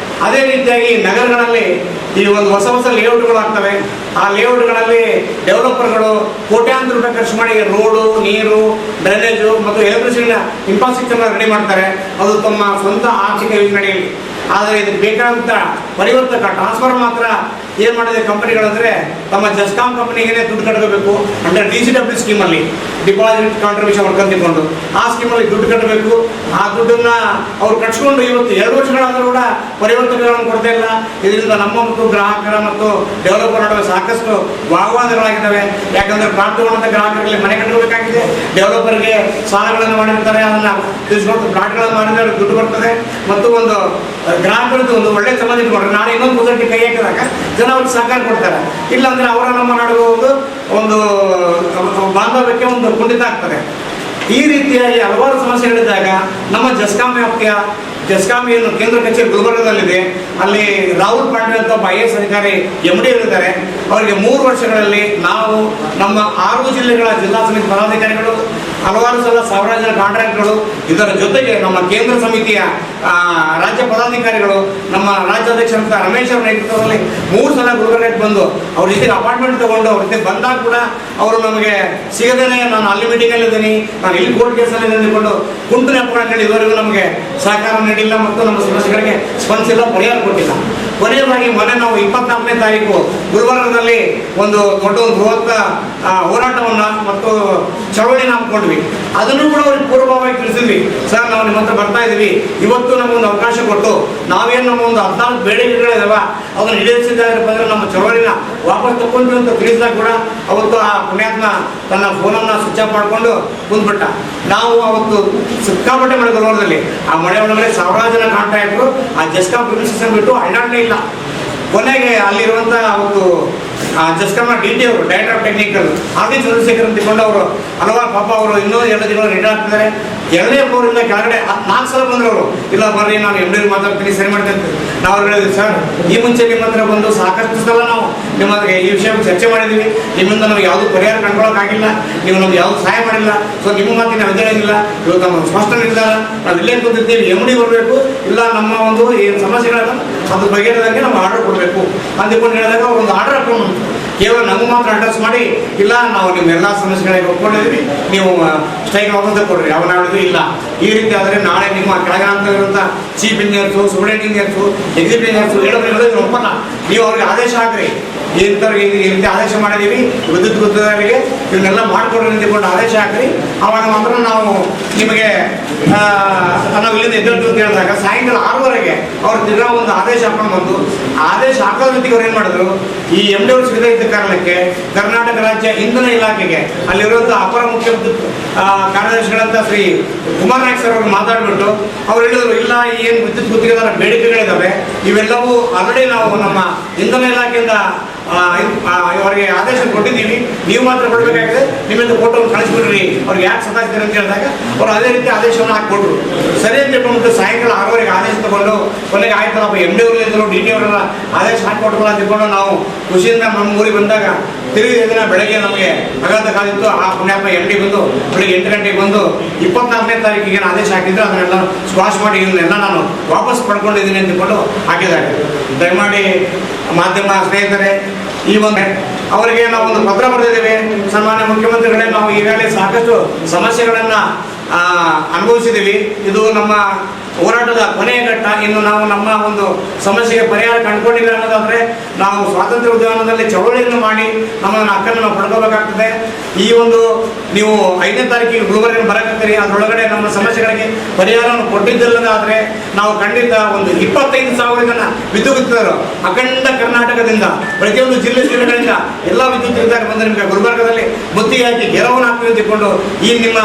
ಅದೇ ರೀತಿಯಾಗಿ ನಗರಗಳಲ್ಲಿ ಈ ಒಂದು ಹೊಸ ಹೊಸ ಲೇಔಟ್ಗಳು ಆಗ್ತವೆ. ಆ ಲೇಔಟ್ಗಳಲ್ಲಿ ಡೆವಲಪರ್ಗಳು ಕೋಟ್ಯಾಂತರ ರೂಪಾಯಿ ಖರ್ಚು ಮಾಡಿ ರೋಡು, ನೀರು, ಡ್ರೈನೇಜು ಮತ್ತು ಎಲೆಕ್ಟ್ರಿಸಿಟಿನ ಇನ್ಫ್ರಾಸ್ಟ್ರಕ್ಚರ್ನ ರೆಡಿ ಮಾಡ್ತಾರೆ. ಅದು ತಮ್ಮ ಸ್ವಂತ ಆರ್ಥಿಕ ಯೋಜನೆಯಲ್ಲಿ. ಆದರೆ ಇದಕ್ಕೆ ಬೇಕಾದಂಥ ಪರಿವರ್ತಕ ಟ್ರಾನ್ಸ್ಫಾರ್ಮರ್ ಮಾತ್ರ ಏನು ಮಾಡಿದೆ ಕಂಪನಿಗಳಂದರೆ, ತಮ್ಮ ಜಸ್ಕಾಂ ಕಂಪನಿಗೆ ದುಡ್ಡು ಕಟ್ಟಬೇಕು. ಅಂಡರ್ DCW ಸ್ಕೀಮಲ್ಲಿ ಡಿಪಾಸಿಟ್ ಕಾಂಟ್ರಿಬ್ಯೂಷನ್ ಅವ್ರು ಕಲ್ತಿಕೊಂಡು ಆ ಸ್ಕೀಮಲ್ಲಿ ದುಡ್ಡು ಕಟ್ಟಬೇಕು. ಆ ದುಡ್ಡನ್ನು ಅವ್ರು ಕಟ್ಸ್ಕೊಂಡು ಇವತ್ತು 2 ವರ್ಷಗಳಾದರೂ ಕೂಡ ಪರಿವರ್ತಕಗಳನ್ನು ಕೊಡ್ತಾ ಇಲ್ಲ. ಇದರಿಂದ ನಮ್ಮ ಮತ್ತು ಗ್ರಾಹಕರ ಮತ್ತು ಡೆವಲಪರ್ ನಡುವೆ ಸಾಕಷ್ಟು ವಾಗ್ವಾದಗಳಾಗಿದ್ದಾವೆ. ಯಾಕಂದರೆ ಪ್ಲಾಟ್ ತಗೊಂಡಂಥ ಗ್ರಾಹಕರಲ್ಲಿ ಮನೆ ಕಟ್ಟಬೇಕಾಗಿದೆ, ಡೆವಲಪರ್ಗೆ ಸಾಲಗಳನ್ನು ಮಾಡಿರ್ತಾರೆ, ಅದನ್ನು ತಿಳಿಸ್ಕೊಂಡು ಪ್ಲಾಟ್ಗಳನ್ನು ಮಾಡಿದ್ರೆ ದುಡ್ಡು ಬರ್ತದೆ. ಮತ್ತು ಒಂದು ಗ್ರಾಹಕರದ್ದು ಒಂದು ಒಳ್ಳೆ ಸಂಬಂಧ ಇಟ್ಕೊಂಡ್ರೆ ನಾಳೆ ಇನ್ನೊಂದು ಮುಸಲ್ಟಿ ಕೈ ಹಾಕಿದಾಗ ಜನ ಅವ್ರಿಗೆ ಸಹಕಾರ ಕೊಡ್ತಾರೆ. ಇಲ್ಲಾಂದರೆ ಅವರ ನಮ್ಮ ನಡುವೆ ಒಂದು ಬಾಂಧವ್ಯಕ್ಕೆ ಒಂದು ಕುಂಠಿತ ಆಗ್ತದೆ. ಈ ರೀತಿಯಾಗಿ ಹಲವಾರು ಸಮಸ್ಯೆಗಳಿದ್ದಾಗ ನಮ್ಮ ಜಸ್ಕಾಂ ವ್ಯಾಪ್ತಿಯ ಜಸ್ಕಾಂ ಏನು ಕೇಂದ್ರ ಕಚೇರಿ ಗುಲ್ಬರ್ಗದಲ್ಲಿದೆ, ಅಲ್ಲಿ ರಾಹುಲ್ ಪಾಂಡೆ ಅಂತ ಒಬ್ಬ IAS ಅಧಿಕಾರಿ MD ಇದ್ದಾರೆ. ಅವರಿಗೆ 3 ವರ್ಷಗಳಲ್ಲಿ ನಾವು ನಮ್ಮ 6 ಜಿಲ್ಲೆಗಳ ಜಿಲ್ಲಾ ಸಮಿತಿ ಪದಾಧಿಕಾರಿಗಳು, ಹಲವಾರು ಸಲ ಸಾವಿರಾರು ಜನ ಕಾಂಟ್ರಾಕ್ಟ್ಗಳು, ಇದರ ಜೊತೆಗೆ ನಮ್ಮ ಕೇಂದ್ರ ಸಮಿತಿಯ ರಾಜ್ಯ ಪದಾಧಿಕಾರಿಗಳು, ನಮ್ಮ ರಾಜ್ಯಾಧ್ಯಕ್ಷರಂತ ರಮೇಶ್ ಅವರ ನೇತೃತ್ವದಲ್ಲಿ 3 ಸಲ ಗುಲ್ಬರ್ಗಕ್ಕೆ ಬಂದು ಅವ್ರ ಜೊತೆಗೆ ಅಪಾಯಿಂಟ್ಮೆಂಟ್ ತಗೊಂಡು ಅವ್ರ ಜೊತೆ ಬಂದಾಗ ಕೂಡ ಅವರು ನಮಗೆ ಸಿಗದೇನೆ ನಾನು ಅಲ್ಲಿ ಮೀಟಿಂಗಲ್ಲಿ ಇದ್ದೀನಿ, ನಾನು ಇಲ್ಲಿ ಕೋರ್ಟ್ ಕೇಸಲ್ಲಿ ಅಂದುಕೊಂಡು ಕುಂಟು ನೆಪಗಳನ್ನು ಇದುವರೆಗೂ ನಮಗೆ ಸಹಕಾರ ನೀಡಿಲ್ಲ ಮತ್ತು ನಮ್ಮ ಸಮಸ್ಯೆಗಳಿಗೆ ಸ್ಪಂದಿಸಿಲ್ಲ, ಪರಿಹಾರ ಕೊಟ್ಟಿಲ್ಲ. ಕೊನೆಯದಾಗಿ ಮೊನ್ನೆ ನಾವು 24ನೇ ತಾರೀಕು ಗುಲ್ಬರ್ಗದಲ್ಲಿ ಒಂದು ದೊಡ್ಡ ಬೃಹತ್ ಹೋರಾಟವನ್ನು ಮತ್ತು ಚಳವಳಿನ ಹಮ್ಮಿಕೊಂಡ್ವಿ. ಅದನ್ನು ಕೂಡ ಅವ್ರಿಗೆ ಪೂರ್ವಭಾವವಾಗಿ ತಿಳಿಸಿದ್ವಿ. ಸರ್, ನಾವು ನಿಮ್ಮ ಹತ್ರ ಬರ್ತಾ ಇದ್ದೀವಿ, ಇವತ್ತು ನಮಗೊಂದು ಅವಕಾಶ ಕೊಟ್ಟು ನಾವೇನು ನಮ್ಮ ಒಂದು 14 ಬೇಡಿಕೆಗಳಿದಾವ ಅದನ್ನು ಈಡೇರಿಸಿದ್ದಾರಪ್ಪ ಅಂದರೆ ನಮ್ಮ ಚಳವಳಿನ ವಾಪಸ್ ತಗೊಂಡ್ವಿ ಅಂತ ತಿಳಿಸಿದಾಗ ಕೂಡ ಅವತ್ತು ಆ ಪುಣ್ಯಾತ್ಮ ತನ್ನ ಫೋನನ್ನು ಸ್ವಿಚ್ ಆಫ್ ಮಾಡಿಕೊಂಡು ಕುಂದ್ಬಿಟ್ಟ. ನಾವು ಅವತ್ತು ಸಿಕ್ಕಾಪಟ್ಟೆ ಮಳೆ ಗುಲ್ಬರ್ಗದಲ್ಲಿ, ಆ ಮಳೆ ಒಳಗಡೆ ಸಾವಿರಾರು ಜನ ಕಾಂಟ್ರಾಕ್ಟ್ರು ಆ ಜಸ್ಕಾಂ ಪ್ರಿಮಿಸಸ್ ಬಿಟ್ಟು ಅಡ್ಡಾಡಲೇ ಇಲ್ಲ. ಕೊನೆಗೆ ಅಲ್ಲಿರುವಂಥ ಅವತ್ತು ಜಸ್ಕಾಂನ DT ಅವರು director of technical RD Chandrashekar ಅಂತ ತಿಳ್ಕೊಂಡು ಅವರು ಹಲವಾರು ಪಾಪ ಅವರು ಇನ್ನೂ 2 ದಿನಗಳು ರಿಟೈರ್ ಆಗ್ತಿದ್ದಾರೆ. 2ನೇ ಫ್ಲೋರಿಂದ ಕೆಳಗಡೆ 4 ಸಲ ಬಂದರು ಅವರು. ಇಲ್ಲ ಬರ್ರಿ, ನಾನು MD ಮಾತಾಡ್ತೀನಿ, ಸರಿ ಮಾಡ್ತೇನೆ. ನಾವು ಅವ್ರು ಹೇಳಿದ್ವಿ, ಸರ್ ಈ ಮುಂಚೆ ನಿಮ್ಮ ಹತ್ರ ಬಂದು ಸಾಕಷ್ಟು ಸಲ ನಾವು ನಿಮ್ಮ ಹತ್ರ ಈ ವಿಷಯ ಚರ್ಚೆ ಮಾಡಿದ್ದೀವಿ, ನಿಮ್ಮಿಂದ ನಮಗೆ ಯಾವುದೂ ಪರಿಹಾರ ಕಂಡುಕೊಳ್ಳೋಕ್ಕಾಗಿಲ್ಲ, ನೀವು ನಮ್ಗೆ ಯಾವುದು ಸಹಾಯ ಮಾಡಿಲ್ಲ. ಸೊ ನಿಮ್ಮ ಮಾತಿನ ನಾವು ಎದ್ದೇಳಿಲ್ಲ. ಇವತ್ತು ನಮ್ಮ ಸ್ಪಷ್ಟ ನಿರ್ಧಾರ, ನಾವು ಇಲ್ಲೇ ಕೂತಿರ್ತೀವಿ, MD ಬರಬೇಕು, ಇಲ್ಲ ನಮ್ಮ ಒಂದು ಏನು ಸಮಸ್ಯೆಗಳನ್ನ ಅದು ಬಗೆಹರಿದಂಗೆ ನಾವು ಆರ್ಡರ್ ಕೊಡಬೇಕು ಅಂದ್ಕೊಂಡು ಹೇಳಿದಾಗ ಒಂದು ಆರ್ಡರ್ ಹಾಕೊಂಡು ಕೇವಲ ನಮಗೆ ಮಾತ್ರ ಅಡ್ರೆಸ್ ಮಾಡಿ, ಇಲ್ಲ ನಾವು ನಿಮ್ಮೆಲ್ಲ ಸಮಸ್ಯೆಗಳಿಗೆ ಒಪ್ಕೊಂಡಿದ್ದೀವಿ, ನೀವು ಸ್ಟ್ರೈಕ್ ಆಗೋದ ಕೊಡ್ರಿ. ಅವನ್ನ ಹೇಳಿದ್ರು ಇಲ್ಲ, ಈ ರೀತಿ ಆದರೆ ನಾಳೆ ನಿಮ್ಮ ಕೆಳಗ ಅಂತ ಇರುವಂಥ chief engineers, superintendent engineers, executive engineers ಹೇಳಿದ್ರೆ ಒಪ್ಪಲ್ಲ, ನೀವು ಅವ್ರಿಗೆ ಆದೇಶ ಹಾಕ್ರಿ, ಈ ರೀತಿ ಆದೇಶ ಮಾಡಿದ್ದೀವಿ, ವಿದ್ಯುತ್ ಗುತ್ತಿಗೆದಾರರಿಗೆ ಇವನ್ನೆಲ್ಲ ಮಾಡಿಕೊಡ್ರಿ ಅಂದ್ಕೊಂಡು ಆದೇಶ ಹಾಕ್ರಿ, ಆವಾಗ ಮಾತ್ರ ನಾವು ನಿಮಗೆ ನಾವು ಇಲ್ಲಿಂದ ಎದ್ದೇಳ್ತು ಅಂತ ಹೇಳಿದಾಗ ಸಾಯಂಕಾಲ 6 ಅವ್ರು ತಿರ್ಗಾ ಒಂದು ಆದೇಶ ಹಾಕೊಂಡು ಬಂದು ಆದೇಶ ಹಾಕೋದ್ರ ಜೊತೆಗೆ ಅವ್ರು ಏನು ಮಾಡಿದ್ರು, ಈ MD ಅವರು ಸಿಗದೇ ಇದ್ದ ಕಾರಣಕ್ಕೆ ಕರ್ನಾಟಕ ರಾಜ್ಯ ಇಂಧನ ಇಲಾಖೆಗೆ ಅಲ್ಲಿರುವಂಥ ಅಪರ ಮುಖ್ಯ ಕಾರ್ಯದರ್ಶಿಗಳಂತ ಶ್ರೀ ಕುಮಾರ್ ನಾಯ್ಕ್ ಸರ್ ಅವರು ಮಾತಾಡ್ಬಿಟ್ಟು ಅವ್ರು ಹೇಳಿದ್ರು, ಇಲ್ಲ ಏನು ವಿದ್ಯುತ್ ಗುತ್ತಿಗೆದಾರ ಬೇಡಿಕೆಗಳಿದ್ದಾವೆ ಇವೆಲ್ಲವೂ ಆಲ್ರೆಡಿ ನಾವು ನಮ್ಮ ಇಂಧನ ಇಲಾಖೆಯಿಂದ ಅವರಿಗೆ ಆದೇಶ ಕೊಟ್ಟಿದ್ದೀವಿ, ನೀವು ಮಾತ್ರ ಕೊಡಬೇಕಾಗಿದೆ, ನಿಮ್ಮಿಂದ ಫೋಟೋವನ್ನು ಕಳಿಸ್ಬಿಡ್ರಿ, ಅವ್ರಿಗೆ ಯಾಕೆ ಸತಾಯಿಸ್ತಾರೆ ಅಂತ ಹೇಳಿದಾಗ ಅವ್ರು ಅದೇ ರೀತಿ ಆದೇಶವನ್ನು ಹಾಕಿಕೊಟ್ರು. ಸರಿ ಅಂತ ಹೇಳ್ಕೊಂಡು ಸಾಯಂಕಾಲ 6 ಆದೇಶ ತಗೊಂಡು ಕೊನೆಗೆ ಆಯ್ತಲ್ಲಪ್ಪ MD ಅವರು ಇದ್ದರು, DT ಅವರೆಲ್ಲ ಆದೇಶ ಹಾಕಿಕೊಟ್ರಲ್ಲ ಅಂತ ತಿಳ್ಕೊಂಡು ನಾವು ಖುಷಿಯಿಂದ ನಮ್ಮ ಊರಿಗೆ ಬಂದಾಗ ತಿರುಗಿದ ದಿನ ಬೆಳಗ್ಗೆ ನಮಗೆ ಅಗಾಧ ಕಾದಿತ್ತು. ಆ ಪುಣ್ಯಾತ್ಮ MD ಬಂದು ಬೆಳಗ್ಗೆ 8 ಗಂಟೆಗೆ ಬಂದು 24ನೇ ತಾರೀಕಿಗೆ ಆದೇಶ ಹಾಕಿದ್ರು, ಅದನ್ನೆಲ್ಲ ಸ್ಕ್ವಾಶ್ ಮಾಡಿ ಇವನ್ನೆಲ್ಲ ನಾನು ವಾಪಸ್ ಪಡ್ಕೊಂಡಿದ್ದೀನಿ ಅಂತ ತಿಳ್ಕೊಂಡು ಹಾಕಿದ್ದಾರೆ. ದಯಮಾಡಿ ಮಾಧ್ಯಮ ಸ್ನೇಹಿತರೆ, ಈ ಒಂದು ಅವರಿಗೆ ನಾವು ಒಂದು ಪತ್ರ ಬರೆದಿದ್ದೇವೆ. ಸನ್ಮಾನ್ಯ ಮುಖ್ಯಮಂತ್ರಿಗಳೇ, ನಾವು ಈಗಾಗಲೇ ಸಾಕಷ್ಟು ಸಮಸ್ಯೆಗಳನ್ನು ಅನುಭವಿಸಿದ್ದೀವಿ. ಇದು ನಮ್ಮ ಹೋರಾಟದ ಕೊನೆಯ ಘಟ್ಟ. ಇನ್ನು ನಾವು ನಮ್ಮ ಒಂದು ಸಮಸ್ಯೆಗೆ ಪರಿಹಾರ ಕಂಡುಕೊಂಡಿಲ್ಲ ಅನ್ನೋದಾದರೆ ನಾವು ಸ್ವಾತಂತ್ರ್ಯ ಉದ್ಯಾನದಲ್ಲಿ ಚಳವಳಿಯನ್ನು ಮಾಡಿ ನಮ್ಮ ಹಕ್ಕನ್ನು ನಾವು ಪಡ್ಕೋಬೇಕಾಗ್ತದೆ. ಈ ಒಂದು ನೀವು 5ನೇ ತಾರೀಕಿಗೆ ಗುಲ್ಬರ್ಗ ಬರಕತ್ತೀರಿ, ಅದರೊಳಗಡೆ ನಮ್ಮ ಸಮಸ್ಯೆಗಳಿಗೆ ಪರಿಹಾರವನ್ನು ಕೊಟ್ಟಿದ್ದಲ್ಲದಾದರೆ ನಾವು ಖಂಡಿತ ಒಂದು 25,000 ಜನ ವಿದ್ಯುತ್ತರು ಅಖಂಡ ಕರ್ನಾಟಕದಿಂದ ಪ್ರತಿಯೊಂದು ಜಿಲ್ಲೆಗಳಿಂದ ಎಲ್ಲ ವಿದ್ಯುತ್ ಬಂದು ನಿಮಗೆ ಗುಲ್ಬರ್ಗದಲ್ಲಿ ಬುತ್ತಿ ಹಾಕಿ ಗೆರವನ್ನು ಹಾಕಿ ತಿಳ್ಕೊಂಡು ಈ ನಿಮ್ಮ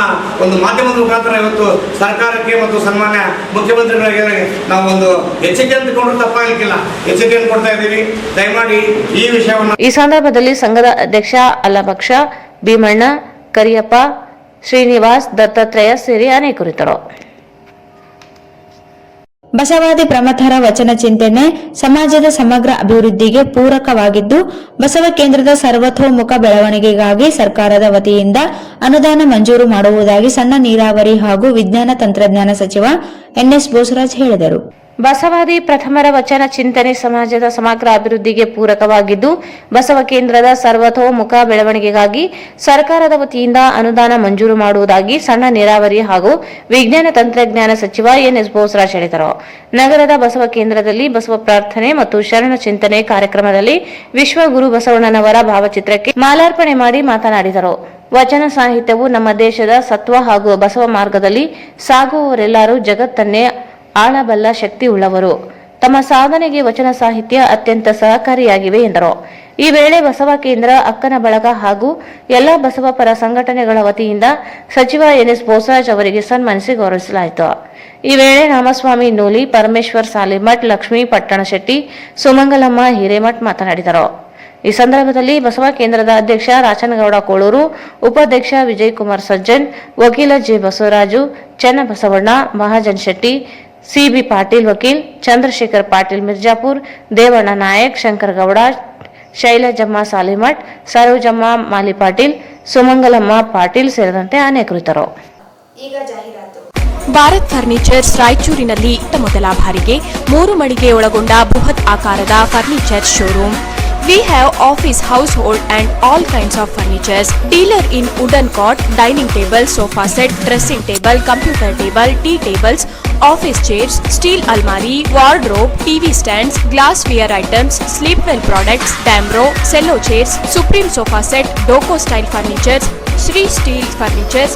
ಒಂದು ಮಾಧ್ಯಮದ ಮುಖಾಂತರ ಇವತ್ತು ಸರ್ಕಾರಕ್ಕೆ ಮತ್ತು ಸನ್ಮಾನ್ಯ ಮುಖ್ಯಮಂತ್ರಿಗಳಿಗೆ ನಾವು ಒಂದು ಎಚ್ಚರಿಕೆ ಅಂದುಕೊಂಡ್ರು ತಪ್ಪಾಗಲಿಕ್ಕಿಲ್ಲ, ಎಚ್ಚರಿಕೆಯನ್ನು ಕೊಡ್ತಾ ಇದ್ದೀವಿ. ದಯಮಾಡಿ ಈ ವಿಷಯವನ್ನು. ಈ ಸಂದರ್ಭದಲ್ಲಿ ಸಂಘದ ಅಧ್ಯಕ್ಷ ಅಲ್ಲಭಕ್ಷ, ಭೀಮಣ್ಣ, ಕರಿಯಪ್ಪ, ಶ್ರೀನಿವಾಸ್, ದತ್ತಾತ್ರೇಯ ಸೇರಿ ಅನೇಕರಿದ್ದರು. ಬಸವಾದಿ ಪ್ರಮಥರ ವಚನ ಚಿಂತನೆ ಸಮಾಜದ ಸಮಗ್ರ ಅಭಿವೃದ್ಧಿಗೆ ಪೂರಕವಾಗಿದ್ದು, ಬಸವ ಕೇಂದ್ರದ ಸರ್ವತೋಮುಖ ಬೆಳವಣಿಗೆಗಾಗಿ ಸರ್ಕಾರದ ವತಿಯಿಂದ ಅನುದಾನ ಮಂಜೂರು ಮಾಡುವುದಾಗಿ ಸಣ್ಣ ನೀರಾವರಿ ಹಾಗೂ ವಿಜ್ಞಾನ ತಂತ್ರಜ್ಞಾನ ಸಚಿವ ಎನ್ಎಸ್ ಬೋಸರಾಜ್ ಹೇಳಿದರು. ಬಸವಾದಿ ಪ್ರಥಮರ ವಚನ ಚಿಂತನೆ ಸಮಾಜದ ಸಮಗ್ರ ಅಭಿವೃದ್ಧಿಗೆ ಪೂರಕವಾಗಿದ್ದು, ಬಸವ ಕೇಂದ್ರದ ಸರ್ವತೋಮುಖ ಬೆಳವಣಿಗೆಗಾಗಿ ಸರ್ಕಾರದ ವತಿಯಿಂದ ಅನುದಾನ ಮಂಜೂರು ಮಾಡುವುದಾಗಿ ಸಣ್ಣ ನೀರಾವರಿ ಹಾಗೂ ವಿಜ್ಞಾನ ತಂತ್ರಜ್ಞಾನ ಸಚಿವ ಎನ್ಎಸ್ ಬೋಸರಾಜ್ ಹೇಳಿದರು. ನಗರದ ಬಸವ ಕೇಂದ್ರದಲ್ಲಿ ಬಸವ ಪ್ರಾರ್ಥನೆ ಮತ್ತು ಶರಣ ಚಿಂತನೆ ಕಾರ್ಯಕ್ರಮದಲ್ಲಿ ವಿಶ್ವ ಗುರು ಬಸವಣ್ಣನವರ ಭಾವಚಿತ್ರಕ್ಕೆ ಮಾಲಾರ್ಪಣೆ ಮಾಡಿ ಮಾತನಾಡಿದರು. ವಚನ ಸಾಹಿತ್ಯವು ನಮ್ಮ ದೇಶದ ಸತ್ವ ಹಾಗೂ ಬಸವ ಮಾರ್ಗದಲ್ಲಿ ಸಾಗುವವರೆಲ್ಲರೂ ಜಗತ್ತನ್ನೇ ಆಳಬಲ್ಲ ಶಕ್ತಿ ಉಳ್ಳವರು. ತಮ್ಮ ಸಾಧನೆಗೆ ವಚನ ಸಾಹಿತ್ಯ ಅತ್ಯಂತ ಸಹಕಾರಿಯಾಗಿವೆ ಎಂದರು. ಈ ವೇಳೆ ಬಸವ ಕೇಂದ್ರ, ಅಕ್ಕನ ಬಳಗ ಹಾಗೂ ಎಲ್ಲ ಬಸವ ಪರ ಸಂಘಟನೆಗಳ ವತಿಯಿಂದ ಸಚಿವ ಎನ್ಎಸ್ ಬೋಸರಾಜ್ ಅವರಿಗೆ ಸನ್ಮಾನಿಸಿ ಗೌರವಿಸಲಾಯಿತು. ಈ ವೇಳೆ ರಾಮಸ್ವಾಮಿ ನೂಲಿ, ಪರಮೇಶ್ವರ್ ಸಾಲಿಮಠ್, ಲಕ್ಷ್ಮೀ ಪಟ್ಟಣಶೆಟ್ಟಿ, ಸುಮಂಗಲಮ್ಮ ಹಿರೇಮಠ್ ಮಾತನಾಡಿದರು. ಈ ಸಂದರ್ಭದಲ್ಲಿ ಬಸವ ಕೇಂದ್ರದ ಅಧ್ಯಕ್ಷ ರಾಚನಗೌಡ ಕೋಳೂರು, ಉಪಾಧ್ಯಕ್ಷ ವಿಜಯಕುಮಾರ್ ಸಜ್ಜನ್, ವಕೀಲ ಜೆ ಬಸವರಾಜು, ಚನ್ನಬಸವಣ್ಣ, ಮಹಾಜನ್ ಶೆಟ್ಟಿ, ಸಿಬಿ ಪಾಟೀಲ್ ವಕೀಲ್, ಚಂದ್ರಶೇಖರ್ ಪಾಟೀಲ್ ಮಿರ್ಜಾಪುರ್, ದೇವಣ್ಣ ನಾಯಕ್, ಶಂಕರಗೌಡ, ಶೈಲಜಮ್ಮ ಸಾಲಿಮಠ್, ಸರೋಜಮ್ಮ ಮಾಲಿಪಾಟೀಲ್, ಸುಮಂಗಲಮ್ಮ ಪಾಟೀಲ್ ಸೇರಿದಂತೆ ಅನೇಕರಿದ್ದರು. ಈಗ ಜಾಹೀರಾತು. ಭಾರತ್ ಫರ್ನಿಚರ್ಸ್ ರಾಯಚೂರಿನಲ್ಲಿ ಇತ್ತ ಮೊದಲ ಬಾರಿಗೆ 3 ಮಳಿಗೆ ಒಳಗೊಂಡ ಬೃಹತ್ ಆಕಾರದ furniture showroom. We have office, household and all kinds of furnitures. Dealer in wooden cot, dining table, sofa set, dressing table, computer table, tea tables, office chairs, steel almari, wardrobe, TV stands, glassware items, sleepwell products, Damro, cello chairs, Supreme sofa set, Doco style furnitures, Sri Steel furnitures.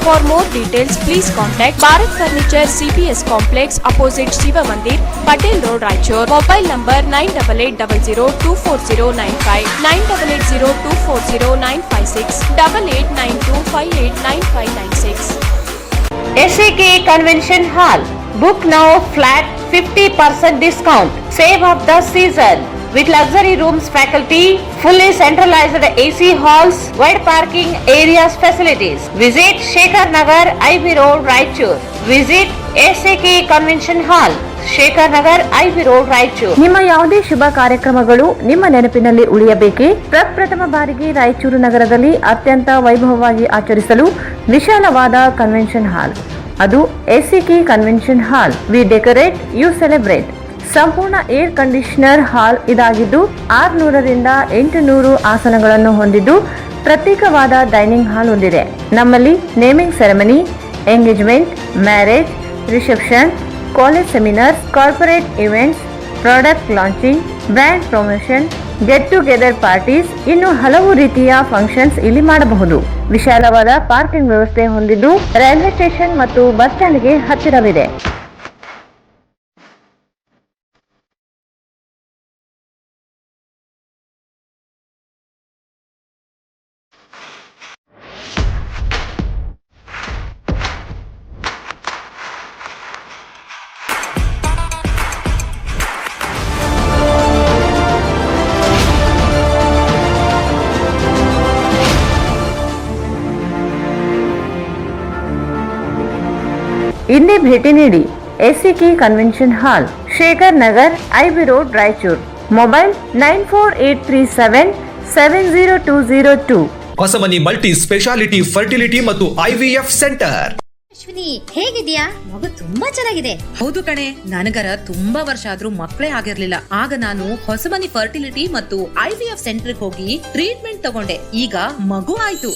For more details, please contact Bharat Furniture CPS Complex opposite Shiva Mandir, Patel Road, Raichur. Mobile number 9880240959, 9880240956, 8892589596. SAK Convention Hall. Book now flat 50% discount. Save of the season. With luxury rooms, faculty, fully centralized AC halls, wide parking areas, facilities. Visit Shekhar Nagar, IB Road, Raichur. Visit SAK Convention Hall, Shekhar Nagar, IB Road, Raichur. ನಿಮ್ಮ ಯಾವುದೇ ಶುಭ ಕಾರ್ಯಕ್ರಮಗಳು ನಿಮ್ಮ ನೆನಪಿನಲ್ಲಿ ಉಳಿಯಬೇಕೇ? ಪ್ರಪ್ರಥಮ ಬಾರಿಗೆ ರಾಯಚೂರು ನಗರದಲ್ಲಿ ಅತ್ಯಂತ ವೈಭವವಾಗಿ ಆಚರಿಸಲು ವಿಶಾಲವಾದ ಕನ್ವೆನ್ಷನ್ ಹಾಲ್, ಅದು SAK convention hall. We decorate, you celebrate. ಸಂಪೂರ್ಣ ಏರ್ ಕಂಡೀಷನರ್ ಹಾಲ್ ಇದಾಗಿದ್ದು 600 ರಿಂದ 800 ಆಸನಗಳನ್ನು ಹೊಂದಿದ್ದು ಪ್ರತ್ಯೇಕವಾದ ಡೈನಿಂಗ್ ಹಾಲ್ ಹೊಂದಿದೆ. ನಮ್ಮಲ್ಲಿ naming ceremony, engagement, marriage, reception, college seminars, corporate events, product launching, brand promotion, get together parties, ಇನ್ನು ಹಲವು ರೀತಿಯ ಫಂಕ್ಷನ್ಸ್ ಇಲ್ಲಿ ಮಾಡಬಹುದು. ವಿಶಾಲವಾದ ಪಾರ್ಕಿಂಗ್ ವ್ಯವಸ್ಥೆ ಹೊಂದಿದ್ದು ರೈಲ್ವೆ ಸ್ಟೇಷನ್ ಮತ್ತು ಬಸ್ ಸ್ಟ್ಯಾಂಡ್ಗೆ ಹತ್ತಿರವಿದೆ. ಇಂದೇ ಭೇಟಿ ನೀಡಿ SAK ಕನ್ವೆನ್ಷನ್ ಹಾಲ್, Shekhar Nagar, IB road, Raichur. Mobile 9483770202. Hosamani multi speciality fertility ಮತ್ತು IVF ಸೆಂಟರ್. ಅಶ್ವಿನಿ ಹೇಗಿದ್ಯಾ? ಮಗು ತುಂಬಾ ಚೆನ್ನಾಗಿದೆ. ಹೌದು ಕಣೆ, ನನಗರ ತುಂಬಾ ವರ್ಷ ಆದ್ರೂ ಮಕ್ಕಳೇ ಆಗಿರ್ಲಿಲ್ಲ. ಆಗ ನಾನು ಹೊಸಮನಿ ಫರ್ಟಿಲಿಟಿ ಮತ್ತು IVF ಸೆಂಟರ್ಗೆ ಹೋಗಿ ಟ್ರೀಟ್ಮೆಂಟ್ ತಗೊಂಡೆ. ಈಗ ಮಗು ಆಯ್ತು.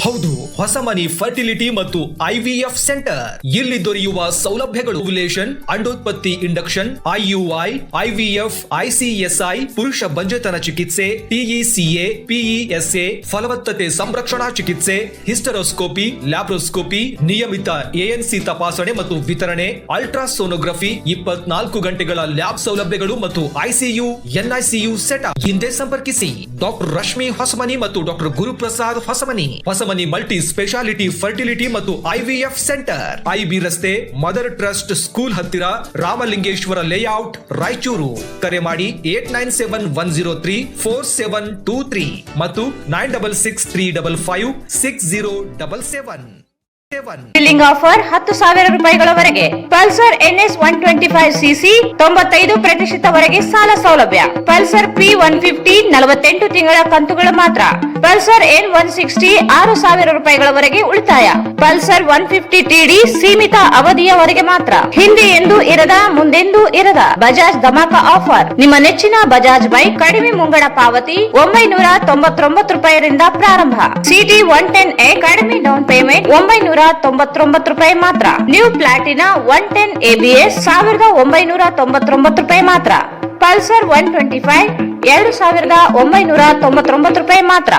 ಹೌದು, ಹೊಸಮನಿ ಫರ್ಟಿಲಿಟಿ ಮತ್ತು IVF ಸೆಂಟರ್. ಇಲ್ಲಿ ದೊರೆಯುವ ಸೌಲಭ್ಯಗಳು: ಓವ್ಯುಲೇಷನ್, ಅಂಡೋತ್ಪತ್ತಿ, ಇಂಡಕ್ಷನ್, IUI, IVF, ICSI, ಪುರುಷ ಬಂಜೆತನ ಚಿಕಿತ್ಸೆ, TECA, PESA, ಫಲವತ್ತತೆ ಸಂರಕ್ಷಣಾ ಚಿಕಿತ್ಸೆ, ಹಿಸ್ಟರೋಸ್ಕೋಪಿ, ಲ್ಯಾಬ್ರೋಸ್ಕೋಪಿ, ನಿಯಮಿತ ANC ತಪಾಸಣೆ ಮತ್ತು ವಿತರಣೆ, ಅಲ್ಟ್ರಾಸೋನೋಗ್ರಫಿ, 24 ಗಂಟೆಗಳ ಲ್ಯಾಬ್ ಸೌಲಭ್ಯಗಳು ಮತ್ತು ICU, NICU ಸೆಟಪ್. ಹಿಂದೆ ಸಂಪರ್ಕಿಸಿ ಡಾಕ್ಟರ್ ರಶ್ಮಿ ಹೊಸಮನಿ ಮತ್ತು doctor Guruprasad Hosamani. Hosamani multi speciality fertility ಮತ್ತು IVF ಸೆಂಟರ್, IB ರಸ್ತೆ, ಮದರ್ ಟ್ರಸ್ಟ್ ಸ್ಕೂಲ್ ಹತ್ತಿರ, ರಾಮಲಿಂಗೇಶ್ವರ ಲೇಔಟ್, ರಾಯಚೂರು. ಕರೆ ಮಾಡಿ 8971034723 ಮತ್ತು 9663556077. ಬಿಲ್ಲಿಂಗ್ ಆಫರ್ 10,000 ರೂಪಾಯಿಗಳವರೆಗೆ. ಪಲ್ಸರ್ NS 125cc 95% ಸಾಲ ಸೌಲಭ್ಯ. ಪಲ್ಸರ್ P150 48 ತಿಂಗಳ ಕಂತುಗಳು ಮಾತ್ರ. ಪಲ್ಸರ್ N160 6,000 ರೂಪಾಯಿಗಳವರೆಗೆ ಉಳಿತಾಯ. ಪಲ್ಸರ್ 150 TD ಸೀಮಿತ ಅವಧಿಯವರೆಗೆ ಮಾತ್ರ. ಹಿಂದೆ ಎಂದು ಇರದ, ಮುಂದೆಂದೂ ಇರದ ಬಜಾಜ್ ಧಮಾಕ ಆಫರ್. ನಿಮ್ಮ ನೆಚ್ಚಿನ ಬಜಾಜ್ ಬೈಕ್ ಕಡಿಮೆ ಮುಂಗಡ ಪಾವತಿ 999 ರೂಪಾಯಿರಿಂದ ಪ್ರಾರಂಭ. CT 110A ಕಡಿಮೆ ಡೌನ್ ಪೇಮೆಂಟ್ 999 ರೂಪಾಯಿ ಮಾತ್ರ. ನ್ಯೂ ಪ್ಲಾಟಿನಾ 110 ABS 1999 ರೂಪಾಯಿ ಮಾತ್ರ. ಪಲ್ಸರ್ 125 2,999 ರೂಪಾಯಿ ಮಾತ್ರ.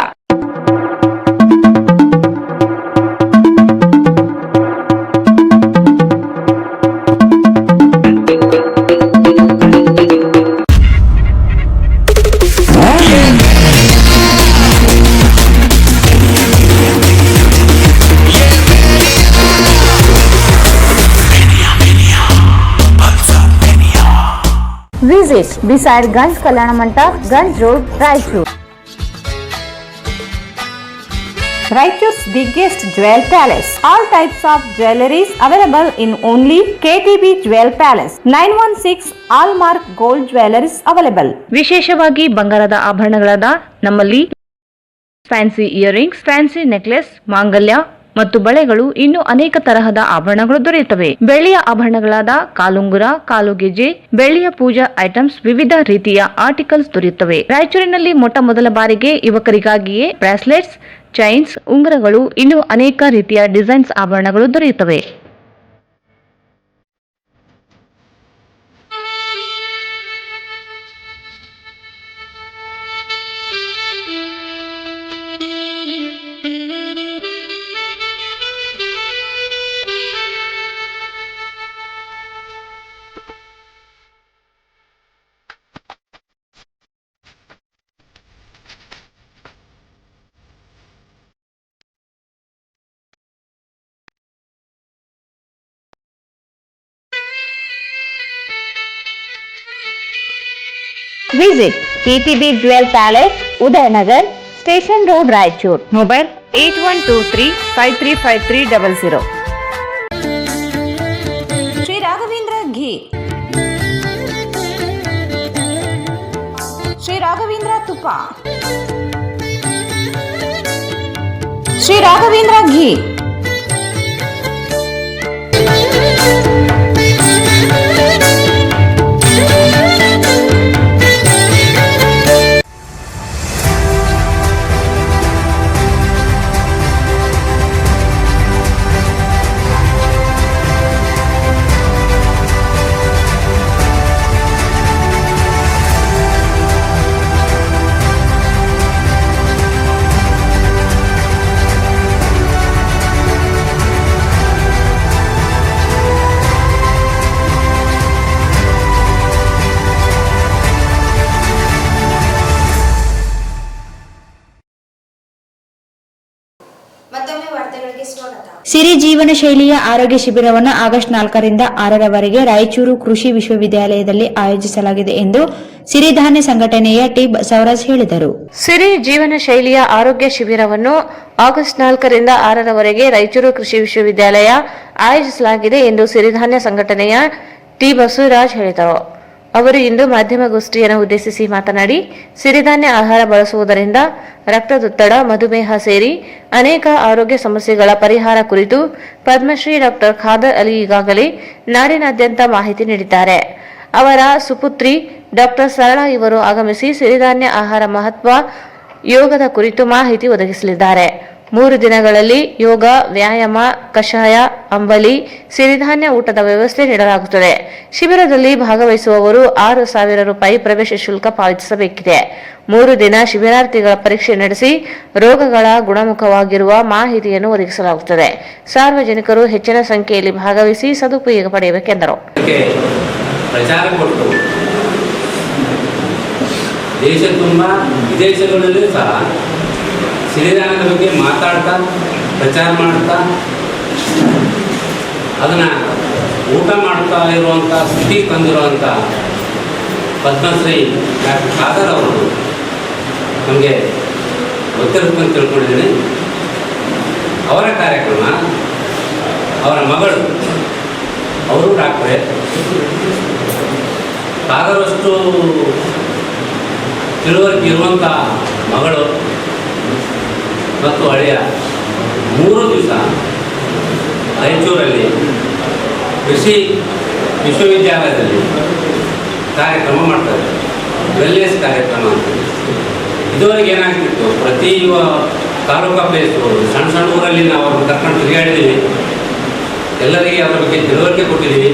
Visit beside Ganj Kalyana Mandap, Ganj Road, Raichur. Raichur's biggest jewel palace. All types of jewelries available in only KTB Jewel Palace. 916 Allmark Gold Jewelries available. ವಿಶೇಷವಾಗಿ ಬಂಗಾರದ ಆಭರಣಗಳಾದ ನಮ್ಮಲ್ಲಿ fancy earrings, fancy necklace, ಮಾಂಗಲ್ಯ ಮತ್ತು ಬಳೆಗಳು, ಇನ್ನು ಅನೇಕ ತರಹದ ಆಭರಣಗಳು ದೊರೆಯುತ್ತವೆ. ಬೆಳ್ಳಿಯ ಆಭರಣಗಳಾದ ಕಾಲುಂಗುರ, ಕಾಲುಗೆಜೆ, ಬೆಳ್ಳಿಯ ಪೂಜಾ ಐಟಮ್ಸ್, ವಿವಿಧ ರೀತಿಯ ಆರ್ಟಿಕಲ್ಸ್ ದೊರೆಯುತ್ತವೆ. ರಾಯಚೂರಿನಲ್ಲಿ ಮೊಟ್ಟ ಮೊದಲ ಬಾರಿಗೆ ಯುವಕರಿಗಾಗಿಯೇ ಬ್ರಾಸ್ಲೆಟ್ಸ್, ಚೈನ್ಸ್, ಉಂಗುರಗಳು, ಇನ್ನು ಅನೇಕ ರೀತಿಯ ಡಿಸೈನ್ಸ್ ಆಭರಣಗಳು ದೊರೆಯುತ್ತವೆ. Visit KTB Jewel Palace, Udayanagar, Station Road, Raichur. Mobile 8123-535300. Sri Raghavendra Ghee, Sri Raghavendra Tupa, Sri Raghavendra Ghee. ಮತ್ತೊಮ್ಮೆ ವಾರ್ತೆಗಳಿಗೆ ಸ್ವಾಗತ. ಸಿರಿ ಜೀವನ ಶೈಲಿಯ ಆರೋಗ್ಯ ಶಿಬಿರವನ್ನು ಆಗಸ್ಟ್ 4ರಿಂದ 6ರವರೆಗೆ ರಾಯಚೂರು ಕೃಷಿ ವಿಶ್ವವಿದ್ಯಾಲಯದಲ್ಲಿ ಆಯೋಜಿಸಲಾಗಿದೆ ಎಂದು ಸಿರಿಧಾನ್ಯ ಸಂಘಟನೆಯ ಟಿ ಬಸವರಾಜ್ ಹೇಳಿದರು. ಸಿರಿ ಜೀವನ ಶೈಲಿಯ ಆರೋಗ್ಯ ಶಿಬಿರವನ್ನು ಆಗಸ್ಟ್ 4ರಿಂದ 6ರವರೆಗೆ ರಾಯಚೂರು ಕೃಷಿ ವಿಶ್ವವಿದ್ಯಾಲಯ ಆಯೋಜಿಸಲಾಗಿದೆ ಎಂದು ಸಿರಿಧಾನ್ಯ ಸಂಘಟನೆಯ ಟಿ ಬಸವರಾಜ್ ಹೇಳಿದರು. ಅವರು ಇಂದು ಮಾಧ್ಯಮಗೋಷ್ಠಿಯನ್ನು ಉದ್ದೇಶಿಸಿ ಮಾತನಾಡಿ, ಸಿರಿಧಾನ್ಯ ಆಹಾರ ಬಳಸುವುದರಿಂದ ರಕ್ತದೊತ್ತಡ, ಮಧುಮೇಹ ಸೇರಿ ಅನೇಕ ಆರೋಗ್ಯ ಸಮಸ್ಯೆಗಳ ಪರಿಹಾರ ಕುರಿತು ಪದ್ಮಶ್ರೀ ಡಾಕ್ಟರ್ ಖಾದರ್ ಅಲಿ ಈಗಾಗಲೇ ನಾಡಿನಾದ್ಯಂತ ಮಾಹಿತಿ ನೀಡಿದ್ದಾರೆ. ಅವರ ಸುಪುತ್ರಿ ಡಾಕ್ಟರ್ ಸರಳಾ ಇವರು ಆಗಮಿಸಿ ಸಿರಿಧಾನ್ಯ ಆಹಾರ ಮಹತ್ವ, ಯೋಗದ ಕುರಿತು ಮಾಹಿತಿ ಒದಗಿಸಲಿದ್ದಾರೆ. 3 ದಿನಗಳಲ್ಲಿ ಯೋಗ, ವ್ಯಾಯಾಮ, ಕಷಾಯ, ಅಂಬಲಿ, ಸಿರಿಧಾನ್ಯ ಊಟದ ವ್ಯವಸ್ಥೆ ನೀಡಲಾಗುತ್ತದೆ. ಶಿಬಿರದಲ್ಲಿ ಭಾಗವಹಿಸುವವರು 6,000 ರೂಪಾಯಿ ಪ್ರವೇಶ ಶುಲ್ಕ ಪಾವತಿಸಬೇಕಿದೆ. 3 ದಿನ ಶಿಬಿರಾರ್ಥಿಗಳ ಪರೀಕ್ಷೆ ನಡೆಸಿ ರೋಗಗಳ ಗುಣಮುಖವಾಗಿರುವ ಮಾಹಿತಿಯನ್ನು ಒದಗಿಸಲಾಗುತ್ತದೆ. ಸಾರ್ವಜನಿಕರು ಹೆಚ್ಚಿನ ಸಂಖ್ಯೆಯಲ್ಲಿ ಭಾಗವಹಿಸಿ ಸದುಪಯೋಗ ಪಡೆಯಬೇಕೆಂದರು. ಪ್ರಚಾರ ಕೊಟ್ಟು ದೇಶ ತುಂಬ ವಿದೇಶಗಳಲ್ಲೂ ಸಹ ಸಿರಿಧಾನ್ಯದ ಬಗ್ಗೆ ಮಾತಾಡ್ತಾ ಪ್ರಚಾರ ಮಾಡ್ತಾ ಅದನ್ನು ಊಟ ಮಾಡ್ತಾ ಇರುವಂಥ ಸ್ಥಿತಿ ತಂದಿರುವಂಥ ಪದ್ಮಶ್ರೀ ಡಾಕ್ಟರ್ ಖಾದರ್ ಅವರು ನಮಗೆ ಗೊತ್ತಿರುತ್ತೆ ತಿಳ್ಕೊಂಡಿದ್ದೀನಿ. ಅವರ ಕಾರ್ಯಕ್ರಮ, ಅವರ ಮಗಳು, ಅವರು ಡಾಕ್ಟ್ರೇ, ಖಾದರಷ್ಟು ತಿಳುವಳಿಕೆ ಇರುವಂಥ ಮಗಳು ಮತ್ತು ಹಳೆಯ 3 ದಿವಸ ರಾಯಚೂರಲ್ಲಿ ಕೃಷಿ ವಿಶ್ವವಿದ್ಯಾಲಯದಲ್ಲಿ ಕಾರ್ಯಕ್ರಮ ಮಾಡ್ತಾರೆ. ವೆಲ್ನೆಸ್ ಕಾರ್ಯಕ್ರಮ ಅಂತ. ಇದುವರೆಗೆ ಏನಾಗ್ತಿತ್ತು, ಪ್ರತಿ ತಾಲೂಕಾ ಪ್ಲೇಸು ಸಣ್ಣ ಸಣ್ಣ ಊರಲ್ಲಿ ನಾವು ಅವ್ರನ್ನ ಕರ್ಕೊಂಡು ತಿರುಗಾಡಿದ್ದೀವಿ. ಎಲ್ಲರಿಗೆ ಅದರ ಬಗ್ಗೆ ತಿಳುವಳಿಕೆ ಕೊಟ್ಟಿದ್ದೀವಿ.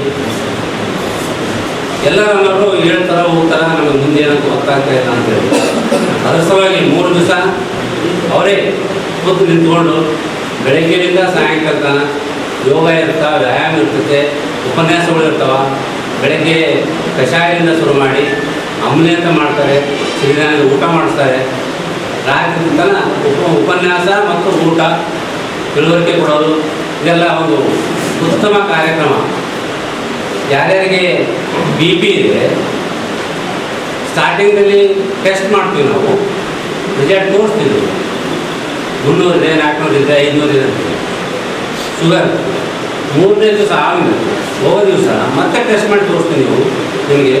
ಎಲ್ಲರನ್ನವರು ಹೇಳ್ತಾರೆ, ಹೋಗ್ತಾರೆ, ನಮಗೆ ಮುಂದೆ ಏನಂತ ಗೊತ್ತಾಗ್ತಾ ಇಲ್ಲ ಅಂತೇಳಿ ಅದರ ಸಲುವಾಗಿ 3 ದಿವಸ ಅವರೇ ಕೂತು ನಿಂತ್ಕೊಂಡು ಬೆಳಗ್ಗೆಯಿಂದ ಸಾಯಂಕಾಲ ತನಕ ಯೋಗ ಇರ್ತಾ, ವ್ಯಾಯಾಮ ಇರ್ತದೆ, ಉಪನ್ಯಾಸಗಳು ಇರ್ತಾವ. ಬೆಳಗ್ಗೆ ಕಷಾಯದಿಂದ ಶುರು ಮಾಡಿ ಅಂಬಲಿ ಅಂತ ಮಾಡ್ತಾರೆ, ಸಿರಿಧಾನ್ಯದ ಊಟ ಮಾಡಿಸ್ತಾರೆ. ರಾತ್ರಿ ತನಕ ಉಪನ್ಯಾಸ ಮತ್ತು ಊಟ, ತಿಳುವಳಿಕೆ ಕೊಡೋದು, ಇದೆಲ್ಲ ಒಂದು ಉತ್ತಮ ಕಾರ್ಯಕ್ರಮ. ಯಾರ್ಯಾರಿಗೆ BP ಇದೆ, ಸ್ಟಾರ್ಟಿಂಗಲ್ಲಿ ಟೆಸ್ಟ್ ಮಾಡ್ತೀವಿ, ನಾವು ರಿಸಲ್ಟ್ ತೋರಿಸ್ತೀವಿ. 300 ಇದೆ, 400 ಇದೆ, 500 ಇದೆ ಅಂತೀವಿ. ಶುಗರ್ 3ನೇ ದಿವಸ ಆಮೇಲೆ ಹೋಗೋ ದಿವಸ ಮತ್ತೆ ಟೆಸ್ಟ್ ಮಾಡಿ ತೋರಿಸ್ತೀವಿ. ನೀವು ನಿಮಗೆ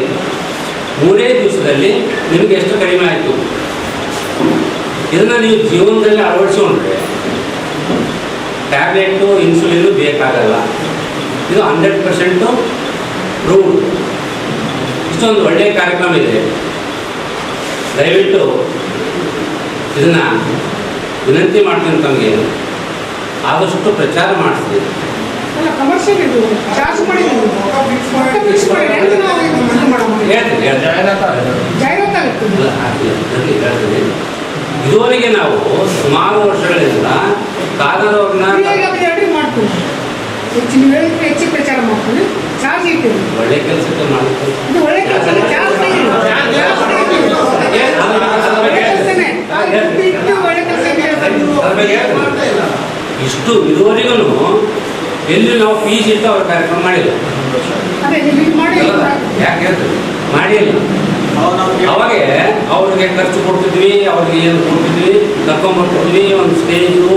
3ನೇ ದಿವಸದಲ್ಲಿ ನಿಮಗೆ ಎಷ್ಟು ಕಡಿಮೆ ಆಯಿತು, ಇದನ್ನು ನೀವು ಜೀವನದಲ್ಲಿ ಅಳವಡಿಸ್ಕೊಂಡ್ರೆ ಟ್ಯಾಬ್ಲೆಟು, ಇನ್ಸುಲಿನು ಬೇಕಾಗಲ್ಲ. ಇದು 100% ಪ್ರೂವ್ಡ್. ಇಷ್ಟೊಂದು ಒಳ್ಳೆಯ ಕಾರ್ಯಕ್ರಮ ಇದೆ. ದಯವಿಟ್ಟು ಇದನ್ನು ವಿನಂತಿ ಮಾಡ್ತೀನಿ, ತಮಗೆ ಆದಷ್ಟು ಪ್ರಚಾರ ಮಾಡಿಸ್ತೀವಿ. ಹೇಳ್ತೀನಿ. ಇದುವರೆಗೆ ನಾವು ಸುಮಾರು ವರ್ಷಗಳಿಂದ ಖಾದರ್ ಅವ್ರನ್ನ ಒಳ್ಳೆ ಕೆಲಸಕ್ಕೆ ಮಾಡ್ತೀವಿ. ಇಷ್ಟು ಇದುವರೆಗೂ ಎಲ್ಲಿ ನಾವು ಫೀಸ್ ಇಟ್ಟು ಅವ್ರ ಕಾರ್ಯಕ್ರಮ ಮಾಡಿಲ್ಲ. ಯಾಕೆ ಮಾಡಿಲ್ಲ. ಅವಾಗ ಅವ್ರಿಗೆ ಖರ್ಚು ಕೊಡ್ತಿದ್ವಿ, ಅವ್ರಿಗೆ ಏನು ಕೊಡ್ತಿದ್ವಿ, ಕರ್ಕೊಂಡ್ಬರ್ತಿದ್ವಿ, ಒಂದು ಸ್ಟೇಜು,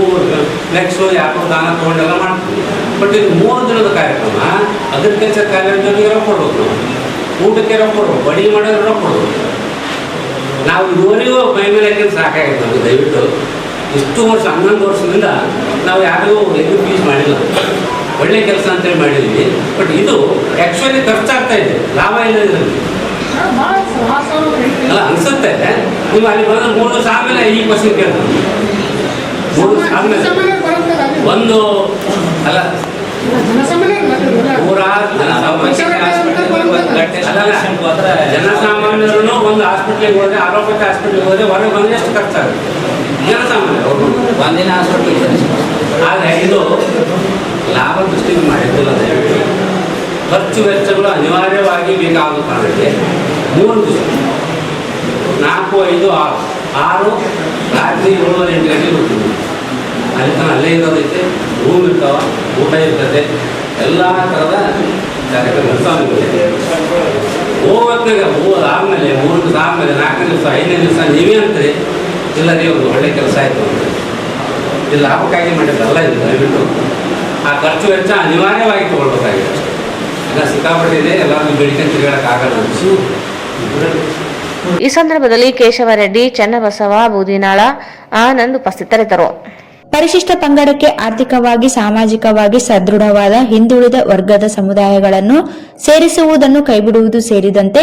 ಫ್ಲೆಕ್ಸು, ಯಾಕೋ ದಾನ ತೊಗೊಂಡೆಲ್ಲ ಮಾಡ್ತೀವಿ. ಬಟ್ ಇದು 3 ದಿನದ ಕಾರ್ಯಕ್ರಮ. ಅಗ್ರಿಕಲ್ಚರ್ ಕಾಲೇಜಲ್ಲಿ ರೊಕ್ಕ ಕೊಡ್ಬೇಕು, ನಾವು ಊಟಕ್ಕೆ ರೊಕ್ಕ ಕೊಡ್ಬೇಕು, ಅಡುಗೆ ಮಾಡೋದು ರೊಕ್ಕ ಕೊಡ್ಬೇಕು. ನಾವು ಇದುವರೆಗೂ ಮೈ ಮೇಲೆ ಹಾಕಿದ್ರೆ ಸಾಕಾಗಿದೆ ನಮಗೆ. ದಯವಿಟ್ಟು ಇಷ್ಟು ವರ್ಷ 11 ವರ್ಷದಿಂದ ನಾವು ಯಾರಿಗೂ ಎಲ್ಲಿ ಫೀಸ್ ಮಾಡಿಲ್ಲ. ಒಳ್ಳೆ ಕೆಲಸ ಅಂತೇಳಿ ಮಾಡಿದ್ದೀವಿ. ಬಟ್ ಇದು ಆ್ಯಕ್ಚುಲಿ ಖರ್ಚಾಗ್ತಾ ಇದೆ, ಲಾಭ ಇಲ್ಲ ಇದರಲ್ಲಿ. ಅಲ್ಲ ಅನಿಸುತ್ತೆ. ನೀವು ಅಲ್ಲಿ ಬಂದ 3 ದಿವಸ ಆದಮೇಲೆ ಈ ಕ್ವಶನ್ ಕೇಳ್ತಾರೆ. 3 ದಿವಸ ಆದಮೇಲೆ ಒಂದು ಅಲ್ಲ ಜನಸಾಮಾನ್ಯರು ಒಂದು ಹಾಸ್ಪಿಟ್ಲಿಗೆ ಹೋದ್ರೆ, ಆರೋಗ್ಯ ಹಾಸ್ಪಿಟ್ಲಿಗೆ ಹೋದ್ರೆ ಹೊರಗೆ ಬಂದ್ರೆ ಎಷ್ಟು ಖರ್ಚಾಗುತ್ತೆ ಜನಸಾಮಾನ್ಯ ಒಂದಿನ ಹಾಸ್ಪಿಟ್ಲಿಗೆ. ಆದರೆ ಇದು ಲಾಭ ದೃಷ್ಟಿಗೆ ಮಾಡಿದ್ದಿಲ್ಲ. ದಯವಿಟ್ಟು ಖರ್ಚು ವೆಚ್ಚಗಳು ಅನಿವಾರ್ಯವಾಗಿ ಬೇಕಾದ ಕಾರಣಕ್ಕೆ 3 ದಿವಸ 4, 5, 6 ರಾತ್ರಿ 7-8 ಗಂಟೆಗೆ ಹೋಗ್ತೀವಿ. ಅಲ್ಲಿ ತನಕ ಅಲ್ಲೇ ಇರೋದೈತೆ, ರೂಮ್ ಇರ್ತಾವ, ಊಟ ಇರ್ತದೆ, ಎಲ್ಲ ಥರದ ಕಾರ್ಯಕ್ರಮ ನಡೆಸೋದಿದೆ. ಹೋಗೋತ್ನಾಗ ಆದಮೇಲೆ 3 ದಿವಸ ಆದಮೇಲೆ 4ನೇ ದಿವಸ 5ನೇ ದಿವಸ ನೀವೇ ಅಂತೀರಿ, ಇಲ್ಲ ರೀ ಒಂದು ಒಳ್ಳೆ ಕೆಲಸ ಆಯಿತು ಅಂತ. ಇದು ಲಾಭಕ್ಕಾಗಿ ಮಾಡಿದ್ದಲ್ಲ. ಇದು ದಯವಿಟ್ಟು ಆ ಖರ್ಚು ವೆಚ್ಚ ಅನಿವಾರ್ಯವಾಗಿ ತೊಗೊಳ್ಬೇಕಾಗಿದೆ ಅಷ್ಟೇ. ಈಗ ಸಿಕ್ಕಾಪಟ್ಟೆ ಇದೆ, ಎಲ್ಲರೂ ಬೆಳಿಗ್ಗೆ ತಿರುಗಾಡಕ್ಕಾಗಲ್ಲ. ಈ ಸಂದರ್ಭದಲ್ಲಿ ಕೇಶವರೆಡ್ಡಿ, ಚನ್ನಬಸವ, ಬೂದಿನಾಳ, ಆನಂದ್ ಉಪಸ್ಥಿತರಿದ್ದರು. ಪರಿಶಿಷ್ಟ ಪಂಗಡಕ್ಕೆ ಆರ್ಥಿಕವಾಗಿ ಸಾಮಾಜಿಕವಾಗಿ ಸದೃಢವಾದ ಹಿಂದುಳಿದ ವರ್ಗದ ಸಮುದಾಯಗಳನ್ನು ಸೇರಿಸುವುದನ್ನು ಕೈಬಿಡುವುದು ಸೇರಿದಂತೆ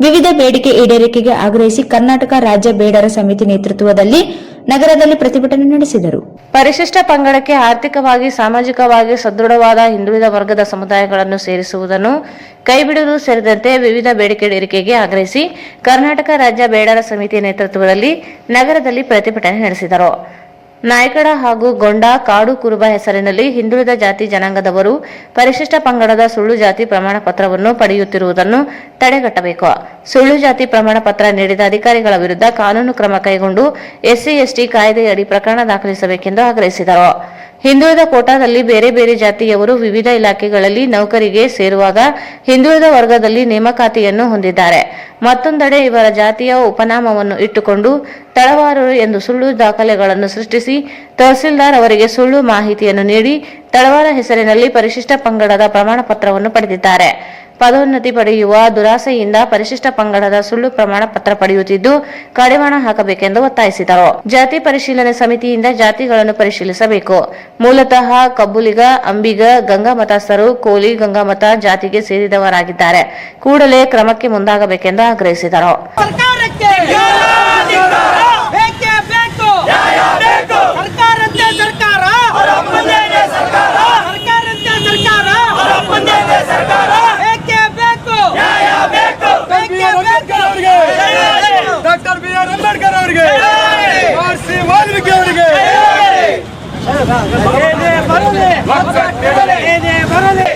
ವಿವಿಧ ಬೇಡಿಕೆ ಈಡೇರಿಕೆಗೆ ಆಗ್ರಹಿಸಿ ಕರ್ನಾಟಕ ರಾಜ್ಯ ಬೇಡರ ಸಮಿತಿ ನೇತೃತ್ವದಲ್ಲಿ ನಗರದಲ್ಲಿ ಪ್ರತಿಭಟನೆ ನಡೆಸಿದರು. ಪರಿಶಿಷ್ಟ ಪಂಗಡಕ್ಕೆ ಆರ್ಥಿಕವಾಗಿ ಸಾಮಾಜಿಕವಾಗಿ ಸದೃಢವಾದ ಹಿಂದುಳಿದ ವರ್ಗದ ಸಮುದಾಯಗಳನ್ನು ಸೇರಿಸುವುದನ್ನು ಕೈಬಿಡುವುದು ಸೇರಿದಂತೆ ವಿವಿಧ ಬೇಡಿಕೆ ಈಡೇರಿಕೆಗೆ ಆಗ್ರಹಿಸಿ ಕರ್ನಾಟಕ ರಾಜ್ಯ ಬೇಡರ ಸಮಿತಿ ನೇತೃತ್ವದಲ್ಲಿ ನಗರದಲ್ಲಿ ಪ್ರತಿಭಟನೆ ನಡೆಸಿದರು. ನಾಯಕಡ ಹಾಗೂ ಗೊಂಡ, ಕಾಡು ಕುರುಬ ಹೆಸರಿನಲ್ಲಿ ಹಿಂದುಳಿದ ಜಾತಿ ಜನಾಂಗದವರು ಪರಿಶಿಷ್ಟ ಪಂಗಡದ ಸುಳ್ಳು ಜಾತಿ ಪ್ರಮಾಣ ಪತ್ರವನ್ನು ಪಡೆಯುತ್ತಿರುವುದನ್ನು ತಡೆಗಟ್ಟಬೇಕು. ಸುಳ್ಳು ಜಾತಿ ಪ್ರಮಾಣ ಪತ್ರ ನೀಡಿದ ಅಧಿಕಾರಿಗಳ ವಿರುದ್ಧ ಕಾನೂನು ಕ್ರಮ ಕೈಗೊಂಡು SC/ST ಕಾಯ್ದೆಯಡಿ ಪ್ರಕರಣ ದಾಖಲಿಸಬೇಕೆಂದು ಆಗ್ರಹಿಸಿದರು. ಹಿಂದುಳಿದ ಕೋಟಾದಲ್ಲಿ ಬೇರೆ ಬೇರೆ ಜಾತಿಯವರು ವಿವಿಧ ಇಲಾಖೆಗಳಲ್ಲಿ ನೌಕರಿಗೆ ಸೇರುವಾಗ ಹಿಂದುಳಿದ ವರ್ಗದಲ್ಲಿ ನೇಮಕಾತಿಯನ್ನು ಹೊಂದಿದ್ದಾರೆ. ಮತ್ತೊಂದೆಡೆ ಇವರ ಜಾತಿಯ ಉಪನಾಮವನ್ನು ಇಟ್ಟುಕೊಂಡು ತಳವಾರರು ಎಂದು ಸುಳ್ಳು ದಾಖಲೆಗಳನ್ನು ಸೃಷ್ಟಿಸಿ ತಹಸೀಲ್ದಾರ್ ಅವರಿಗೆ ಸುಳ್ಳು ಮಾಹಿತಿಯನ್ನು ನೀಡಿ ತಳವಾರ ಹೆಸರಿನಲ್ಲಿ ಪರಿಶಿಷ್ಟ ಪಂಗಡದ ಪ್ರಮಾಣ ಪತ್ರವನ್ನು ಪಡೆದಿದ್ದಾರೆ. ಪದೋನ್ನತಿ ಪಡೆಯುವ ದುರಾಸೆಯಿಂದ ಪರಿಶಿಷ್ಟ ಪಂಗಡದ ಸುಳ್ಳು ಪ್ರಮಾಣ ಪತ್ರ ಪಡೆಯುತ್ತಿದ್ದು ಕಡಿವಾಣ ಹಾಕಬೇಕೆಂದು ಒತ್ತಾಯಿಸಿದರು. ಜಾತಿ ಪರಿಶೀಲನೆ ಸಮಿತಿಯಿಂದ ಜಾತಿಗಳನ್ನು ಪರಿಶೀಲಿಸಬೇಕು. ಮೂಲತಃ ಕಬ್ಬುಲಿಗ, ಅಂಬಿಗ, ಗಂಗಾ ಮತಸ್ಥರು ಕೋಲಿ ಗಂಗಾಮತ ಜಾತಿಗೆ ಸೇರಿದವರಾಗಿದ್ದಾರೆ. ಕೂಡಲೇ ಕ್ರಮಕ್ಕೆ ಮುಂದಾಗಬೇಕೆಂದು ಆಗ್ರಹಿಸಿದರು.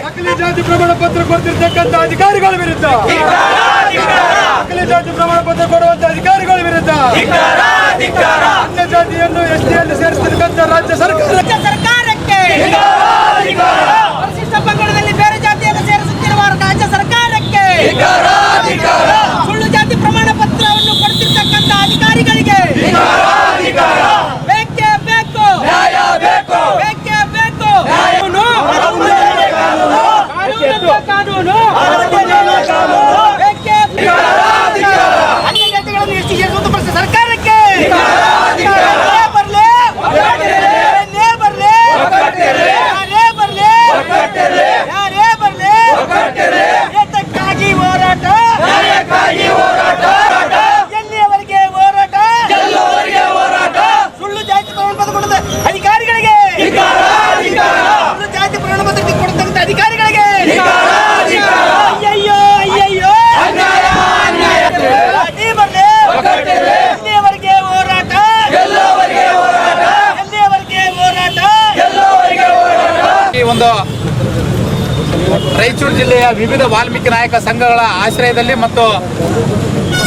ನಕಲಿ ಜಾತಿ ಪ್ರಮಾಣ ಪತ್ರ ಕೊಡ್ತಿರ್ತಕ್ಕಂಥ ಅಧಿಕಾರಿಗಳ ವಿರುದ್ಧ, ನಕಲಿ ಜಾತಿ ಪ್ರಮಾಣ ಪತ್ರ ಕೊಡುವಂತ ಅಧಿಕಾರಿಗಳ ವಿರುದ್ಧ, ಅನ್ಯ ಜಾತಿಯನ್ನು STಯಲ್ಲಿ ಸೇರಿಸತಕ್ಕಂಥ ರಾಜ್ಯ ಸರ್ಕಾರಕ್ಕೆ, ಪರಿಶಿಷ್ಟ ಪಂಗಡದಲ್ಲಿ ಬೇರೆ ಜಾತಿಯನ್ನು ಸೇರಿಸುತ್ತಿರುವ ರಾಜ್ಯ ಸರ್ಕಾರಕ್ಕೆ, ಸುಳ್ಳು ಜಾತಿ ಪ್ರಮಾಣ ಪತ್ರವನ್ನು ಕೊಡ್ತಿರ್ತಕ್ಕಂಥ ಅಧಿಕಾರಿಗಳಿಗೆ ಬೇಕೇ ಬೇಕು, ಬೇಕೇ ಬೇಕು ಕಾನೂನು, ಅನ್ಯ ಜಾತಿಗಳನ್ನು STಗೆ ಸ್ವತಂತ್ರ ಸರ್ಕಾರಕ್ಕೆ ಬರಲಿ, ಯಾರೇ ಬರಲಿ, ಏತಕ್ಕಾಗಿ ಹೋರಾಟ, ಎಲ್ಲಿಯವರೆಗೆ ಹೋರಾಟ, ಸುಳ್ಳು ಜಾತಿ ಪ್ರಮಾಣ ಪತ್ರ ಕೊಡದ ಅಧಿಕಾರಿಗಳಿಗೆ, ಸುಳ್ಳು ಜಾತಿ ಪ್ರಮಾಣ ಪತ್ರ ಕೊಡತಕ್ಕಂಥ ಅಧಿಕಾರಿಗಳಿಗೆ ಅಯ್ಯಯ್ಯೋ ಬರಲಿ, ಎಲ್ಲಿಯವರೆಗೆ ಹೋರಾಟ, ಈ ಒಂದು ರಾಯಚೂರು ಜಿಲ್ಲೆಯ ವಿವಿಧ ವಾಲ್ಮೀಕಿ ನಾಯಕ ಸಂಘಗಳ ಆಶ್ರಯದಲ್ಲಿ ಮತ್ತು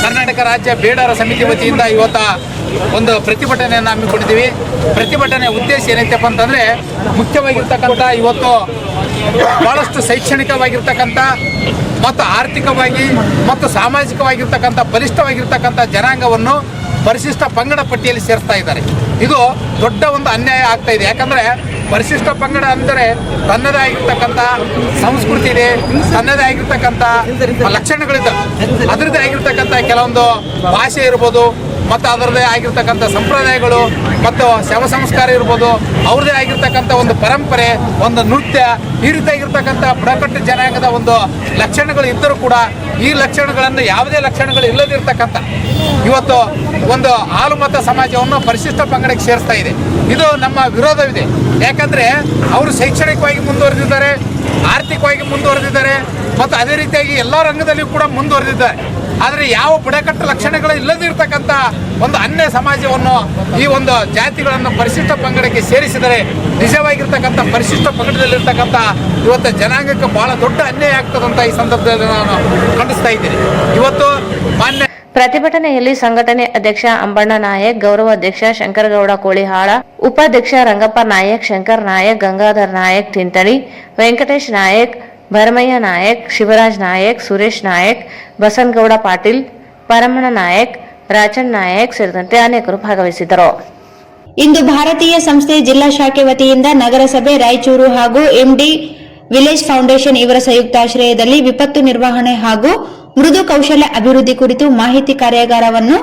ಕರ್ನಾಟಕ ರಾಜ್ಯ ಬೇಡರ ಸಮಿತಿ ವತಿಯಿಂದ ಇವತ್ತು ಒಂದು ಪ್ರತಿಭಟನೆಯನ್ನು ಹಮ್ಮಿಕೊಂಡಿದ್ದೀವಿ. ಪ್ರತಿಭಟನೆ ಉದ್ದೇಶ ಏನೈತಪ್ಪ ಅಂತಂದರೆ, ಮುಖ್ಯವಾಗಿರ್ತಕ್ಕಂಥ ಇವತ್ತು ಭಾಳಷ್ಟು ಶೈಕ್ಷಣಿಕವಾಗಿರ್ತಕ್ಕಂಥ ಮತ್ತು ಆರ್ಥಿಕವಾಗಿ ಮತ್ತು ಸಾಮಾಜಿಕವಾಗಿರ್ತಕ್ಕಂಥ ಬಲಿಷ್ಠವಾಗಿರ್ತಕ್ಕಂಥ ಜನಾಂಗವನ್ನು ಪರಿಶಿಷ್ಟ ಪಂಗಡ ಪಟ್ಟಿಯಲ್ಲಿ ಸೇರಿಸ್ತಾ ಇದ್ದಾರೆ. ಇದು ದೊಡ್ಡ ಒಂದು ಅನ್ಯಾಯ ಆಗ್ತಾ ಇದೆ. ಯಾಕಂದರೆ ಪರಿಶಿಷ್ಟ ಪಂಗಡ ಅಂದರೆ ತನ್ನದೇ ಆಗಿರ್ತಕ್ಕಂಥ ಸಂಸ್ಕೃತಿ ಇದೆ, ತನ್ನದೇ ಆಗಿರ್ತಕ್ಕಂಥ ಲಕ್ಷಣಗಳಿದ್ದಾವೆ. ಅದರದ್ದೇ ಆಗಿರ್ತಕ್ಕಂಥ ಕೆಲವೊಂದು ಭಾಷೆ ಇರ್ಬೋದು, ಮತ್ತು ಅದರದ್ದೇ ಆಗಿರ್ತಕ್ಕಂಥ ಸಂಪ್ರದಾಯಗಳು ಮತ್ತು ಶವ ಸಂಸ್ಕಾರ ಇರ್ಬೋದು, ಅವ್ರದ್ದೇ ಆಗಿರ್ತಕ್ಕಂಥ ಒಂದು ಪರಂಪರೆ, ಒಂದು ನೃತ್ಯ, ಈ ರೀತಿಯಾಗಿರ್ತಕ್ಕಂಥ ಬುಡಕಟ್ಟು ಜನಾಂಗದ ಒಂದು ಲಕ್ಷಣಗಳು ಇದ್ದರೂ ಕೂಡ ಈ ಲಕ್ಷಣಗಳನ್ನು ಯಾವುದೇ ಲಕ್ಷಣಗಳು ಇಲ್ಲದಿರ್ತಕ್ಕಂಥ ಇವತ್ತು ಒಂದು ಹಾಲುಮತ ಸಮಾಜವನ್ನು ಪರಿಶಿಷ್ಟ ಪಂಗಡಕ್ಕೆ ಸೇರಿಸ್ತಾ ಇದೆ. ಇದು ನಮ್ಮ ವಿರೋಧವಿದೆ. ಯಾಕಂದರೆ ಅವರು ಶೈಕ್ಷಣಿಕವಾಗಿ ಮುಂದುವರೆದಿದ್ದಾರೆ, ಆರ್ಥಿಕವಾಗಿ ಮುಂದುವರೆದಿದ್ದಾರೆ ಮತ್ತು ಅದೇ ರೀತಿಯಾಗಿ ಎಲ್ಲ ರಂಗದಲ್ಲಿಯೂ ಕೂಡ ಮುಂದುವರೆದಿದ್ದಾರೆ. ಆದರೆ ಯಾವ ಬುಡಕಟ್ಟು ಲಕ್ಷಣಗಳು ಇಲ್ಲದಿರ್ತಕ್ಕಂಥ ಒಂದು ಅನ್ಯ ಸಮಾಜವನ್ನು ಈ ಒಂದು ಜಾತಿಗಳನ್ನು ಪರಿಶಿಷ್ಟ ಪಂಗಡಕ್ಕೆ ಸೇರಿಸಿದರೆ ನಿಜವಾಗಿರ್ತಕ್ಕಂಥ ಪರಿಶಿಷ್ಟ ಪಂಗಡದಲ್ಲಿರ್ತಕ್ಕಂಥ ಇವತ್ತು ಜನಾಂಗಕ್ಕೆ ಬಹಳ ದೊಡ್ಡ ಅನ್ಯಾಯ ಆಗ್ತದಂತ ಈ ಸಂದರ್ಭದಲ್ಲಿ ನಾನು ಖಂಡಿಸ್ತಾ ಇದ್ದೀನಿ. ಇವತ್ತು ಮಾನ್ಯ ಪ್ರತಿಭಟನೆಯಲ್ಲಿ ಸಂಘಟನೆ ಅಧ್ಯಕ್ಷ ಅಂಬಣ್ಣ ನಾಯಕ್, ಗೌರವ ಅಧ್ಯಕ್ಷ ಶಂಕರಗೌಡ ಕೋಳಿಹಾಳ, ಉಪಾಧ್ಯಕ್ಷ ರಂಗಪ್ಪ ನಾಯಕ್, ಶಂಕರ್ ನಾಯಕ್, ಗಂಗಾಧರ್ ನಾಯಕ್ ತಿಂತಳಿ, ವೆಂಕಟೇಶ್ ನಾಯಕ್, ಭರಮಯ್ಯ ನಾಯಕ್, ಶಿವರಾಜ್ ನಾಯಕ್, ಸುರೇಶ್ ನಾಯಕ್, ಬಸನಗೌಡ ಪಾಟೀಲ್, ಪರಮಣ್ಣ ನಾಯಕ್, ರಾಜನ್ ನಾಯಕ್ ಸೇರಿದಂತೆ ಅನೇಕರು ಭಾಗವಹಿಸಿದ್ದರು. ಇಂದು ಭಾರತೀಯ ಸಂಸ್ಥೆ ಜಿಲ್ಲಾ ಶಾಖೆ ವತಿಯಿಂದ ನಗರಸಭೆ ರಾಯಚೂರು ಹಾಗೂ MD ವಿಲೇಜ್ ಫೌಂಡೇಶನ್ ಇವರ ಸಂಯುಕ್ತಾಶ್ರಯದಲ್ಲಿ ವಿಪತ್ತು ನಿರ್ವಹಣೆ ಹಾಗೂ ಮೃದು ಕೌಶಲ್ಯ ಅಭಿವೃದ್ಧಿ ಕುರಿತು ಮಾಹಿತಿ ಕಾರ್ಯಾಗಾರವನ್ನು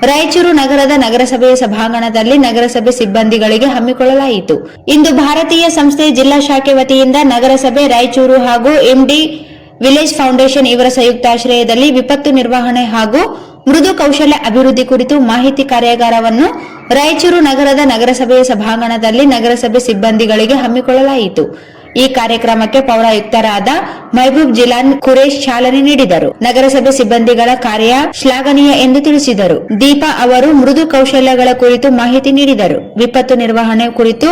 ರಾಯಚೂರು ನಗರದ ನಗರಸಭೆಯ ಸಭಾಂಗಣದಲ್ಲಿ ನಗರಸಭೆ ಸಿಬ್ಬಂದಿಗಳಿಗೆ ಹಮ್ಮಿಕೊಳ್ಳಲಾಯಿತು. ಇಂದು ಭಾರತೀಯ ಸಂಸ್ಥೆ ಜಿಲ್ಲಾ ಶಾಖೆ ವತಿಯಿಂದ ನಗರಸಭೆ ರಾಯಚೂರು ಹಾಗೂ ಎಂಡಿ ವಿಲೇಜ್ ಫೌಂಡೇಶನ್ ಇವರ ಸಂಯುಕ್ತಾಶ್ರಯದಲ್ಲಿ ವಿಪತ್ತು ನಿರ್ವಹಣೆ ಹಾಗೂ ಮೃದು ಕೌಶಲ್ಯ ಅಭಿವೃದ್ಧಿ ಕುರಿತು ಮಾಹಿತಿ ಕಾರ್ಯಾಗಾರವನ್ನು ರಾಯಚೂರು ನಗರದ ನಗರಸಭೆಯ ಸಭಾಂಗಣದಲ್ಲಿ ನಗರಸಭೆ ಸಿಬ್ಬಂದಿಗಳಿಗೆ ಹಮ್ಮಿಕೊಳ್ಳಲಾಯಿತು. ಈ ಕಾರ್ಯಕ್ರಮಕ್ಕೆ ಪೌರಾಯುಕ್ತರಾದ ಮೆಹಬೂಬ್ ಜಿಲಾನ್ ಕುರೇಶ್ ಚಾಲನೆ ನೀಡಿದರು. ನಗರಸಭೆ ಸಿಬ್ಬಂದಿಗಳ ಕಾರ್ಯ ಶ್ಲಾಘನೀಯ ಎಂದು ತಿಳಿಸಿದರು. ದೀಪಾ ಅವರು ಮೃದು ಕೌಶಲ್ಯಗಳ ಕುರಿತು ಮಾಹಿತಿ ನೀಡಿದರು. ವಿಪತ್ತು ನಿರ್ವಹಣೆ ಕುರಿತು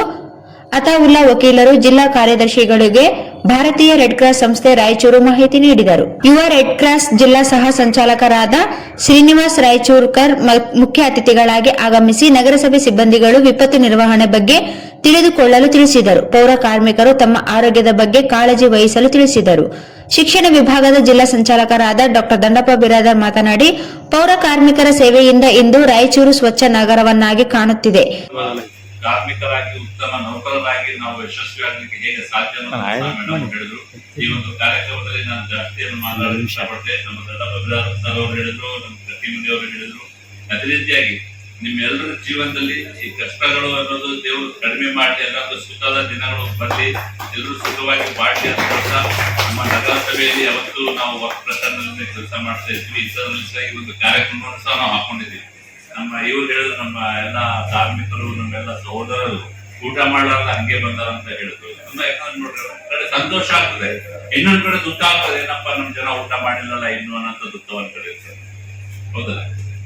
ಅತಾವುಲ್ಲಾ ವಕೀಲರು ಜಿಲ್ಲಾ ಕಾರ್ಯದರ್ಶಿಗಳಿಗೆ ಭಾರತೀಯ ರೆಡ್ ಕ್ರಾಸ್ ಸಂಸ್ಥೆ ರಾಯಚೂರು ಮಾಹಿತಿ ನೀಡಿದರು. ಯುವ ರೆಡ್ ಕ್ರಾಸ್ ಜಿಲ್ಲಾ ಸಹ ಸಂಚಾಲಕರಾದ ಶ್ರೀನಿವಾಸ್ ರಾಯಚೂರ್ಕರ್ ಮುಖ್ಯ ಅತಿಥಿಗಳಾಗಿ ಆಗಮಿಸಿ ನಗರಸಭೆ ಸಿಬ್ಬಂದಿಗಳು ವಿಪತ್ತು ನಿರ್ವಹಣೆ ಬಗ್ಗೆ ತಿಳಿದುಕೊಳ್ಳಲು ತಿಳಿಸಿದರು. ಪೌರ ಕಾರ್ಮಿಕರು ತಮ್ಮ ಆರೋಗ್ಯದ ಬಗ್ಗೆ ಕಾಳಜಿ ವಹಿಸಲು ತಿಳಿಸಿದರು. ಶಿಕ್ಷಣ ವಿಭಾಗದ ಜಿಲ್ಲಾ ಸಂಚಾಲಕರಾದ ಡಾ ದಂಡಪ್ಪ ಬಿರಾದರ್ ಮಾತನಾಡಿ, ಪೌರ ಕಾರ್ಮಿಕರ ಸೇವೆಯಿಂದ ಇಂದು ರಾಯಚೂರು ಸ್ವಚ್ಛ ನಗರವನ್ನಾಗಿ ಕಾಣುತ್ತಿದೆ. ಕಾರ್ಮಿಕರಾಗಿ ಉತ್ತಮ ನೌಕರರಾಗಿ ನಾವು ಯಶಸ್ವಿಯಾಗಲಿಕ್ಕೆ ಹೇಗೆ ಸಾಧ್ಯ ಹೇಳಿದ್ರು. ಈ ಒಂದು ಕಾರ್ಯಕ್ರಮದಲ್ಲಿ ನಾನು ಜಾಸ್ತಿಯನ್ನು ಮಾತಾಡಲು ಇಷ್ಟಪಟ್ಟೆ. ನಮ್ಮ ದೊಡ್ಡಪ್ಪ ಬಿರಾದರ್ ಸರ್ ಅವರು ಹೇಳಿದ್ರು, ನಮ್ಮ ಪ್ರತಿನಿಧಿ ಅವರು ಹೇಳಿದ್ರು. ಅದೇ ರೀತಿಯಾಗಿ ನಿಮ್ಮೆಲ್ಲರ ಜೀವನದಲ್ಲಿ ಈ ಕಷ್ಟಗಳು ಅನ್ನೋದು ದೇವರು ಕಡಿಮೆ ಮಾಡಿ ಎಲ್ಲರೂ ಸುಖದ ದಿನಗಳು ಬರಲಿ, ಎಲ್ಲರೂ ಸುಖವಾಗಿ ಬಾಳ್ಲಿ ಅಂತ ಹೇಳ್ತಾ ನಮ್ಮ ನಗರಸಭೆಯಲ್ಲಿ ಯಾವತ್ತೂ ನಾವು ವರ್ಕ್ ಪ್ರೆಷರ್ನಲ್ಲಿ ಕೆಲಸ ಮಾಡ್ತಾ ಇದ್ವಿ. ಈ ಒಂದು ಕಾರ್ಯಕ್ರಮವನ್ನು ಸಹ ನಾವು ಹಾಕೊಂಡಿದ್ದೀವಿ. ನಮ್ಮ ಇವ್ರು ಹೇಳಿದ್ರು, ನಮ್ಮ ಎಲ್ಲ ಕಾರ್ಮಿಕರು ನಮ್ಮೆಲ್ಲ ಸಹೋದರರು ಊಟ ಮಾಡಲಾರ್ದ ಹಂಗೆ ಬಂದಾರ ಅಂತ ಹೇಳಿದ್ರು. ನೋಡ್ರಿ, ಕಡೆ ಸಂತೋಷ ಆಗ್ತದೆ, ಇನ್ನೊಂದ್ ಕಡೆ ದುಃಖ ಆಗ್ತದೆ. ಏನಪ್ಪ ನಮ್ ಜನ ಊಟ ಮಾಡಿಲ್ಲಲ್ಲ ಇನ್ನು ಅನ್ನೋಂಥ ದುಃಖ ಒಂದ್ ಕಡೆ ಇರ್ತದೆ. ಹೌದಲ್ಲ?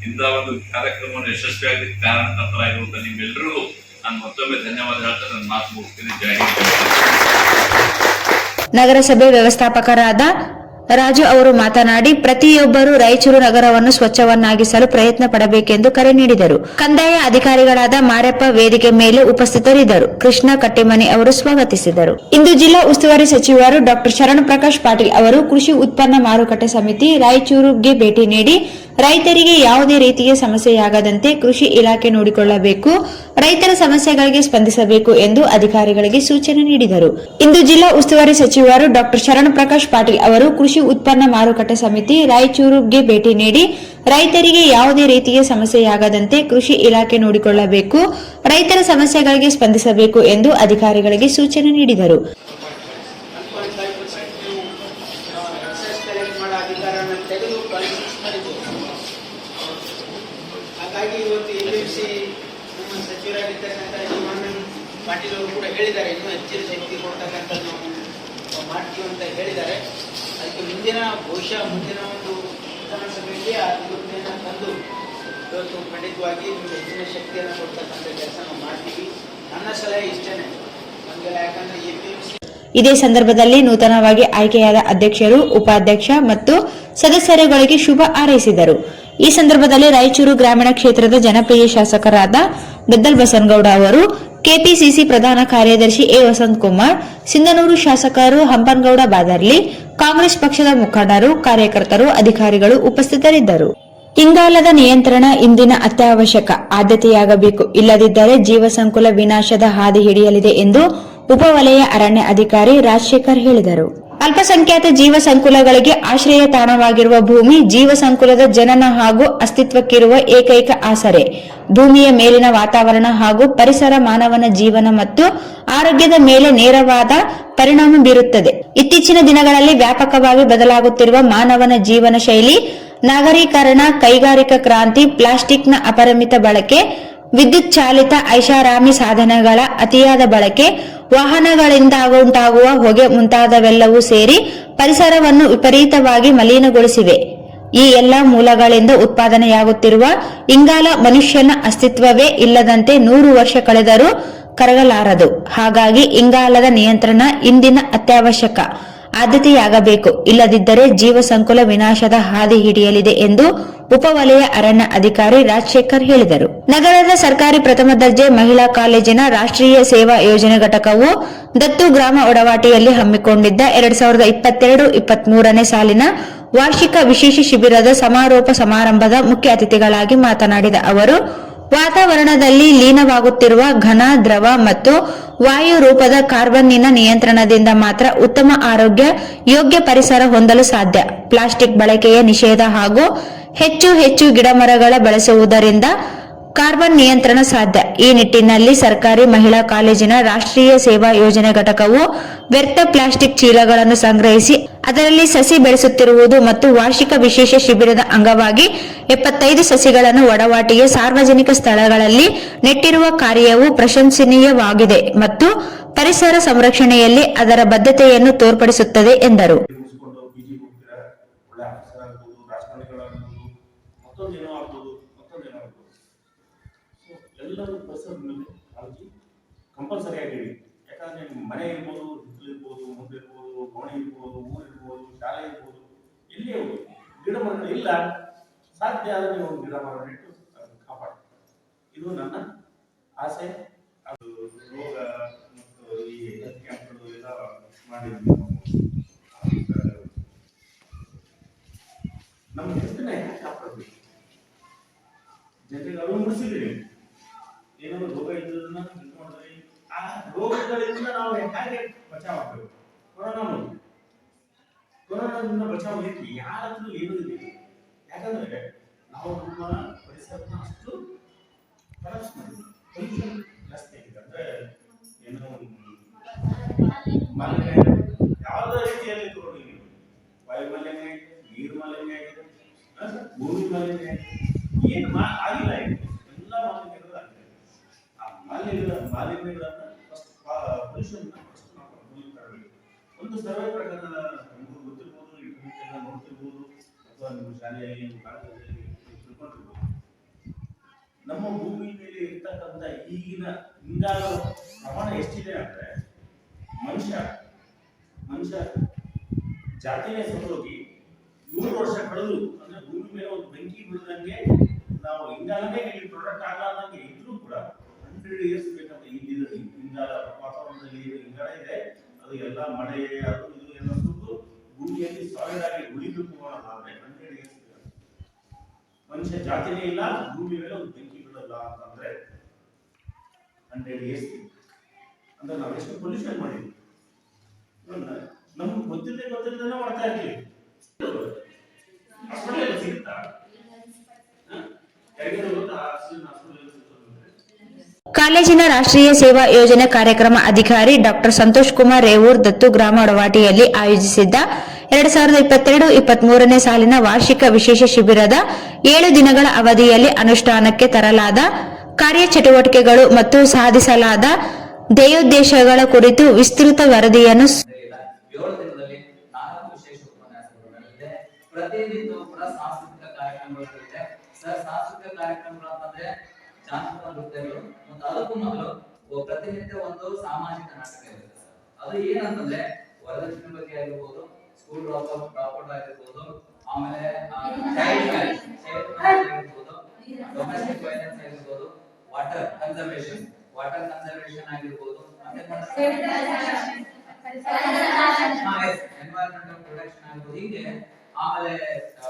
ಇಂಥ ಒಂದು ಕಾರ್ಯಕ್ರಮವನ್ನು ಯಶಸ್ವಿಯಾಗಲಿಕ್ಕೆ ಕಾರಣಕರ್ತರಾಗಿರುವಂತ ನಿಮ್ಮೆಲ್ಲರಿಗೂ ನಾನು ಮತ್ತೊಮ್ಮೆ ಧನ್ಯವಾದ ಹೇಳ್ತಾ ನನ್ನ ಮಾತು ಮುಗಿಸ್ತೀನಿ. ಜೈ ಹಿಂದ್. ನಗರಸಭೆ ವ್ಯವಸ್ಥಾಪಕರಾದ ರಾಜು ಅವರು ಮಾತನಾಡಿ, ಪ್ರತಿಯೊಬ್ಬರೂ ರಾಯಚೂರು ನಗರವನ್ನು ಸ್ವಚ್ಛವನ್ನಾಗಿಸಲು ಪ್ರಯತ್ನ ಪಡಬೇಕೆಂದು ಕರೆ ನೀಡಿದರು. ಕಂದಾಯ ಅಧಿಕಾರಿಗಳಾದ ಮಾರಪ್ಪ ವೇದಿಕೆ ಮೇಲೆ ಉಪಸ್ಥಿತರಿದ್ದರು. ಕೃಷ್ಣ ಕಟ್ಟಿಮನಿ ಅವರು ಸ್ವಾಗತಿಸಿದರು. ಇಂದು ಜಿಲ್ಲಾ ಉಸ್ತುವಾರಿ ಸಚಿವರು ಡಾ ಶರಣ್ ಪ್ರಕಾಶ್ ಪಾಟೀಲ್ ಅವರು ಕೃಷಿ ಉತ್ಪನ್ನ ಮಾರುಕಟ್ಟೆ ಸಮಿತಿ ರಾಯಚೂರಿಗೆ ಭೇಟಿ ನೀಡಿ ರೈತರಿಗೆ ಯಾವುದೇ ರೀತಿಯ ಸಮಸ್ಯೆಯಾಗದಂತೆ ಕೃಷಿ ಇಲಾಖೆ ನೋಡಿಕೊಳ್ಳಬೇಕು, ರೈತರ ಸಮಸ್ಯೆಗಳಿಗೆ ಸ್ಪಂದಿಸಬೇಕು ಎಂದು ಅಧಿಕಾರಿಗಳಿಗೆ ಸೂಚನೆ ನೀಡಿದರು. ಇಂದು ಜಿಲ್ಲಾ ಉಸ್ತುವಾರಿ ಸಚಿವರು ಡಾ ಶರಣ್ ಪ್ರಕಾಶ್ ಪಾಟೀಲ್ ಅವರು ಕೃಷಿ ಉತ್ಪನ್ನ ಮಾರುಕಟ್ಟೆ ಸಮಿತಿ ರಾಯಚೂರಿಗೆ ಭೇಟಿ ನೀಡಿ ರೈತರಿಗೆ ಯಾವುದೇ ರೀತಿಯ ಸಮಸ್ಯೆಯಾಗದಂತೆ ಕೃಷಿ ಇಲಾಖೆ ನೋಡಿಕೊಳ್ಳಬೇಕು, ರೈತರ ಸಮಸ್ಯೆಗಳಿಗೆ ಸ್ಪಂದಿಸಬೇಕು ಎಂದು ಅಧಿಕಾರಿಗಳಿಗೆ ಸೂಚನೆ ನೀಡಿದರು. ಹಾಗಾಗಿ ಇವತ್ತು ಎಪಿಎಂಸಿ ನಮ್ಮ ಸಚಿವರಾಗಿರ್ತಕ್ಕಂಥ ಪಾಟೀಲ್ ಅವರು ಕೂಡ ಹೇಳಿದ್ದಾರೆ, ಇನ್ನೂ ಹೆಚ್ಚಿನ ಶಕ್ತಿ ಕೊಡ್ತಕ್ಕಂಥ ನಾವು ಮಾಡ್ತೀವಿ ಅಂತ ಹೇಳಿದ್ದಾರೆ. ಅದಕ್ಕೆ ಬಹುಶಃ ಮುಂದಿನ ಒಂದು ವಿಧಾನಸಭೆಯಲ್ಲಿ ಆ ಯೋಜನೆಯನ್ನು ತಂದು ಇವತ್ತು ಖಂಡಿತವಾಗಿ ನಿಮಗೆ ಹೆಚ್ಚಿನ ಶಕ್ತಿಯನ್ನು ಕೊಡ್ತಕ್ಕಂಥ ಕೆಲಸ ನಾವು ಮಾಡ್ತೀವಿ. ನನ್ನ ಸಲಹೆ ಇಷ್ಟೇನೆ ನಮಗೆಲ್ಲ, ಯಾಕಂದ್ರೆ ಎಪಿಎಂಸಿ ಇದೇ ಸಂದರ್ಭದಲ್ಲಿ ನೂತನವಾಗಿ ಆಯ್ಕೆಯಾದ ಅಧ್ಯಕ್ಷರು, ಉಪಾಧ್ಯಕ್ಷ ಮತ್ತು ಸದಸ್ಯರುಗಳಿಗೆ ಶುಭ ಹಾರೈಸಿದರು. ಈ ಸಂದರ್ಭದಲ್ಲಿ ರಾಯಚೂರು ಗ್ರಾಮೀಣ ಕ್ಷೇತ್ರದ ಜನಪ್ರಿಯ ಶಾಸಕರಾದ ಗದ್ದಲ್ ಬಸನಗೌಡ ಅವರು, ಕೆಪಿಸಿಸಿ ಪ್ರಧಾನ ಕಾರ್ಯದರ್ಶಿ ಎ ವಸಂತಕುಮಾರ್, ಸಿಂಧನೂರು ಶಾಸಕರು ಹಂಪನಗೌಡ ಬಾದರ್ಲಿ, ಕಾಂಗ್ರೆಸ್ ಪಕ್ಷದ ಮುಖಂಡರು, ಕಾರ್ಯಕರ್ತರು, ಅಧಿಕಾರಿಗಳು ಉಪಸ್ಥಿತರಿದ್ದರು. ಇಂಗಾಲದ ನಿಯಂತ್ರಣ ಇಂದಿನ ಅತ್ಯವಶ್ಯಕ ಆದ್ಯತೆಯಾಗಬೇಕು, ಇಲ್ಲದಿದ್ದರೆ ಜೀವಸಂಕುಲ ವಿನಾಶದ ಹಾದಿ ಹಿಡಿಯಲಿದೆ ಎಂದು ಉಪವಲಯ ಅರಣ್ಯ ಅಧಿಕಾರಿ ರಾಜಶೇಖರ್ ಹೇಳಿದರು. ಅಲ್ಪಸಂಖ್ಯಾತ ಜೀವ ಸಂಕುಲಗಳಿಗೆ ಆಶ್ರಯ ತಾಣವಾಗಿರುವ ಭೂಮಿ ಜೀವ ಸಂಕುಲದ ಜನನ ಹಾಗೂ ಅಸ್ತಿತ್ವಕ್ಕಿರುವ ಏಕೈಕ ಆಸರೆ. ಭೂಮಿಯ ಮೇಲಿನ ವಾತಾವರಣ ಹಾಗೂ ಪರಿಸರ ಮಾನವನ ಜೀವನ ಮತ್ತು ಆರೋಗ್ಯದ ಮೇಲೆ ನೇರವಾದ ಪರಿಣಾಮ ಬೀರುತ್ತದೆ. ಇತ್ತೀಚಿನ ದಿನಗಳಲ್ಲಿ ವ್ಯಾಪಕವಾಗಿ ಬದಲಾಗುತ್ತಿರುವ ಮಾನವನ ಜೀವನ ಶೈಲಿ, ನಾಗರೀಕರಣ, ಕೈಗಾರಿಕಾ ಕ್ರಾಂತಿ, ಪ್ಲಾಸ್ಟಿಕ್ನ ಅಪರಿಮಿತ ಬಳಕೆ, ವಿದ್ಯುತ್ ಚಾಲಿತ ಐಷಾರಾಮಿ ಸಾಧನಗಳ ಅತಿಯಾದ ಬಳಕೆ, ವಾಹನಗಳಿಂದ ಉಂಟಾಗುವ ಹೊಗೆ ಮುಂತಾದವೆಲ್ಲವೂ ಸೇರಿ ಪರಿಸರವನ್ನು ವಿಪರೀತವಾಗಿ ಮಲಿನಗೊಳಿಸಿವೆ. ಈ ಎಲ್ಲ ಮೂಲಗಳಿಂದ ಉತ್ಪಾದನೆಯಾಗುತ್ತಿರುವ ಇಂಗಾಲ ಮನುಷ್ಯನ ಅಸ್ತಿತ್ವವೇ ಇಲ್ಲದಂತೆ 100 ವರ್ಷ ಕಳೆದರೂ ಕರಗಲಾರದು. ಹಾಗಾಗಿ ಇಂಗಾಲದ ನಿಯಂತ್ರಣ ಇಂದಿನ ಅತ್ಯವಶ್ಯಕ ಆದ್ಯತೆಯಾಗಬೇಕು, ಇಲ್ಲದಿದ್ದರೆ ಜೀವ ಸಂಕುಲ ವಿನಾಶದ ಹಾದಿ ಹಿಡಿಯಲಿದೆ ಎಂದು ಉಪವಲಯ ಅರಣ್ಯ ಅಧಿಕಾರಿ ರಾಜಶೇಖರ್ ಹೇಳಿದರು. ನಗರದ ಸರ್ಕಾರಿ ಪ್ರಥಮ ದರ್ಜೆ ಮಹಿಳಾ ಕಾಲೇಜಿನ ರಾಷ್ಟ್ರೀಯ ಸೇವಾ ಯೋಜನೆ ಘಟಕವು ದತ್ತು ಗ್ರಾಮ ಒಡವಾಟಿಯಲ್ಲಿ ಹಮ್ಮಿಕೊಂಡಿದ್ದ 2022-23ನೇ ಸಾಲಿನ ವಾರ್ಷಿಕ ವಿಶೇಷ ಶಿಬಿರದ ಸಮಾರೋಪ ಸಮಾರಂಭದ ಮುಖ್ಯ ಅತಿಥಿಗಳಾಗಿ ಮಾತನಾಡಿದ ಅವರು, ವಾತಾವರಣದಲ್ಲಿ ಲೀನವಾಗುತ್ತಿರುವ ಘನ, ದ್ರವ ಮತ್ತು ವಾಯು ರೂಪದ ಕಾರ್ಬನ್ನಿನ ನಿಯಂತ್ರಣದಿಂದ ಮಾತ್ರ ಉತ್ತಮ ಆರೋಗ್ಯ, ಯೋಗ್ಯ ಪರಿಸರ ಹೊಂದಲು ಸಾಧ್ಯ. ಪ್ಲಾಸ್ಟಿಕ್ ಬಳಕೆಯ ನಿಷೇಧ ಹಾಗೂ ಹೆಚ್ಚು ಗಿಡಮರಗಳ ಬೆಳೆಸುವುದರಿಂದ ಕಾರ್ಬನ್ ನಿಯಂತ್ರಣ ಸಾಧ್ಯ. ಈ ನಿಟ್ಟಿನಲ್ಲಿ ಸರ್ಕಾರಿ ಮಹಿಳಾ ಕಾಲೇಜಿನ ರಾಷ್ಟ್ರೀಯ ಸೇವಾ ಯೋಜನೆ ಘಟಕವು ವ್ಯರ್ಥ ಪ್ಲಾಸ್ಟಿಕ್ ಚೀಲಗಳನ್ನು ಸಂಗ್ರಹಿಸಿ ಅದರಲ್ಲಿ ಸಸಿ ಬೆಳೆಸುತ್ತಿರುವುದು ಮತ್ತು ವಾರ್ಷಿಕ ವಿಶೇಷ ಶಿಬಿರದ ಅಂಗವಾಗಿ 75 ಸಸಿಗಳನ್ನು ಒಡವಾಟಿಯ ಸಾರ್ವಜನಿಕ ಸ್ಥಳಗಳಲ್ಲಿ ನೆಟ್ಟಿರುವ ಕಾರ್ಯವು ಪ್ರಶಂಸನೀಯವಾಗಿದೆ ಮತ್ತು ಪರಿಸರ ಸಂರಕ್ಷಣೆಯಲ್ಲಿ ಅದರ ಬದ್ಧತೆಯನ್ನು ತೋರ್ಪಡಿಸುತ್ತದೆ ಎಂದರು. ಎಲ್ಲರೂ ಪರಿಸರದ ಮೇಲೆ ಕಾಳಜಿ ಕಂಪಲ್ಸರಿ ಆಗಿ. ಯಾಕಂದ್ರೆ ನಿಮ್ಮ ಮನೆ ಇರ್ಬೋದು, ಹಿತ್ತಲು ಇರ್ಬೋದು, ಮುಂದೆ ಇರ್ಬೋದು, ಕೋಣೆ ಇರ್ಬೋದು, ಊರು ಇರ್ಬೋದು, ಶಾಲೆ ಇರ್ಬೋದು, ಎಲ್ಲಿ ಹೋಗ್ಬೋದು, ಗಿಡ ಮರಗಳು ಇಲ್ಲ, ಸಾಧ್ಯ ಆದರೆ ನೀವು ಗಿಡ ಮರ ನೆಟ್ಟು ಕಾಪಾಡಿ. ಇದು ನನ್ನ ಆಸೆ. ಅದು ರೋಗ ಮತ್ತು ಈ ಹೆಲ್ತ್ ಕ್ಯಾಂಪ್ಗಳು ಎಲ್ಲ ಮಾಡಿದ್ವಿ. ನಮ್ಮ ಹೆಲ್ತ್ನ ಕಾಪಾಡಬೇಕು, ಜನರಿಗೆ ಅರಿವು ಮೂಡಿಸಿದ್ದೀವಿ. ಏನಾದ್ರು ರೋಗ ಇದ್ದದನ್ನ ತಿಳ್ಕೊಂಡ್ರೆ ಆ ರೋಗಗಳಿಂದ ನಾವು ಹೇಗೆ ಬಚಾವ್ ಆಗಬೇಕು. ಕೊರೋನಾದಿಂದ ಬಚಾವ್ ಆಗಲಿಕ್ಕೆ ಯಾರ ಹತ್ರ ಏನೂ ಇಲ್ಲ. ಯಾಕಂದ್ರೆ ನಾವು ನಮ್ಮ ಪರಿಸರನ ಅಷ್ಟು ಕರಪ್ಟ್ ಮಾಡಿದ್ವಿ. ಪೊಲ್ಯೂಷನ್ ಜಾಸ್ತಿ ಆಗಿದೆ. ಅಂದ್ರೆ ಏನು ಮಾಲಿನ್ಯ ಯಾವುದೇ ರೀತಿಯಲ್ಲಿ ತಗೊಂಡಿದ್ದೀವಿ. ವಾಯು ಮಾಲಿನ್ಯ ಆಗಿದೆ, ನೀರು ಮಾಲಿನ್ಯ ಆಗಿದೆ, ಭೂಮಿ ಮಾಲಿನ್ಯ ಆಗಿದೆ, ಏನು ಆಗಿಲ್ಲ ಆಗಿದೆ. ಎಲ್ಲ ಮಾಲಿನ್ಯಗಳು ಆಗಿದೆ. ಮಾಲಿನ್ಯಗಳನ್ನು ಫಸ್ಟ್ ಪೊಲ್ಯೂಷನ್ ಫಸ್ಟ್ ನಾವು ಕಂಟ್ರೋಲ್ ಮಾಡಬೇಕು. ಒಂದು ಸರ್ವೆ ಪ್ರಕಾರ ನಿಮಗೆ ಗೊತ್ತಿರ್ಬೋದು, ಇಂಟರ್ನೆಟ್ ಎಲ್ಲ ನೋಡ್ತಿರ್ಬೋದು, ಅಥವಾ ನಿಮ್ಮ ಶಾಲೆಯಲ್ಲಿ ಕಾಲೇಜಲ್ಲಿ ತಿಳ್ಕೊಂಡಿರ್ಬೋದು. ನಮ್ಮ ಭೂಮಿ ಮೇಲೆ ಇರ್ತಕ್ಕಂಥ ಈಗಿನ ಇಂಗಾಲ ಪ್ರಮಾಣ ಎಷ್ಟಿದೆ ಅಂದ್ರೆ ಮನುಷ್ಯ ಜಾತಿನೇ ಸತ್ತೋಗಿ 100 ವರ್ಷ ಕಳೆದು, ಅಂದ್ರೆ ಭೂಮಿ ಮೇಲೆ ಒಂದು ಬೆಂಕಿ ಬಿಡದಂಗೆ ನಾವು ಇಂಗಾಲನೇ ಇಲ್ಲಿ ಪ್ರೊಡಕ್ಟ್ ಆಗಲಾರ್ದಂಗೆ ಇದ್ರೂ ಕೂಡ 100 years ಬೇಕಂತ. ಇಲ್ಲಿ ಇಂಗಾಲ ವಾತಾವರಣದಲ್ಲಿ ಇಂಗಾಲ ಇದೆ, ಅದು ಎಲ್ಲ ಮಳೆ ಅದು ಇದು ಎಲ್ಲ ಸುಟ್ಟು ಭೂಮಿಯಲ್ಲಿ ಸಾಲಿಡ್ ಆಗಿ ಉಳಿಬೇಕು ಅನ್ನೋದಾದ್ರೆ 100 years ಬೇಕು. ಮನುಷ್ಯ ಜಾತಿನೇ ಇಲ್ಲ, ಭೂಮಿ ಮೇಲೆ ಒಂದು ಬೆಂಕಿ ಬಿಡಲ್ಲ ಅಂತಂದ್ರೆ 100 years ಅಂದ್ರೆ ನಾವು ಎಷ್ಟು ಪೊಲ್ಯೂಷನ್ ಮಾಡಿದ್ವಿ. ನಮ್ಗೆ ಗೊತ್ತಿಲ್ಲದೆ ಮಾಡ್ತಾ ಇರ್ತೀವಿ. ಹಾಸ್ಪಿಟಲ್ ಸಿಗುತ್ತಾ? ಕಾಲೇಜಿನ ರಾಷ್ಟ್ರೀಯ ಸೇವಾ ಯೋಜನೆ ಕಾರ್ಯಕ್ರಮ ಅಧಿಕಾರಿ ಡಾಕ್ಟರ್ ಸಂತೋಷ್ ಕುಮಾರ್ ರೇವೂರ್ ದತ್ತು ಗ್ರಾಮ ಒಡವಾಟಿಯಲ್ಲಿ ಆಯೋಜಿಸಿದ್ದ 2022-23ನೇ ಸಾಲಿನ ವಾರ್ಷಿಕ ವಿಶೇಷ ಶಿಬಿರದ 7 ದಿನಗಳ ಅವಧಿಯಲ್ಲಿ ಅನುಷ್ಠಾನಕ್ಕೆ ತರಲಾದ ಕಾರ್ಯಚಟುವಟಿಕೆಗಳು ಮತ್ತು ಸಾಧಿಸಲಾದ ಧ್ಯೇಯೋದ್ದೇಶಗಳ ಕುರಿತು ವಿಸ್ತೃತ ವರದಿಯನ್ನು ಪ್ರತಿನಿತ್ಯ ಕೂಡ ಸಾಂಸ್ಕೃತಿಕ ಕಾರ್ಯಕ್ರಮಗಳು ಇರುತ್ತೆ ಸರ್. ಸಾಂಸ್ಕೃತಿಕ ಕಾರ್ಯಕ್ರಮಗಳು ಅಂತಂದ್ರೆ ಜಾನಪದ ನೃತ್ಯಗಳು ಮತ್ತು ಅದಕ್ಕೂ ಮೊದಲು ಪ್ರತಿನಿತ್ಯ ಒಂದು ಸಾಮಾಜಿಕ ನಾಟಕ ಇರುತ್ತೆ ಸರ್. ಅದು ಏನಂತಂದ್ರೆ ವರದಕ್ಷಿಣೆ ಬಗ್ಗೆ ಆಗಿರ್ಬೋದು, ಸ್ಕೂಲ್ ಡ್ರಾಪ್ಔಟ್ ಆಗಿರ್ಬೋದು, ಆಮೇಲೆ ಚೈಲ್ಡ್ ಮ್ಯಾರೇಜ್ ಆಗಿರ್ಬೋದು, ಡೊಮೆಸ್ಟಿಕ್ ವೈಲೆನ್ಸ್ ಆಗಿರ್ಬೋದು, ವಾಟರ್ ಕನ್ಸರ್ವೇಷನ್ ಆಗಿರ್ಬೋದು, ಎನ್ವೈರನ್ಮೆಂಟಲ್ ಪ್ರೊಟೆಕ್ಷನ್ ಆಗಿರ್ಬೋದು, ಹೀಗೆ ಆಮೇಲೆ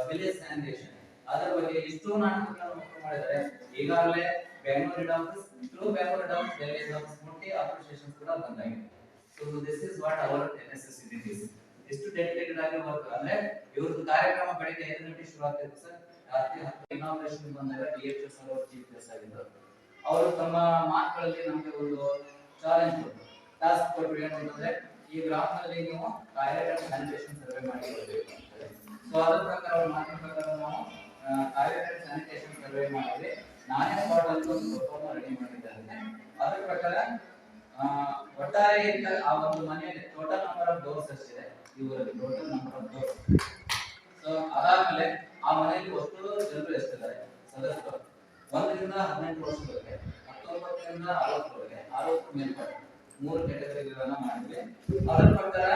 ವಿಲೇಜ್ ಸ್ಯಾನಿಟೇಷನ್ ಅದರ ಬಗ್ಗೆ ಇಷ್ಟು ನಾಟಕಗಳನ್ನು ಮಾಡಿದ್ದಾರೆ. ಈಗಾಗಲೇ ಬೆಂಗಳೂರು ಮುಟ್ಟಿ ಅಪ್ರಿಸಿಯೇಷನ್ ಕೂಡ ಬಂದಾಗಿದೆ. So this is what our NSS is. ಎಷ್ಟು ಡೆಡಿಕೇಟೆಡ್ ಆಗಿ ವರ್ಕ್ ಅಂದ್ರೆ ಇವ್ರದ್ದು ಕಾರ್ಯಕ್ರಮ ಬೆಳಿಗ್ಗೆ 5 ಗಂಟೆ ಶುರು ಆಗ್ತಿತ್ತು ಸರ್. ರಾತ್ರಿ 10 ಇನಾಗ್ರೇಷನ್ ಬಂದಾಗ DHS ಅವರು ಚೀಫ್ ಗೆಸ್ಟ್ ಆಗಿದ್ದರು. ಅವರು ತಮ್ಮ ಮಾತುಗಳಲ್ಲಿ ನಮಗೆ ಒಂದು ಚಾಲೆಂಜ್ ಕೊಟ್ಟರು, ಟಾಸ್ಕ್ ಕೊಟ್ಟರು. ಏನಂತಂದ್ರೆ ಈ ಗ್ರಾಮದಲ್ಲಿ ನೀವು ಟಾಯ್ಲೆಟ್ ಅಂಡ್ ಸ್ಯಾನಿಟೇಷನ್ ಸರ್ವೆ ಮಾಡಿರಬೇಕು. ಸೊ ಅದರ ಪ್ರಕಾರ ಅವ್ರ ಮಾತಿನ ಪ್ರಕಾರ ನಾವು ಟಾಯ್ಲೆಟ್ ಅಂಡ್ ಸ್ಯಾನಿಟೇಷನ್ ಸರ್ವೆ ಮಾಡಿದ್ರೆ ನಾನೇ ಸ್ಪಾಟ್ ಅಲ್ಲಿ ಒಂದು ಫೋಟೋನ ರೆಡಿ ಮಾಡಿದ್ದೇನೆ. ಅದರ ಪ್ರಕಾರ ಒಟ್ಟಾರೆ ಆ ಒಂದು ಮನೆಯಲ್ಲಿ ಟೋಟಲ್ ನಂಬರ್ ಆಫ್ ಡೋರ್ಸ್ ಎಷ್ಟಿದೆ, ಇವರಲ್ಲಿ total number of doors. So ಅದಾದ್ಮೇಲೆ ಆ ಮನೆಯಲ್ಲಿ ಒಟ್ಟು ಜನರು ಎಷ್ಟಿದ್ದಾರೆ ಸದಸ್ಯರು 1 ರಿಂದ 18 ವರ್ಷದವರೆಗೆ, 19 ರಿಂದ 60 ವರೆಗೆ, 60 ಮೇಲ್ಪಟ್ಟು 3 ಕ್ಯಾಟಗರಿಗಳನ್ನ ಮಾಡಿದ್ವಿ. ಅದರ ಪ್ರಕಾರ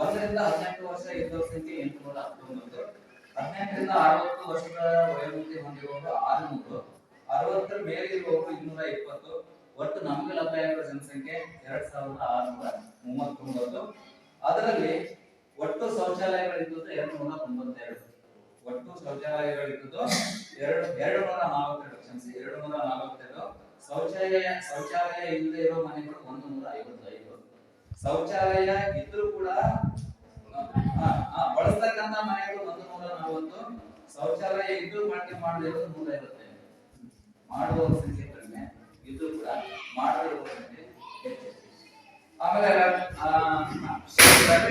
1 ರಿಂದ 18 ವರ್ಷ ಇದ್ದವರ ಸಂಖ್ಯೆ 819, 18 ರಿಂದ 60 ವರ್ಷದ ವಯೋಮಿತಿ ಹೊಂದಿರುವವರು 600, 60 ಮೇಲೆ ಇರುವವರು 220. ಒಟ್ಟು ನಮಗೆ ಲಭ್ಯವಿರುವ ಜನಸಂಖ್ಯೆ 2639. ಅದರಲ್ಲಿ ಒಟ್ಟು ಶೌಚಾಲಯಗಳಿದ್ದು 292. ಒಟ್ಟು ಶೌಚಾಲಯಗಳಿದ್ದು 242 ಕ್ಷಮಿಸಿ 242 ಶೌಚಾಲಯ ಇಲ್ಲದೆ ಇರೋ ಮನೆಗಳು 155. ಶೌಚಾಲಯ ಇದ್ರೂ ಕೂಡ ಬಳಸ್ತಕ್ಕಂತ ಮನೆಗಳು 140. ಶೌಚಾಲಯ ಇದ್ದು ಬಳಕೆ ಮಾಡದೇ ಇರೋದು 155. ಮಾಡುವ ಸಂಖ್ಯೆ ಕಡಿಮೆ ಇದ್ರೂ ಕೂಡ ಮಾಡುವ ಸಂಖ್ಯೆ ಹೆಚ್ಚು. ಆಮೇಲೆ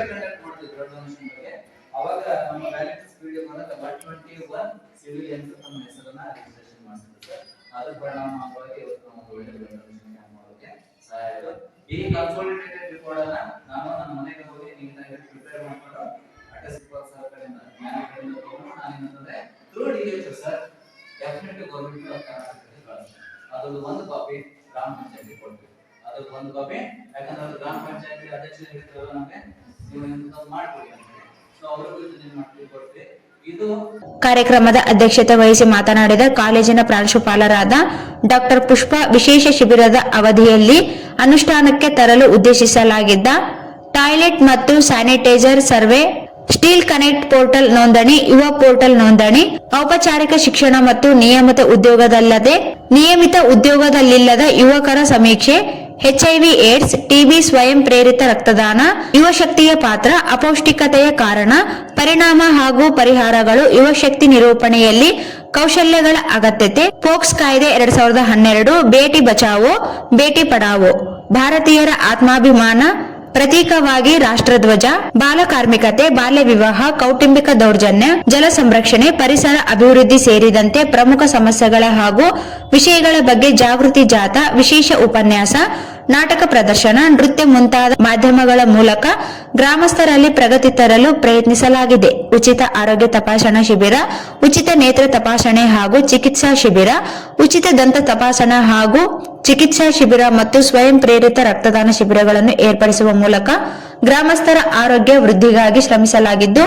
ಕಂಡಕ್ಟ್ ಮಾಡ್ತಿದ್ರು ಡೊನೇಷನ್ ಬಗ್ಗೆ. ಅವಾಗ ನಮ್ಮ ವ್ಯಾಲೆಂಟೈನ್ಸ್ ವಿಡಿಯೋ ಬಂದಾಗ 121 ಸಿವಿಲಿಯನ್ಸ್ ತಮ್ಮ ಹೆಸರನ್ನ ರಿಜಿಸ್ಟ್ರೇಷನ್ ಮಾಡಿದ್ರು ಸರ್. ಅದ್ರ ಪರಿಣಾಮವಾಗಿ ಇವತ್ತು ನಾವು ಒಳ್ಳೆ ಡೊನೇಷನ್ ಮಾಡೋಕೆ ಸಹಾಯ ಆಯಿತು. ಈ ಕನ್ಸಾಲಿಡೇಟೆಡ್ ರಿಪೋರ್ಟ್ ಅನ್ನ ನಾನು ನನ್ನ ಮನೆಗೆ ಹೋಗಿ ನೀಟಾಗಿ ಪ್ರಿಪೇರ್ ಮಾಡ್ಕೊಂಡು ಅಟೆಸ್ಟಿವ್ ಸರ್ಕಾರದಿಂದ ಜ್ಞಾನಗಳಿಂದ ತಗೊಂಡು ನಾನು ಏನಂತಂದ್ರೆ through DH sir definitely government of ಕರ್ನಾಟಕಕ್ಕೆ ಕಳಿಸ್ತೀನಿ. ಅದೊಂದು ಒಂದು ಕಾಪಿ ಗ್ರಾಮ ಪಂಚಾಯತಿ ಕೊಡ್ತೀವಿ. ಅದಕ್ಕೆ ಒಂದು ಕಾಪಿ, ಯಾಕಂದ್ರೆ ಅದು ಗ್ರಾಮ ಪಂಚಾಯತಿ ಅಧ್ಯಕ್ಷರು ಹೇಳಿದ್ರು ನಮಗೆ ನೀವು ಇಂಥದ್ದು ಮಾಡ್ಕೊಡಿ ಅಂತ. ಸೊ ಅವ್ರಿಗೂ ಇದನ್ನ ಮಾಡ್ತೀವಿ ಕೊಡ್ತೀವಿ. ಇದು ಕಾರ್ಯಕ್ರಮದ ಅಧ್ಯಕ್ಷತೆ ವಹಿಸಿ ಮಾತನಾಡಿದ ಕಾಲೇಜಿನ ಪ್ರಾಂಶುಪಾಲರಾದ ಡಾಕ್ಟರ್ ಪುಷ್ಪ, ವಿಶೇಷ ಶಿಬಿರದ ಅವಧಿಯಲ್ಲಿ ಅನುಷ್ಠಾನಕ್ಕೆ ತರಲು ಉದ್ದೇಶಿಸಲಾಗಿದ್ದ ಟಾಯ್ಲೆಟ್ ಮತ್ತು sanitiser survey, steel connect portal ನೋಂದಣಿ, ಯುವ ಪೋರ್ಟಲ್ ನೋಂದಣಿ, ಔಪಚಾರಿಕ ಶಿಕ್ಷಣ ಮತ್ತು ನಿಯಮಿತ ಉದ್ಯೋಗದಲ್ಲಿಲ್ಲದ ಯುವಕರ ಸಮೀಕ್ಷೆ, HIV ಏಡ್ಸ್, TB, ಸ್ವಯಂ ಪ್ರೇರಿತ ರಕ್ತದಾನ, ಯುವ ಶಕ್ತಿಯ ಪಾತ್ರ, ಅಪೌಷ್ಟಿಕತೆಯ ಕಾರಣ, ಪರಿಣಾಮ ಹಾಗೂ ಪರಿಹಾರಗಳು, ಯುವ ಶಕ್ತಿ ನಿರೂಪಣೆಯಲ್ಲಿ ಕೌಶಲ್ಯಗಳ ಅಗತ್ಯತೆ, ಪೋಕ್ಸ್ ಕಾಯ್ದೆ 2012, ಬೇಟಿ ಬಚಾವೋ ಬೇಟಿ ಪಡಾವೋ, ಭಾರತೀಯರ ಆತ್ಮಾಭಿಮಾನ ಪ್ರತೀಕವಾಗಿ ರಾಷ್ಟ್ರಧ್ವಜ, ಬಾಲ ಕಾರ್ಮಿಕತೆ, ಬಾಲ್ಯ ವಿವಾಹ, ಕೌಟುಂಬಿಕ ದೌರ್ಜನ್ಯ, ಜಲ ಸಂರಕ್ಷಣೆ, ಪರಿಸರ ಅಭಿವೃದ್ಧಿ ಸೇರಿದಂತೆ ಪ್ರಮುಖ ಸಮಸ್ಯೆಗಳ ಹಾಗೂ ವಿಷಯಗಳ ಬಗ್ಗೆ ಜಾಗೃತಿ ಜಾಥಾ, ವಿಶೇಷ ಉಪನ್ಯಾಸ, ನಾಟಕ ಪ್ರದರ್ಶನ, ನೃತ್ಯ ಮುಂತಾದ ಮಾಧ್ಯಮಗಳ ಮೂಲಕ ಗ್ರಾಮಸ್ಥರಲ್ಲಿ ಪ್ರಗತಿ ತರಲು ಪ್ರಯತ್ನಿಸಲಾಗಿದೆ. ಉಚಿತ ಆರೋಗ್ಯ ತಪಾಸಣಾ ಶಿಬಿರ, ಉಚಿತ ನೇತ್ರ ತಪಾಸಣೆ ಹಾಗೂ ಚಿಕಿತ್ಸಾ ಶಿಬಿರ, ಉಚಿತ ದಂತ ತಪಾಸಣಾ ಹಾಗೂ ಚಿಕಿತ್ಸಾ ಶಿಬಿರ ಮತ್ತು ಸ್ವಯಂ ಪ್ರೇರಿತ ರಕ್ತದಾನ ಶಿಬಿರಗಳನ್ನು ಏರ್ಪಡಿಸುವ ಮೂಲಕ ಗ್ರಾಮಸ್ಥರ ಆರೋಗ್ಯ ವೃದ್ಧಿಗಾಗಿ ಶ್ರಮಿಸಲಾಗಿದ್ದು,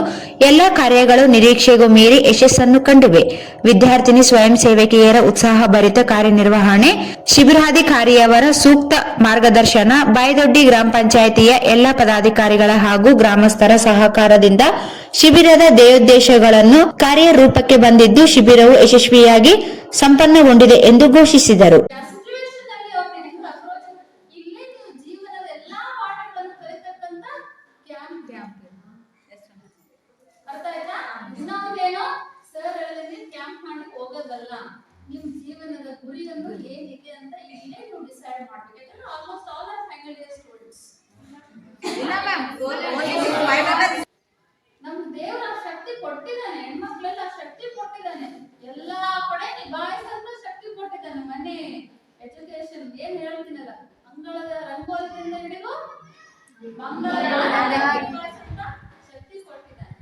ಎಲ್ಲಾ ಕಾರ್ಯಗಳು ನಿರೀಕ್ಷೆಗೂ ಮೀರಿ ಯಶಸ್ಸನ್ನು ಕಂಡಿವೆ. ವಿದ್ಯಾರ್ಥಿನಿ ಸ್ವಯಂ ಸೇವಕಿಯರ ಉತ್ಸಾಹಭರಿತ ಕಾರ್ಯನಿರ್ವಹಣೆ, ಶಿಬಿರಾಧಿಕಾರಿಯವರ ಸೂಕ್ತ ಮಾರ್ಗದರ್ಶನ, ಬಾಯದೊಡ್ಡಿ ಗ್ರಾಮ ಪಂಚಾಯಿತಿಯ ಎಲ್ಲಾ ಪದಾಧಿಕಾರಿಗಳ ಹಾಗೂ ಗ್ರಾಮಸ್ಥರ ಸಹಕಾರದಿಂದ ಶಿಬಿರದ ಧ್ಯೇಯೋದ್ದೇಶಗಳನ್ನು ಕಾರ್ಯರೂಪಕ್ಕೆ ಬಂದಿದ್ದು, ಶಿಬಿರವು ಯಶಸ್ವಿಯಾಗಿ ಸಂಪನ್ನಗೊಂಡಿದೆ ಎಂದು ಘೋಷಿಸಿದರು. ನಿಮ್ಮ ಜೀವನದ ಗುರಿಯನ್ನು ಏನಿದೆ ಅಂತ ಇಲ್ಲೇ ನೀವು ಡಿಸೈಡ್ ಮಾಡಬೇಕು. ಯಾಕಂದ್ರೆ almost all are final year students. ನಮ್ ದೇವ್ರ ಶಕ್ತಿ ಕೊಟ್ಟಿದ್ದಾನೆ, ಹೆಣ್ಮಕ್ಳೆಲ್ಲ ಶಕ್ತಿ ಕೊಟ್ಟಿದ್ದಾನೆ, ಎಲ್ಲಾ ಕಡೆ ನಿಭಾಯಿಸಂತ ಶಕ್ತಿ ಕೊಟ್ಟಿದ್ದಾನೆ. ಮನೆ ಎಜುಕೇಶನ್ ಏನ್ ಹೇಳ್ತೀನಲ್ಲ, ಅಂಗಳದ ರಂಗೋಲಿಯಿಂದ ಹಿಡಿದು ನಿಭಾಯಿಸಂತ ಶಕ್ತಿ ಕೊಟ್ಟಿದ್ದಾನೆ.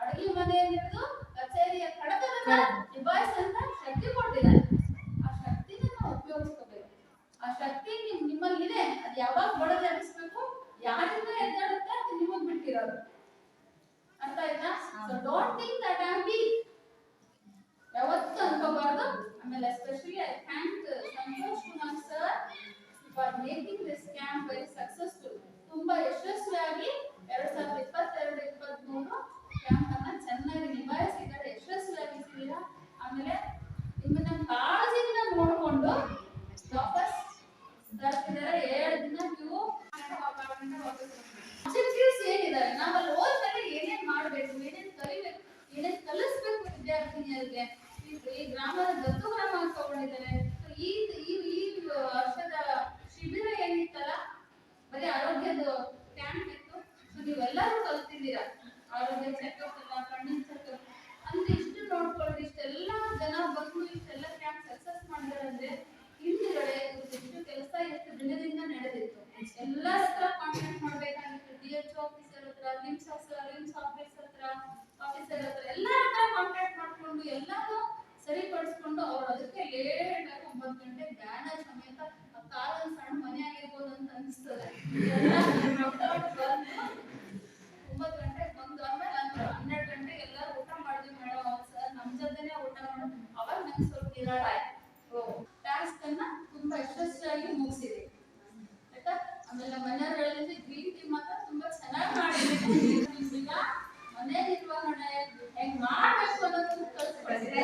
ಅಡುಗೆ ಮನೆಯಿಂದ ಹಿಡಿದು ಕಚೇರಿಯ ಕಡತದ ನಿಭಾಯಿಸಂತ ಶಕ್ತಿ ಕೊಟ್ಟಿದ್ದಾನೆ. ಆ ಶಕ್ತಿನ ನಾವು ಉಪಯೋಗಿಸ್ಕೋಬೇಕು. ಆ ಶಕ್ತಿ ನಿಮ್ಮಲ್ಲಿದೆ, ಅದು ಯಾವಾಗ ಬಡದಾಡಿಸ್ಬೇಕು, ಯಾರಿಂದ ಎದ್ದಾಡುತ್ತೆ ಅದು ನಿಮಗ್ ಬಿಟ್ಟಿರೋದು. ಅರ್ಥ ಆಯ್ತಾ? So don't think that I am weak. ಯಾವತ್ತೂ ಅನ್ಕೋಬಾರ್ದು. ಆಮೇಲೆ especially I thank Santosh Kumar sir for making this camp very successful. ತುಂಬಾ ಯಶಸ್ವಿಯಾಗಿ 2022-23 ಕ್ಯಾಂಪ್ ಅನ್ನ ಚೆನ್ನಾಗಿ ನಿಭಾಯಿಸಿದ್ದಾರೆ, ಯಶಸ್ವಿಯಾಗಿದ್ದೀರಾ. ಆಮೇಲೆ ನಿಮ್ಮನ್ನ ಕಾಳಜಿಯಿಂದ ನೋಡಿಕೊಂಡು ವಾಪಸ್ ತರ್ತಿದ್ದಾರೆ. 7 ದಿನ ನೀವು ಅಬ್ಜೆಕ್ಟಿವ್ಸ್ ಏನಿದ್ದಾರೆ, ನಾವಲ್ಲಿ ಹೋದ್ಮೇಲೆ ಏನೇನ್ ಮಾಡ್ಬೇಕು, ಏನೇನ್ ಕಲಿಬೇಕು, ಏನೇನ್ ಕಲಿಸ್ಬೇಕು ವಿದ್ಯಾರ್ಥಿನಿಯರಿಗೆ. ಈ ಗ್ರಾಮದ ದತ್ತು ಗ್ರಾಮ ಅಂತ ತಗೊಂಡಿದ್ದಾರೆ. ಈ ವರ್ಷದ ಶಿಬಿರ ಏನಿತ್ತಲ್ಲ, ಬರೀ ಆರೋಗ್ಯದ ಕ್ಯಾಂಪ್ ಇತ್ತು. ಸೊ ನೀವೆಲ್ಲರೂ ಕಲ್ತಿದ್ದೀರಾ. ಆರೋಗ್ಯ ಚೆಕಪ್ ಎಲ್ಲ, ಕಣ್ಣಿನ ಚೆಕಪ್ ಅಂದ್ರೆ ಇಷ್ಟು ನೋಡ್ಕೊಳ್ರಿ. ಇಷ್ಟೆಲ್ಲ ಜನ ಬಂದು ಇಷ್ಟೆಲ್ಲ ಕ್ಯಾಂಪ್ ಸಕ್ಸಸ್ ಮಾಡಿದ್ದಾರೆ ಅಂದ್ರೆ ಹಿಂದ್ಗಡೆ ಎಷ್ಟು ಕೆಲಸ ಎಷ್ಟು ದಿನದಿಂದ ನಡೆದಿತ್ತು. ಎಲ್ಲರ ಹತ್ರ ಕಾಂಟ್ಯಾಕ್ಟ್ ಮಾಡ್ಬೇಕಾಗಿತ್ತು. DHO ಆಫೀಸರ್ ಹತ್ರ, ಲಿಮ್ಸ್ ಆಫೀಸರ್ ಹತ್ರ ಎಲ್ಲರ ಹತ್ರ ಕಾಂಟ್ಯಾಕ್ಟ್ ಮಾಡ್ಕೊಂಡು ಎಲ್ಲಾನು ಸರಿಪಡಿಸ್ಕೊಂಡು ಅವ್ರು ಅದಕ್ಕೆ ಲೇಟ್ ಆಗಿ 9 ಗಂಟೆ ಧ್ಯಾನ ಸಮೇತ ಕಾಲೊಂದು ಸಣ್ಣ ಮನೆ ಆಗಿರ್ಬೋದು ಅಂತ ಅನಿಸ್ತದೆ. 9 ಗಂಟೆಗೆ ಬಂದು ಆಮೇಲೆ 12 ಗಂಟೆಗೆ ಎಲ್ಲರೂ ಊಟ ಮಾಡಿದ್ವಿ ಮೇಡಮ್. ಸರ್ ನಮ್ ಜೊತೆನೆ ಊಟ ಮಾಡೋದು. ಅವಾಗ ನಂಗೆ ಸ್ವಲ್ಪ ನಿರಾಳ ಆಯ್ತು. ಟಾಸ್ಕ್ ಅನ್ನ ತುಂಬಾ ಯಶಸ್ವಿಯಾಗಿ ಮುಗಿಸಿದೆ. ಆಯ್ತಾ? ಆಮೇಲೆ ಮನೆಯವ್ರು ಹೇಳಿದ್ರೆ ಗ್ರೀನ್ ಟೀ ಮಾತ್ರ ತುಂಬಾ ಚೆನ್ನಾಗಿ ಮಾಡಿದ್ದೀನಿ. ಈಗ ಮನೆ ನಿರ್ವಹಣೆ ಹೆಂಗ್ ಮಾಡ್ಬೇಕು ಅನ್ನೋದನ್ನು ಕಲಿಸ್ಕೊಡ್ತೀನಿ.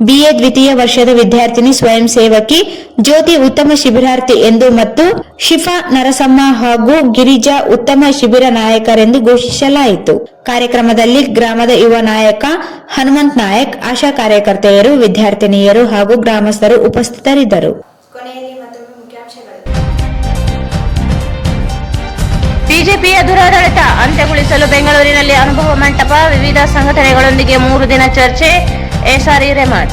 BA ದ್ವಿತೀಯ ವರ್ಷದ ವಿದ್ಯಾರ್ಥಿನಿ ಸ್ವಯಂ ಸೇವಕಿ ಜ್ಯೋತಿ ಉತ್ತಮ ಶಿಬಿರಾರ್ಥಿ ಎಂದು ಮತ್ತು ಶಿಫಾ ನರಸಮ್ಮ ಹಾಗೂ ಗಿರಿಜಾ ಉತ್ತಮ ಶಿಬಿರ ನಾಯಕರೆಂದು ಘೋಷಿಸಲಾಯಿತು. ಕಾರ್ಯಕ್ರಮದಲ್ಲಿ ಗ್ರಾಮದ ಯುವ ನಾಯಕ ಹನುಮಂತ್ ನಾಯಕ್, ಆಶಾ ಕಾರ್ಯಕರ್ತೆಯರು, ವಿದ್ಯಾರ್ಥಿನಿಯರು ಹಾಗೂ ಗ್ರಾಮಸ್ಥರು ಉಪಸ್ಥಿತರಿದ್ದರು. ಕೊನೆಯಲ್ಲಿ ಮತ್ತೊಮ್ಮೆ ಮುಖ್ಯಾಂಶಗಳು. ಬಿಜೆಪಿಯ ದುರಾಡಳಿತ ಅಂತ್ಯಗೊಳಿಸಲು ಬೆಂಗಳೂರಿನಲ್ಲಿ ಅನುಭವ ಮಂಟಪ, ವಿವಿಧ ಸಂಘಟನೆಗಳೊಂದಿಗೆ 3 ದಿನ ಚರ್ಚೆ. SRE remand.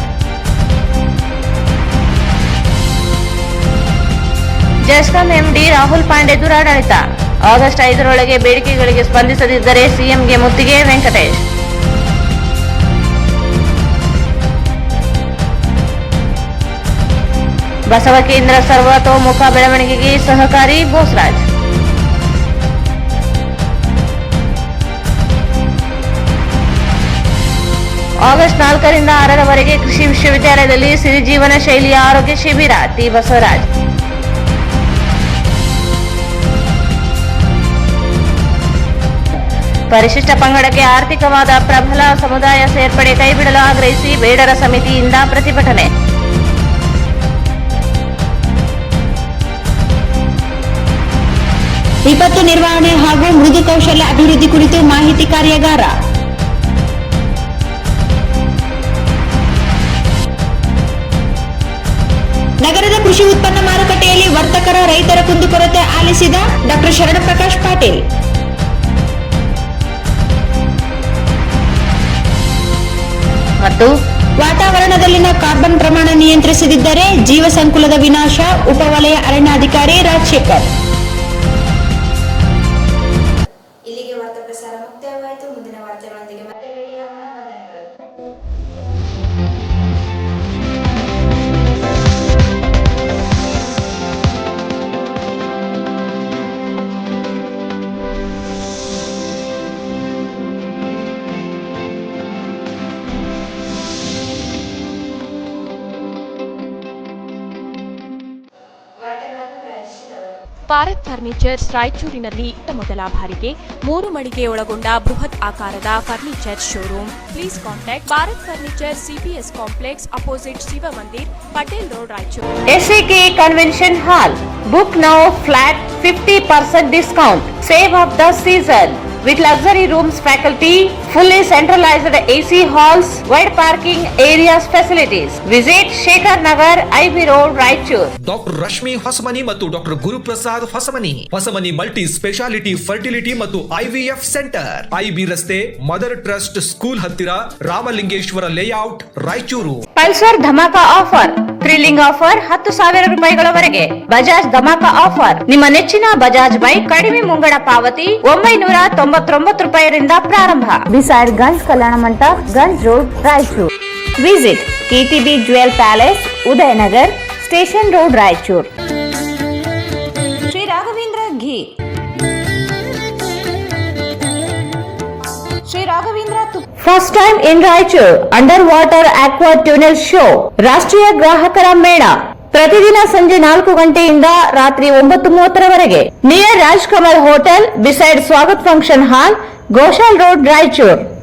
GESCOM MD Rahul Pandey ದುರಾಡಳಿತ. ಆಗಸ್ಟ್ 5ರೊಳಗೆ ಬೇಡಿಕೆಗಳಿಗೆ ಸ್ಪಂದಿಸದಿದ್ದರೆ ಸಿಎಂಗೆ ಮುತ್ತಿಗೆ. ವೆಂಕಟೇಶ್. ಬಸವ ಕೇಂದ್ರ ಸರ್ವತೋಮುಖ ಬೆಳವಣಿಗೆಗೆ ಸಹಕಾರಿ. ಬೋಸರಾಜ್. ಆಗಸ್ಟ್ 4ರಿಂದ 6ರವರೆಗೆ ಕೃಷಿ ವಿಶ್ವವಿದ್ಯಾಲಯದಲ್ಲಿ ಸಿರಿಜೀವನ ಶೈಲಿಯ ಆರೋಗ್ಯ ಶಿಬಿರ. ಟಿ. ಬಸವರಾಜ್. ಪರಿಶಿಷ್ಟ ಪಂಗಡಕ್ಕೆ ಆರ್ಥಿಕವಾದ ಪ್ರಬಲ ಸಮುದಾಯ ಸೇರ್ಪಡೆ ಕೈಬಿಡಲು ಆಗ್ರಹಿಸಿ ಬೇಡರ ಸಮಿತಿಯಿಂದ ಪ್ರತಿಭಟನೆ. ವಿಪತ್ತು ನಿರ್ವಹಣೆ ಹಾಗೂ ಮೃದು ಕೌಶಲ್ಯ ಅಭಿವೃದ್ಧಿ ಕುರಿತು ಮಾಹಿತಿ ಕಾರ್ಯಾಗಾರ. ನಗರದ ಕೃಷಿ ಉತ್ಪನ್ನ ಮಾರುಕಟ್ಟೆಯಲ್ಲಿ ವರ್ತಕರ ರೈತರ ಕುಂದುಕೊರತೆ ಆಲಿಸಿದ ಡಾ. ಶರಣಪ್ರಕಾಶ್ ಪಾಟೀಲ್. ಮತ್ತು ವಾತಾವರಣದಲ್ಲಿನ ಕಾರ್ಬನ್ ಪ್ರಮಾಣ ನಿಯಂತ್ರಿಸದಿದ್ದರೆ ಜೀವ ಸಂಕುಲದ ವಿನಾಶ, ಉಪವಲಯ ಅರಣ್ಯಾಧಿಕಾರಿ ರಾಜಶೇಖರ್. ಇಲ್ಲಿಗೆ ವಾರ್ತಾ ಪ್ರಸಾರ ಮುಕ್ತಾಯವಾಯಿತು. ಮುಂದಿನ ವಾರ್ತೆಗಳೊಂದಿಗೆ ಮತ್ತೆ ಭಾರತ್ ಫರ್ನಿಚರ್ಸ್ ರಾಯಚೂರಿನಲ್ಲಿ ಮೊದಲ ಬಾರಿಗೆ 3 ಮಳಿಗೆ ಒಳಗೊಂಡ ಬೃಹತ್ ಆಕಾರದ furniture showroom. Please contact Bharat furniture CPS complex opposite Shiva Mandir, Patel road, Raichur. SAK convention hall. Book now flat 50% discount. Save of the season with luxury rooms, faculty, fully centralized AC halls, wide parking areas, facilities. Visit Shekhar Nagar, IB Road, Raichur. Doctor Rashmi Hosamani ಮತ್ತು doctor Guruprasad Hosamani multi speciality fertility ಮತ್ತು IVF centre, IB ರಸ್ತೆ, Mother Trust School ಹತ್ತಿರ, Ramalingeshwara layout, Raichur. Pulsar ಧಮಾಕ offer. Thrilling offer 10,000 ರೂಪಾಯಿಗಳವರೆಗೆ. ಬಜಾಜ್ ಧಮಾಕ offer. ನಿಮ್ಮ ನೆಚ್ಚಿನ Bajaj bike ಕಡಿಮೆ ಮುಂಗಡ ಪಾವತಿ 999 ರೂಪಾಯಿರಿಂದ ಪ್ರಾರಂಭ. ಬಿಸೈಡ್ ಗಂಜ್ ಕಲ್ಯಾಣ ಮಂಟಪ, Ganj road, Raichur. Visit KTB jewel palace, Udayanagar, station road, Raichur. Shri Raghavendra ghee. Shri Raghavendra first time in Raichur under water aqua tunnel show. ರಾಷ್ಟ್ರೀಯ ಗ್ರಾಹಕರ ಮೇಳ ಪ್ರತಿದಿನ ಸಂಜೆ 4 ಗಂಟೆಯಿಂದ ರಾತ್ರಿ 9:30ರವರೆಗೆ. Near Raj Kamal hotel, beside Swagat function hall, Goshal road, Raichur.